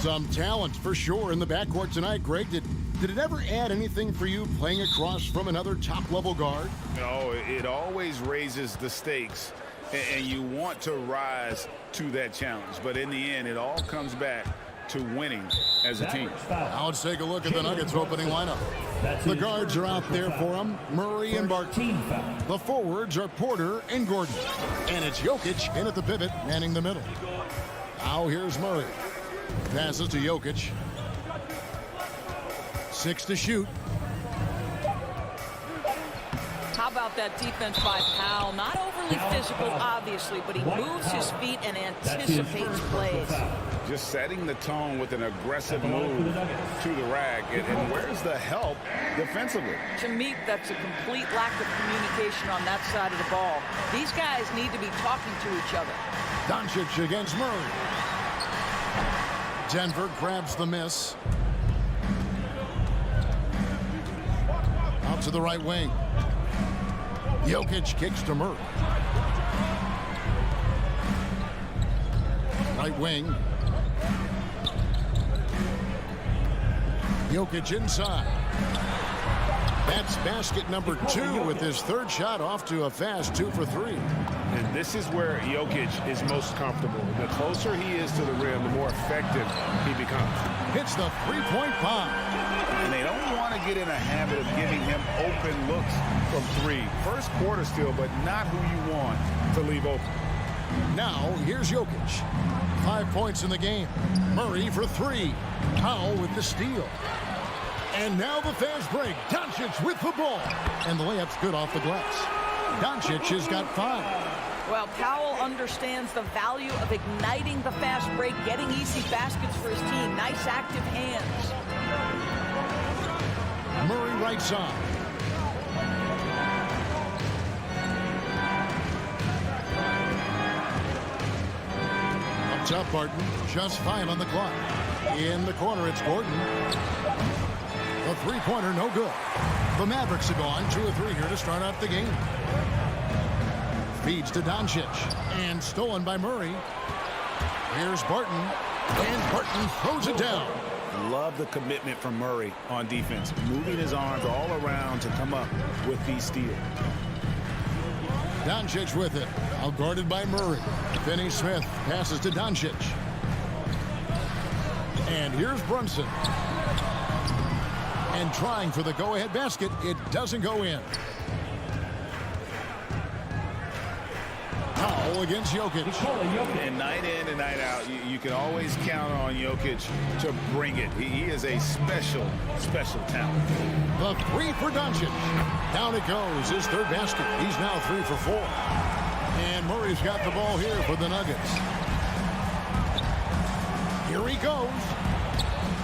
Some talent for sure in the backcourt tonight, Greg. Did it ever add anything for you playing across from another top-level guard? No, it always raises the stakes, and you want to rise to that challenge. But in the end, it all comes back to winning as a team. Now let's take a look at the Nuggets opening lineup. The guards are out there for them, Murray and Barton. The forwards are Porter and Gordon. And it's Jokic in at the pivot, manning the middle. Now here's Murray. Passes to Jokic. 6 to shoot. How about that defense by Powell? Not overly physical, obviously, but he moves his feet and anticipates plays. Just setting the tone with an aggressive move to the rack. And where's the help defensively? To me, that's a complete lack of communication on that side of the ball. These guys need to be talking to each other. Doncic against Murray. Denver grabs the miss. Out to the right wing. Jokic kicks to Murray. Right wing. Jokic inside. That's basket number 2 with his third shot off to a fast 2 for 3. And this is where Jokic is most comfortable. The closer he is to the rim, the more effective he becomes. Hits the three-point bomb. And they don't want to get in a habit of giving him open looks from 3. First quarter still, but not who you want to leave open. Now, here's Jokic. 5 points in the game. Murray for 3. Powell with the steal. And now the fast break. Doncic with the ball. And the layup's good off the glass. Doncic has got 5. Well, Powell understands the value of igniting the fast break, getting easy baskets for his team. Nice active hands. Murray right side. Up top, Barton. Just 5 on the clock. In the corner, it's Gordon. The three-pointer, no good. The Mavericks have gone 2 of 3 here to start out the game. Feeds to Doncic. And stolen by Murray. Here's Barton. And Barton throws it down. Love the commitment from Murray on defense. Moving his arms all around to come up with these steals. Doncic with it. Out guarded by Murray. Finney-Smith passes to Doncic. And here's Brunson. And trying for the go-ahead basket. It doesn't go in. Powell against Jokic. And night in and night out, you can always count on Jokic to bring it. He is a special, special talent. The 3 for Doncic. Down it goes. His third basket. He's now 3 for 4. And Murray's got the ball here for the Nuggets. Here he goes.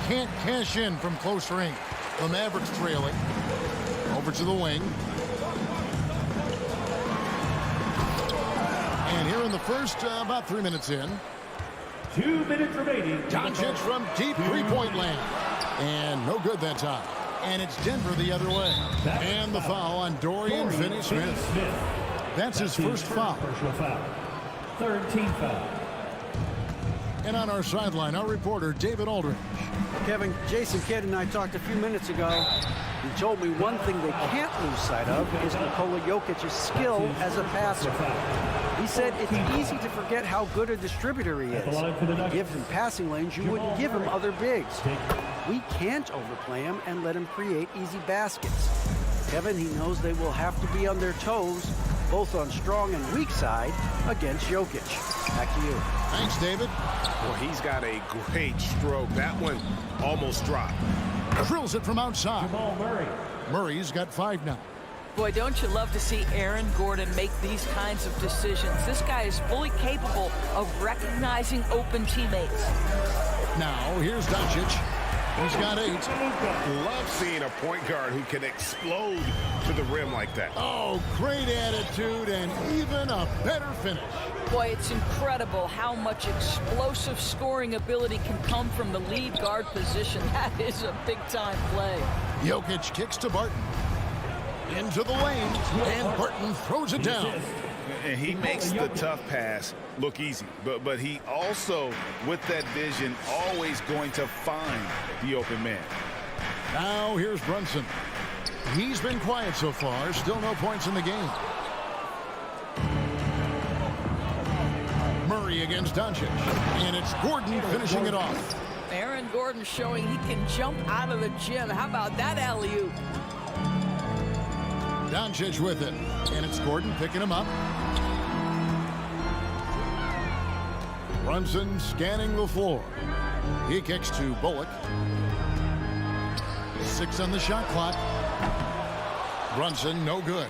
Can't cash in from close range. The Mavericks trailing. Over to the wing. And here in the first, about 3 minutes in. 2 minutes remaining. Doncic from deep three-point land. And no good that time. And it's Denver the other way. And the foul on Dorian Finney-Smith. That's his first foul. Personal foul. Third team foul. And on our sideline, our reporter, David Aldridge. Kevin, Jason Kidd and I talked a few minutes ago. He told me one thing they can't lose sight of is Nikola Jokic's skill as a passer. He said it's easy to forget how good a distributor he is. He gives him passing lanes you wouldn't give him other bigs. We can't overplay him and let him create easy baskets. Kevin, he knows they will have to be on their toes, both on strong and weak side, against Jokic. Back to you. Thanks, David. Well, he's got a great stroke. That one almost dropped. Drills it from outside. Jamal Murray. Murray's got 5 now. Boy, don't you love to see Aaron Gordon make these kinds of decisions. This guy is fully capable of recognizing open teammates. Now, here's Doncic. He's got 8. Love seeing a point guard who can explode to the rim like that. Oh, great attitude and even a better finish. Boy, it's incredible how much explosive scoring ability can come from the lead guard position. That is a big-time play. Jokic kicks to Barton. Into the lane, and Barton throws it down. And he makes the tough pass look easy. But he also, with that vision, always going to find the open man. Now here's Brunson. He's been quiet so far. Still no points in the game. Murray against Doncic. And it's Gordon finishing it off. Aaron Gordon showing he can jump out of the gym. How about that alley-oop? Doncic with it. And it's Gordon picking him up. Brunson scanning the floor. He kicks to Bullock. 6 on the shot clock. Brunson, no good.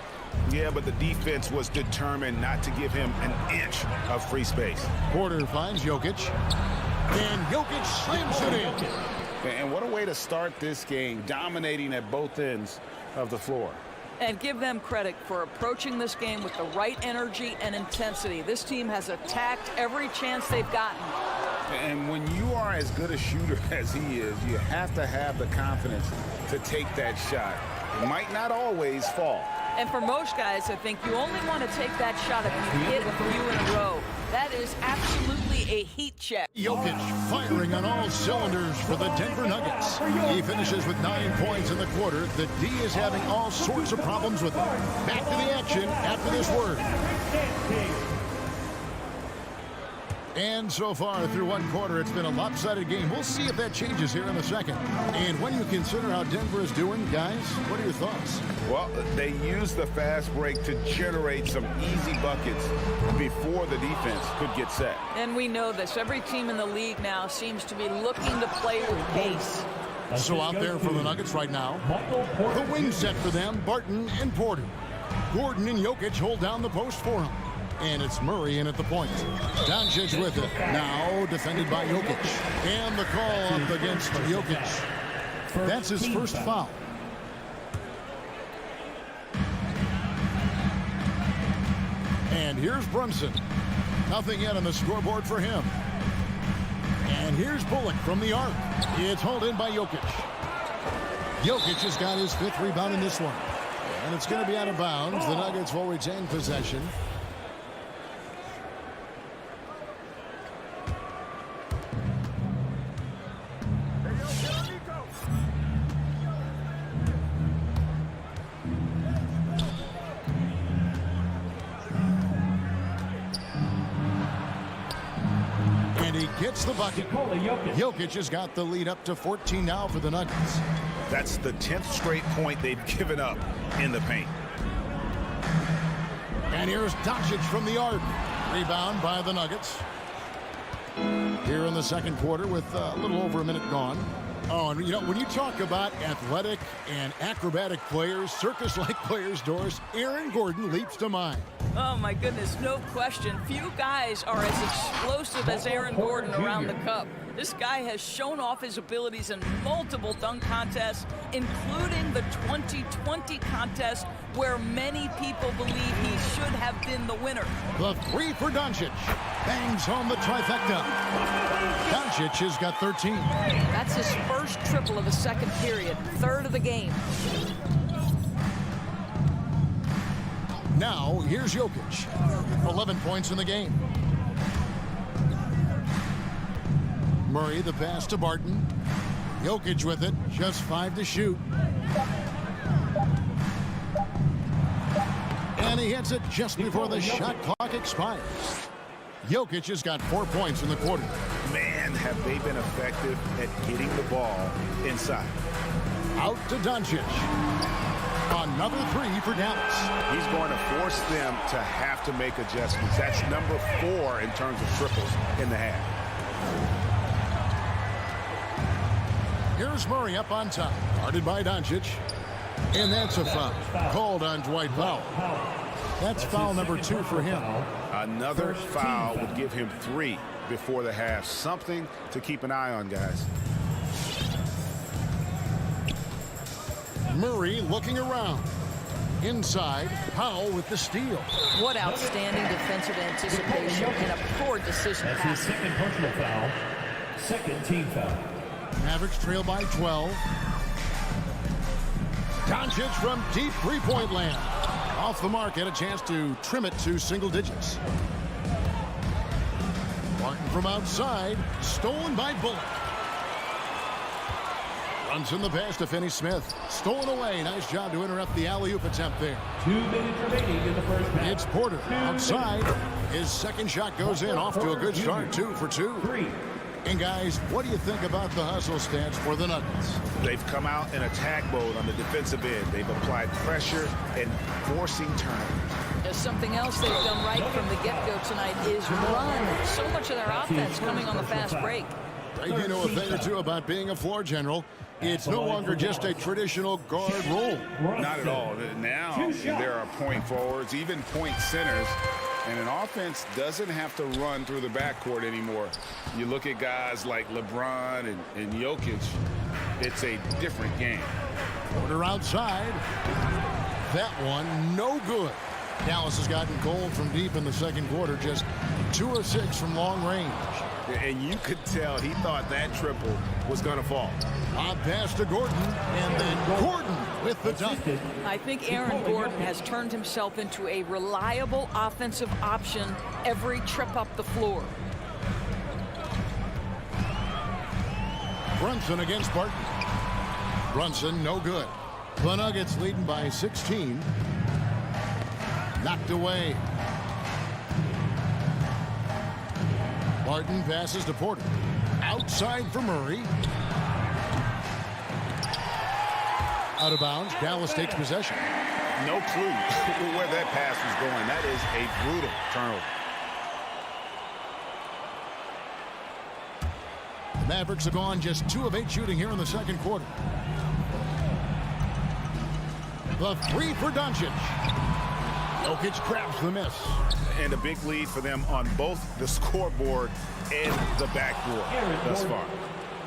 Yeah, but the defense was determined not to give him an inch of free space. Porter finds Jokic. And Jokic slams it in. And what a way to start this game, dominating at both ends of the floor. And give them credit for approaching this game with the right energy and intensity. This team has attacked every chance they've gotten. And when you are as good a shooter as he is, you have to have the confidence to take that shot. It might not always fall. And for most guys, I think you only want to take that shot if you hit a few in a row. That is absolutely a heat check. Jokic firing on all cylinders for the Denver Nuggets. He finishes with 9 points in the quarter. The D is having all sorts of problems with him. Back to the action after this word. And so far through one quarter, it's been a lopsided game. We'll see if that changes here in a second. And when you consider how Denver is doing, guys, what are your thoughts? Well, they used the fast break to generate some easy buckets before the defense could get set. And we know this. Every team in the league now seems to be looking to play with pace. So out there for the Nuggets right now, the wing set for them, Barton and Porter. Gordon and Jokic hold down the post for him. And it's Murray in at the point. Doncic with it. Now defended by Jokic. And the call up against Jokic. That's his first foul. And here's Brunson. Nothing yet on the scoreboard for him. And here's Bullock from the arc. It's hauled in by Jokic. Jokic has got his 5th rebound in this one. And it's going to be out of bounds. The Nuggets will retain possession. Gets the bucket. Jokic has got the lead up to 14 now for the Nuggets. That's the 10th straight point they've given up in the paint. And here's Doncic from the arc. Rebound by the Nuggets. Here in the second quarter with a little over a minute gone. Oh, and you know, when you talk about athletic and acrobatic players, circus-like players, Doris, Aaron Gordon leaps to mind. Oh, my goodness, no question. Few guys are as explosive as Aaron Gordon around the cup. This guy has shown off his abilities in multiple dunk contests, including the 2020 contest where many people believe he should have been the winner. The 3 for Doncic. Bangs home the trifecta. Doncic has got 13. That's his first triple of the second period, 3rd of the game. Now, here's Jokic. 11 points in the game. Murray, the pass to Barton. Jokic with it, just 5 to shoot. And he hits it just before the shot clock expires. Jokic has got 4 points in the quarter. Man, have they been effective at getting the ball inside. Out to Doncic. Another 3 for Dallas. He's going to force them to have to make adjustments. That's number 4 in terms of triples in the half. Here's Murray up on top. Guarded by Doncic. And that's a foul. Called on Dwight Powell. That's foul number 2 for him. Another foul would give him 3 before the half. Something to keep an eye on, guys. Murray looking around. Inside, Powell with the steal. What outstanding defensive anticipation and a poor decision That's pass. his second personal foul. Second team foul. Mavericks trail by 12. Doncic from deep three-point land. Off the mark, had a chance to trim it to single digits. Martin from outside, stolen by Bullock. Runs in the pass to Finney-Smith. Stolen away. Nice job to interrupt the alley-oop attempt there. 2 minutes remaining in the first half. It's Porter outside. His second shot goes in, off to a good start, 2 for 2. And guys, what do you think about the hustle stats for the Nuggets? They've come out in attack mode on the defensive end. They've applied pressure and forcing turnovers. Something else they've done right from the get-go tonight is run. So much of their offense coming on the fast break. You know a thing or two about being a floor general. It's no longer just a traditional guard role. Not at all. Now there are point forwards, even point centers, and an offense doesn't have to run through the backcourt anymore. You look at guys like LeBron and Jokic, it's a different game. Porter outside. That one, no good. Dallas has gotten cold from deep in the second quarter, just 2 of 6 from long range. And you could tell he thought that triple was going to fall. Odd pass to Gordon, and then Gordon with the dunk. I think Aaron Gordon has turned himself into a reliable offensive option every trip up the floor. Brunson against Barton. Brunson, no good. The Nuggets leading by 16. Knocked away. Barton passes to Porter. Outside for Murray. Out of bounds. Dallas takes possession. No clue where that pass was going. That is a brutal turnover. The Mavericks have gone just 2 of 8 shooting here in the second quarter. The 3 for Doncic. Jokic grabs the miss. And a big lead for them on both the scoreboard and the backboard thus far.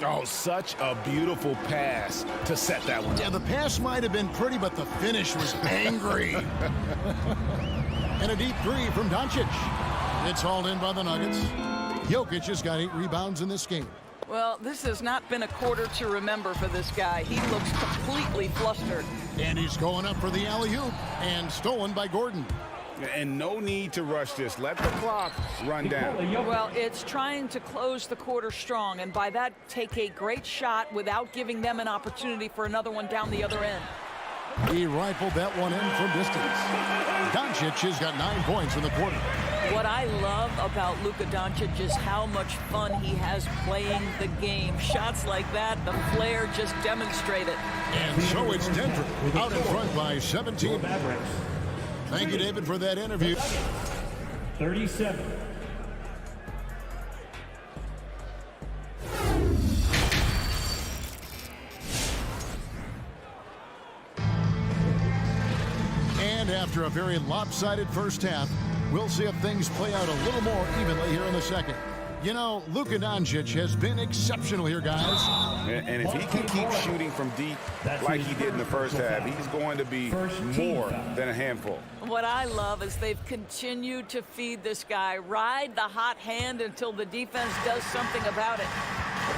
Oh, such a beautiful pass to set that one. Yeah, the pass might have been pretty, but the finish was angry. And a deep 3 from Doncic. It's hauled in by the Nuggets. Jokic has got 8 rebounds in this game. Well, this has not been a quarter to remember for this guy. He looks completely flustered. And he's going up for the alley-oop, and stolen by Gordon. And no need to rush this. Let the clock run down. Well, it's trying to close the quarter strong, and by that, take a great shot without giving them an opportunity for another one down the other end. He rifled that one in from distance. Doncic has got 9 points in the quarter. What I love about Luka Doncic is how much fun he has playing the game. Shots like that, the flair just demonstrate it. And so it's Denver out in front by 17. Thank you, David, for that interview. 37. And after a very lopsided first half, we'll see if things play out a little more evenly here in the second. You know, Luka Doncic has been exceptional here, guys. And if he can keep shooting from deep like he did in the first half, he's going to be more than a handful. What I love is they've continued to feed this guy, ride the hot hand until the defense does something about it.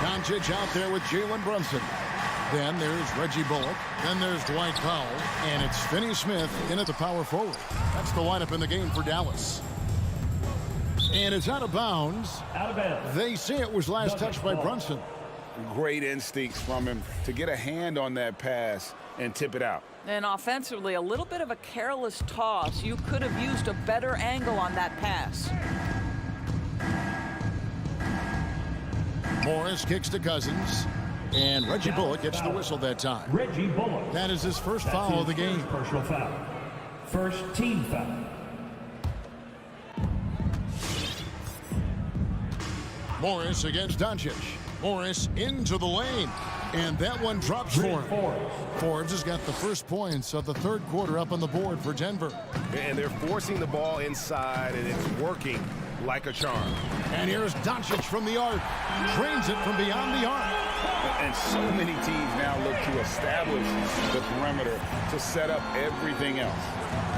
Doncic out there with Jalen Brunson. Then there's Reggie Bullock. Then there's Dwight Powell. And it's Finney-Smith in at the power forward. That's the lineup in the game for Dallas. And it's out of bounds. They say it was last touched by Brunson. Great instincts from him to get a hand on that pass and tip it out. And offensively, a little bit of a careless toss. You could have used a better angle on that pass. Morris kicks to Cousins. And Reggie Bullock gets the whistle that time. Reggie Bullock. That is his first foul of the game. Personal foul. First team foul. Morris against Doncic. Morris into the lane. And that one drops for him. Forbes has got the first points of the third quarter up on the board for Denver. And they're forcing the ball inside, and it's working like a charm. And here's Doncic from the arc. Drains it from beyond the arc. And so many teams now look to establish the perimeter to set up everything else.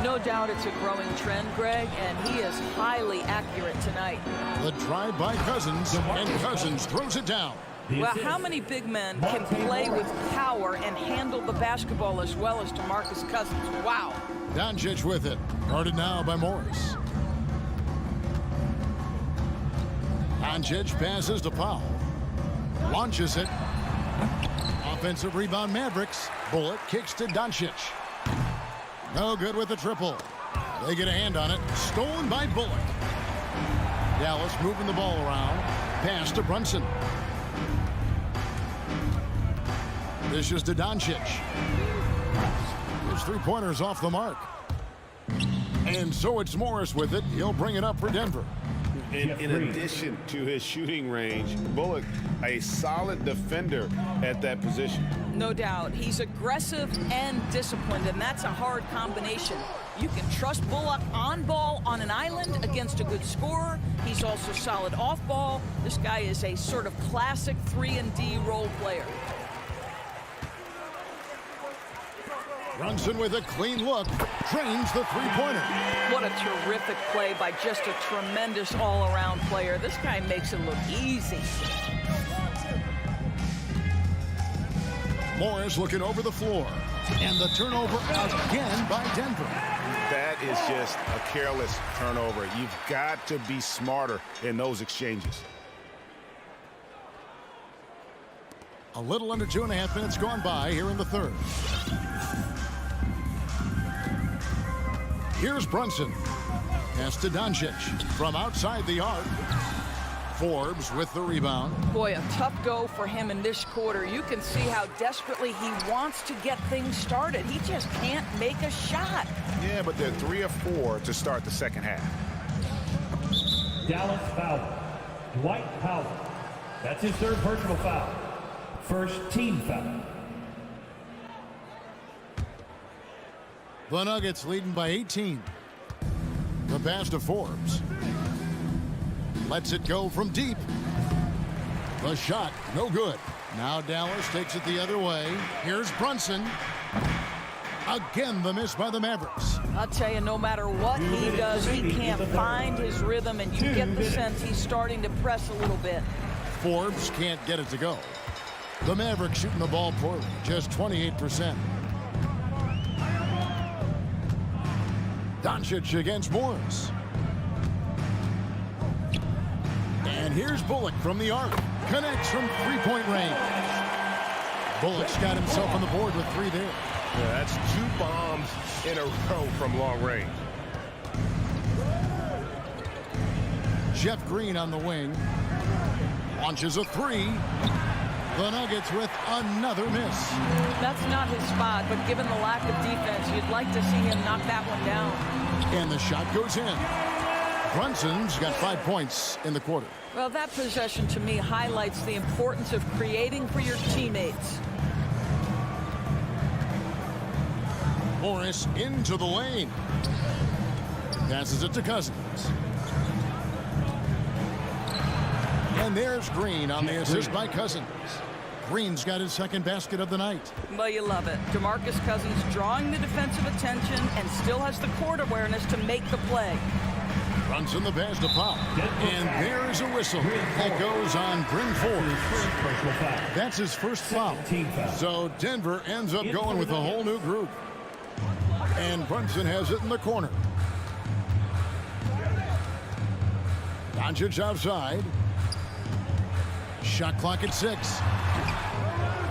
No doubt it's a growing trend, Greg, and he is highly accurate tonight. The drive by Cousins, and Cousins throws it down. Well, how many big men can play with power and handle the basketball as well as Demarcus Cousins? Wow. Doncic with it. Guarded now by Morris. Doncic passes to Powell. Launches it. Offensive rebound Mavericks. Bullock kicks to Doncic. No good with the triple. They get a hand on it. Stolen by Bullock. Dallas moving the ball around. Pass to Brunson. This is to Doncic. His three-pointers off the mark. And so it's Morris with it. He'll bring it up for Denver. In addition to his shooting range, Bullock, a solid defender at that position. No doubt. He's aggressive and disciplined, and that's a hard combination. You can trust Bullock on ball on an island against a good scorer. He's also solid off ball. This guy is a sort of classic 3-and-D role player. Brunson with a clean look, drains the three-pointer. What a terrific play by just a tremendous all-around player. This guy makes it look easy. Morris looking over the floor. And the turnover again by Denver. That is just a careless turnover. You've got to be smarter in those exchanges. A little under 2.5 minutes gone by here in the third. Here's Brunson. Pass to Doncic from outside the arc. Forbes with the rebound. Boy, a tough go for him in this quarter. You can see how desperately he wants to get things started. He just can't make a shot. Yeah, but they're 3 of 4 to start the second half. Dallas foul. Dwight Powell. That's his third personal foul. First team foul. The Nuggets leading by 18. The pass to Forbes. Lets it go from deep. The shot, no good. Now Dallas takes it the other way. Here's Brunson. Again, the miss by the Mavericks. I'll tell you, no matter what he does, he can't find his rhythm, and you get the sense he's starting to press a little bit. Forbes can't get it to go. The Mavericks shooting the ball poorly, just 28%. Doncic against Morris. And here's Bullock from the arc. Connects from three-point range. Bullock's got himself on the board with 3 there. Yeah, that's 2 bombs in a row from long range. Jeff Green on the wing. Launches a 3. The Nuggets with another miss. That's not his spot, but given the lack of defense, you'd like to see him knock that one down. And the shot goes in. Brunson's got 5 points in the quarter. Well, that possession to me highlights the importance of creating for your teammates. Morris into the lane. Passes it to Cousins. And there's Green on the assist by Cousins. Green's got his second basket of the night. Well, you love it. Demarcus Cousins drawing the defensive attention and still has the court awareness to make the play. Brunson the pass to Powell. And there's a whistle that goes on Bryn Forbes. That's his first foul. So Denver ends up going with a whole new group. And Brunson has it in the corner. Doncic outside. Shot clock at 6.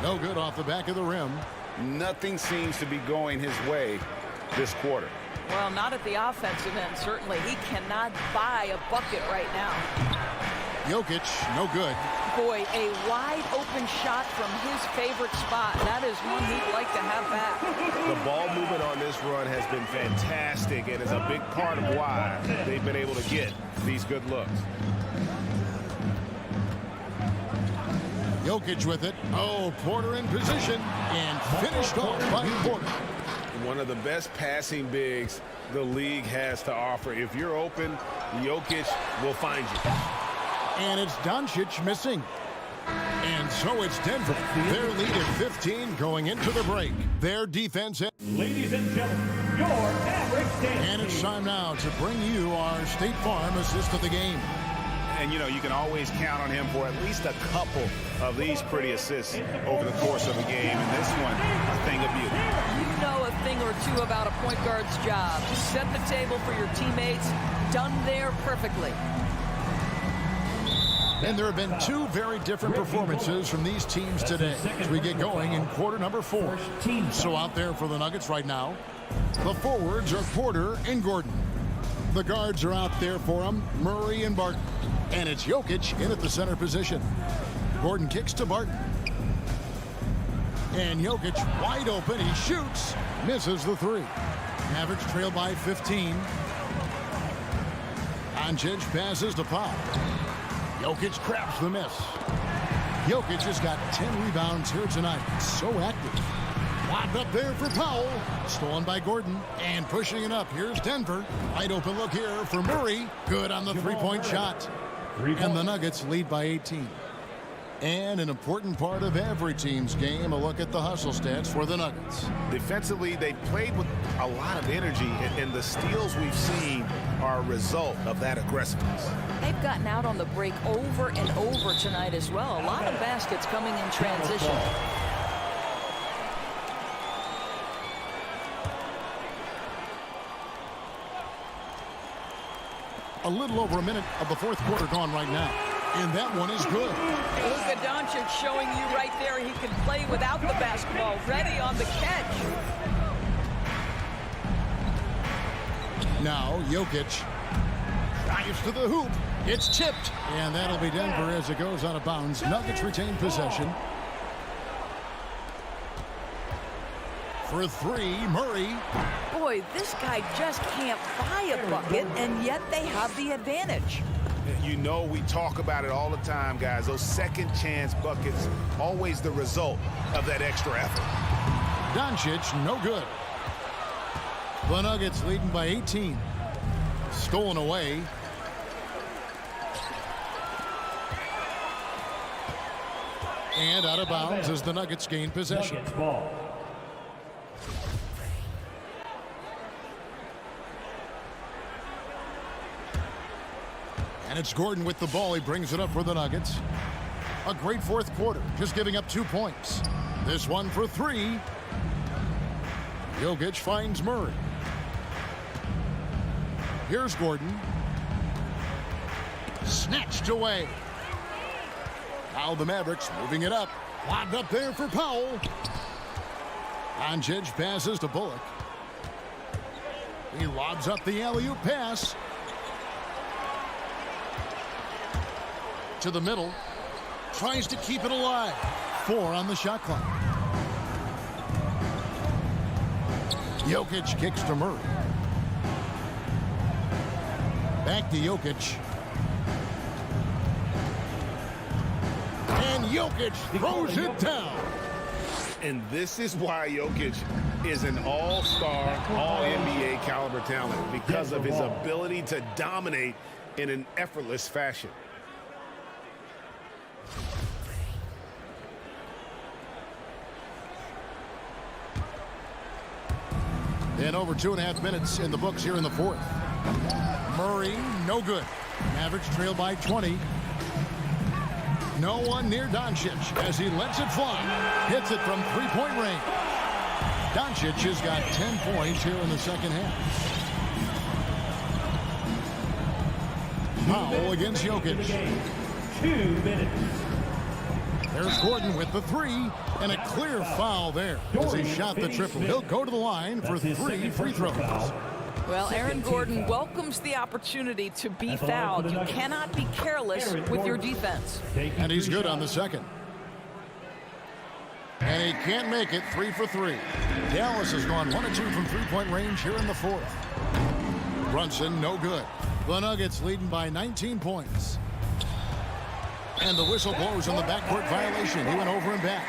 No good off the back of the rim. Nothing seems to be going his way this quarter. Well, not at the offensive end, certainly. He cannot buy a bucket right now. Jokic, no good. Boy, a wide open shot from his favorite spot. That is one he'd like to have back. The ball movement on this run has been fantastic and is a big part of why they've been able to get these good looks. Jokic with it. Oh, Porter in position and finished off by Porter. One of the best passing bigs the league has to offer. If you're open, Jokic will find you. And it's Doncic missing. And so it's Denver. Their lead at 15 going into the break. Their defense. Ladies and gentlemen, your average day. And it's time now to bring you our State Farm assist of the game. And, you know, you can always count on him for at least a couple of these pretty assists over the course of a game. And this one, a thing of beauty. You know a thing or two about a point guard's job. Set the table for your teammates. Done there perfectly. And there have been two very different performances from these teams today as we get going in quarter number 4. So out there for the Nuggets right now, the forwards are Porter and Gordon. The guards are out there for them, Murray and Barton. And it's Jokic in at the center position. Gordon kicks to Barton. And Jokic wide open. He shoots. Misses the 3. Mavericks trail by 15. Doncic passes to Powell. Jokic crabs the miss. Jokic has got 10 rebounds here tonight. So active. Lobbed up there for Powell. Stolen by Gordon. And pushing it up. Here's Denver. Wide open look here for Murray. Good on the three-point shot. And the Nuggets lead by 18. And an important part of every team's game, a look at the hustle stats for the Nuggets. Defensively, they played with a lot of energy, and the steals we've seen are a result of that aggressiveness. They've gotten out on the break over and over tonight as well. A lot of baskets coming in transition. A little over a minute of the fourth quarter gone right now. And that one is good. Luka Doncic showing you right there he can play without the basketball. Ready on the catch. Now Jokic drives to the hoop. It's tipped. And that'll be Denver as it goes out of bounds. Nuggets retain possession. For 3, Murray. Boy, this guy just can't buy a bucket, and yet they have the advantage. You know, we talk about it all the time, guys. Those second chance buckets, always the result of that extra effort. Doncic, no good. The Nuggets leading by 18. Stolen away. And out of bounds as the Nuggets gain possession. And it's Gordon with the ball. He brings it up for the Nuggets. A great fourth quarter, just giving up 2 points. This one for 3. Jokic finds Murray. Here's Gordon. Snatched away. Now the Mavericks moving it up. Lobbed up there for Powell. Doncic passes to Bullock. He lobs up the alley-oop pass. To the middle. Tries to keep it alive. 4 on the shot clock. Jokic kicks to Murray. Back to Jokic. And Jokic throws it down. And this is why Jokic is an all-star, all-NBA caliber talent, because of his ability to dominate in an effortless fashion. And over 2.5 minutes in the books here in the fourth. Murray, no good. Mavericks trail by 20. No one near Doncic as he lets it fly. Hits it from three-point range. Doncic has got 10 points here in the second half. Foul against Jokic. 2 minutes. There's Gordon with the 3, and a clear foul there as he shot the triple. He'll go to the line for 3 free throws. Well, Aaron Gordon welcomes the opportunity to be fouled. You cannot be careless with your defense. And he's good on the second. And he can't make it. 3 for 3. Dallas has gone 1 of 2 from three-point range here in the fourth. Brunson, no good. The Nuggets leading by 19 points. And the whistle blows on the backcourt violation. He went over and back.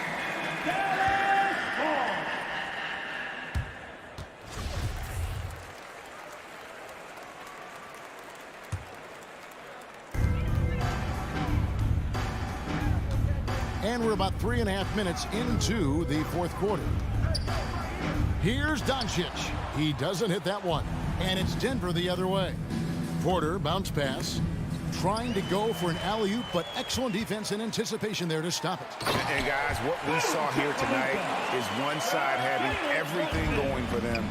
And we're about 3.5 minutes into the fourth quarter. Here's Doncic. He doesn't hit that one. And it's Denver the other way. Porter, bounce pass. trying to go for an alley-oop, but excellent defense and anticipation there to stop it. And guys, what we saw here tonight is one side having everything going for them.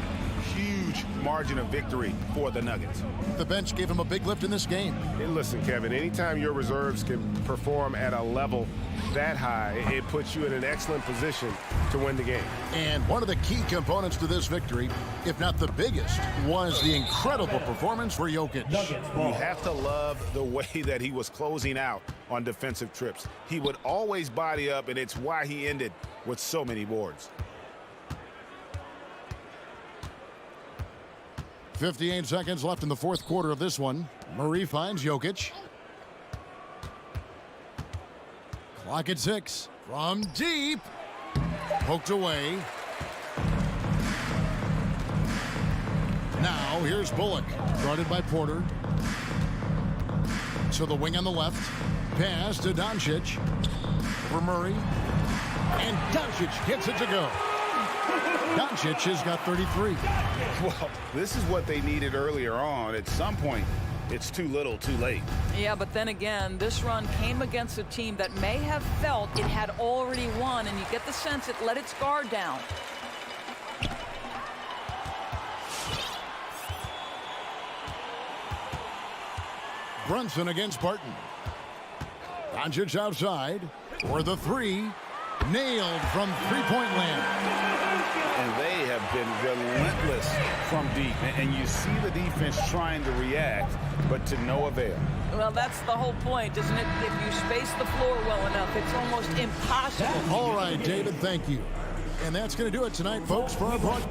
Huge margin of victory for the Nuggets. The bench gave him a big lift in this game. Hey, listen, Kevin, anytime your reserves can perform at a level that high, it puts you in an excellent position to win the game. And one of the key components to this victory, if not the biggest, was the incredible performance for Jokic. You have to love the way that he was closing out on defensive trips. He would always body up, and it's why he ended with so many boards. 58 seconds left in the fourth quarter of this one. Murray finds Jokic. Clock at 6. From deep. Poked away. Now here's Bullock. Guarded by Porter. To the wing on the left. Pass to Doncic. Over Murray. And Doncic hits it to go. Doncic has got 33. Well, this is what they needed earlier on. At some point, it's too little, too late. Yeah, but then again, this run came against a team that may have felt it had already won, and you get the sense it let its guard down. Brunson against Barton. Doncic outside for the three. Nailed from three-point land. And they have been relentless from deep. And you see the defense trying to react, but to no avail. Well, that's the whole point, isn't it? If you space the floor well enough, it's almost impossible. All right, David, thank you. And that's going to do it tonight, folks, for our broadcast.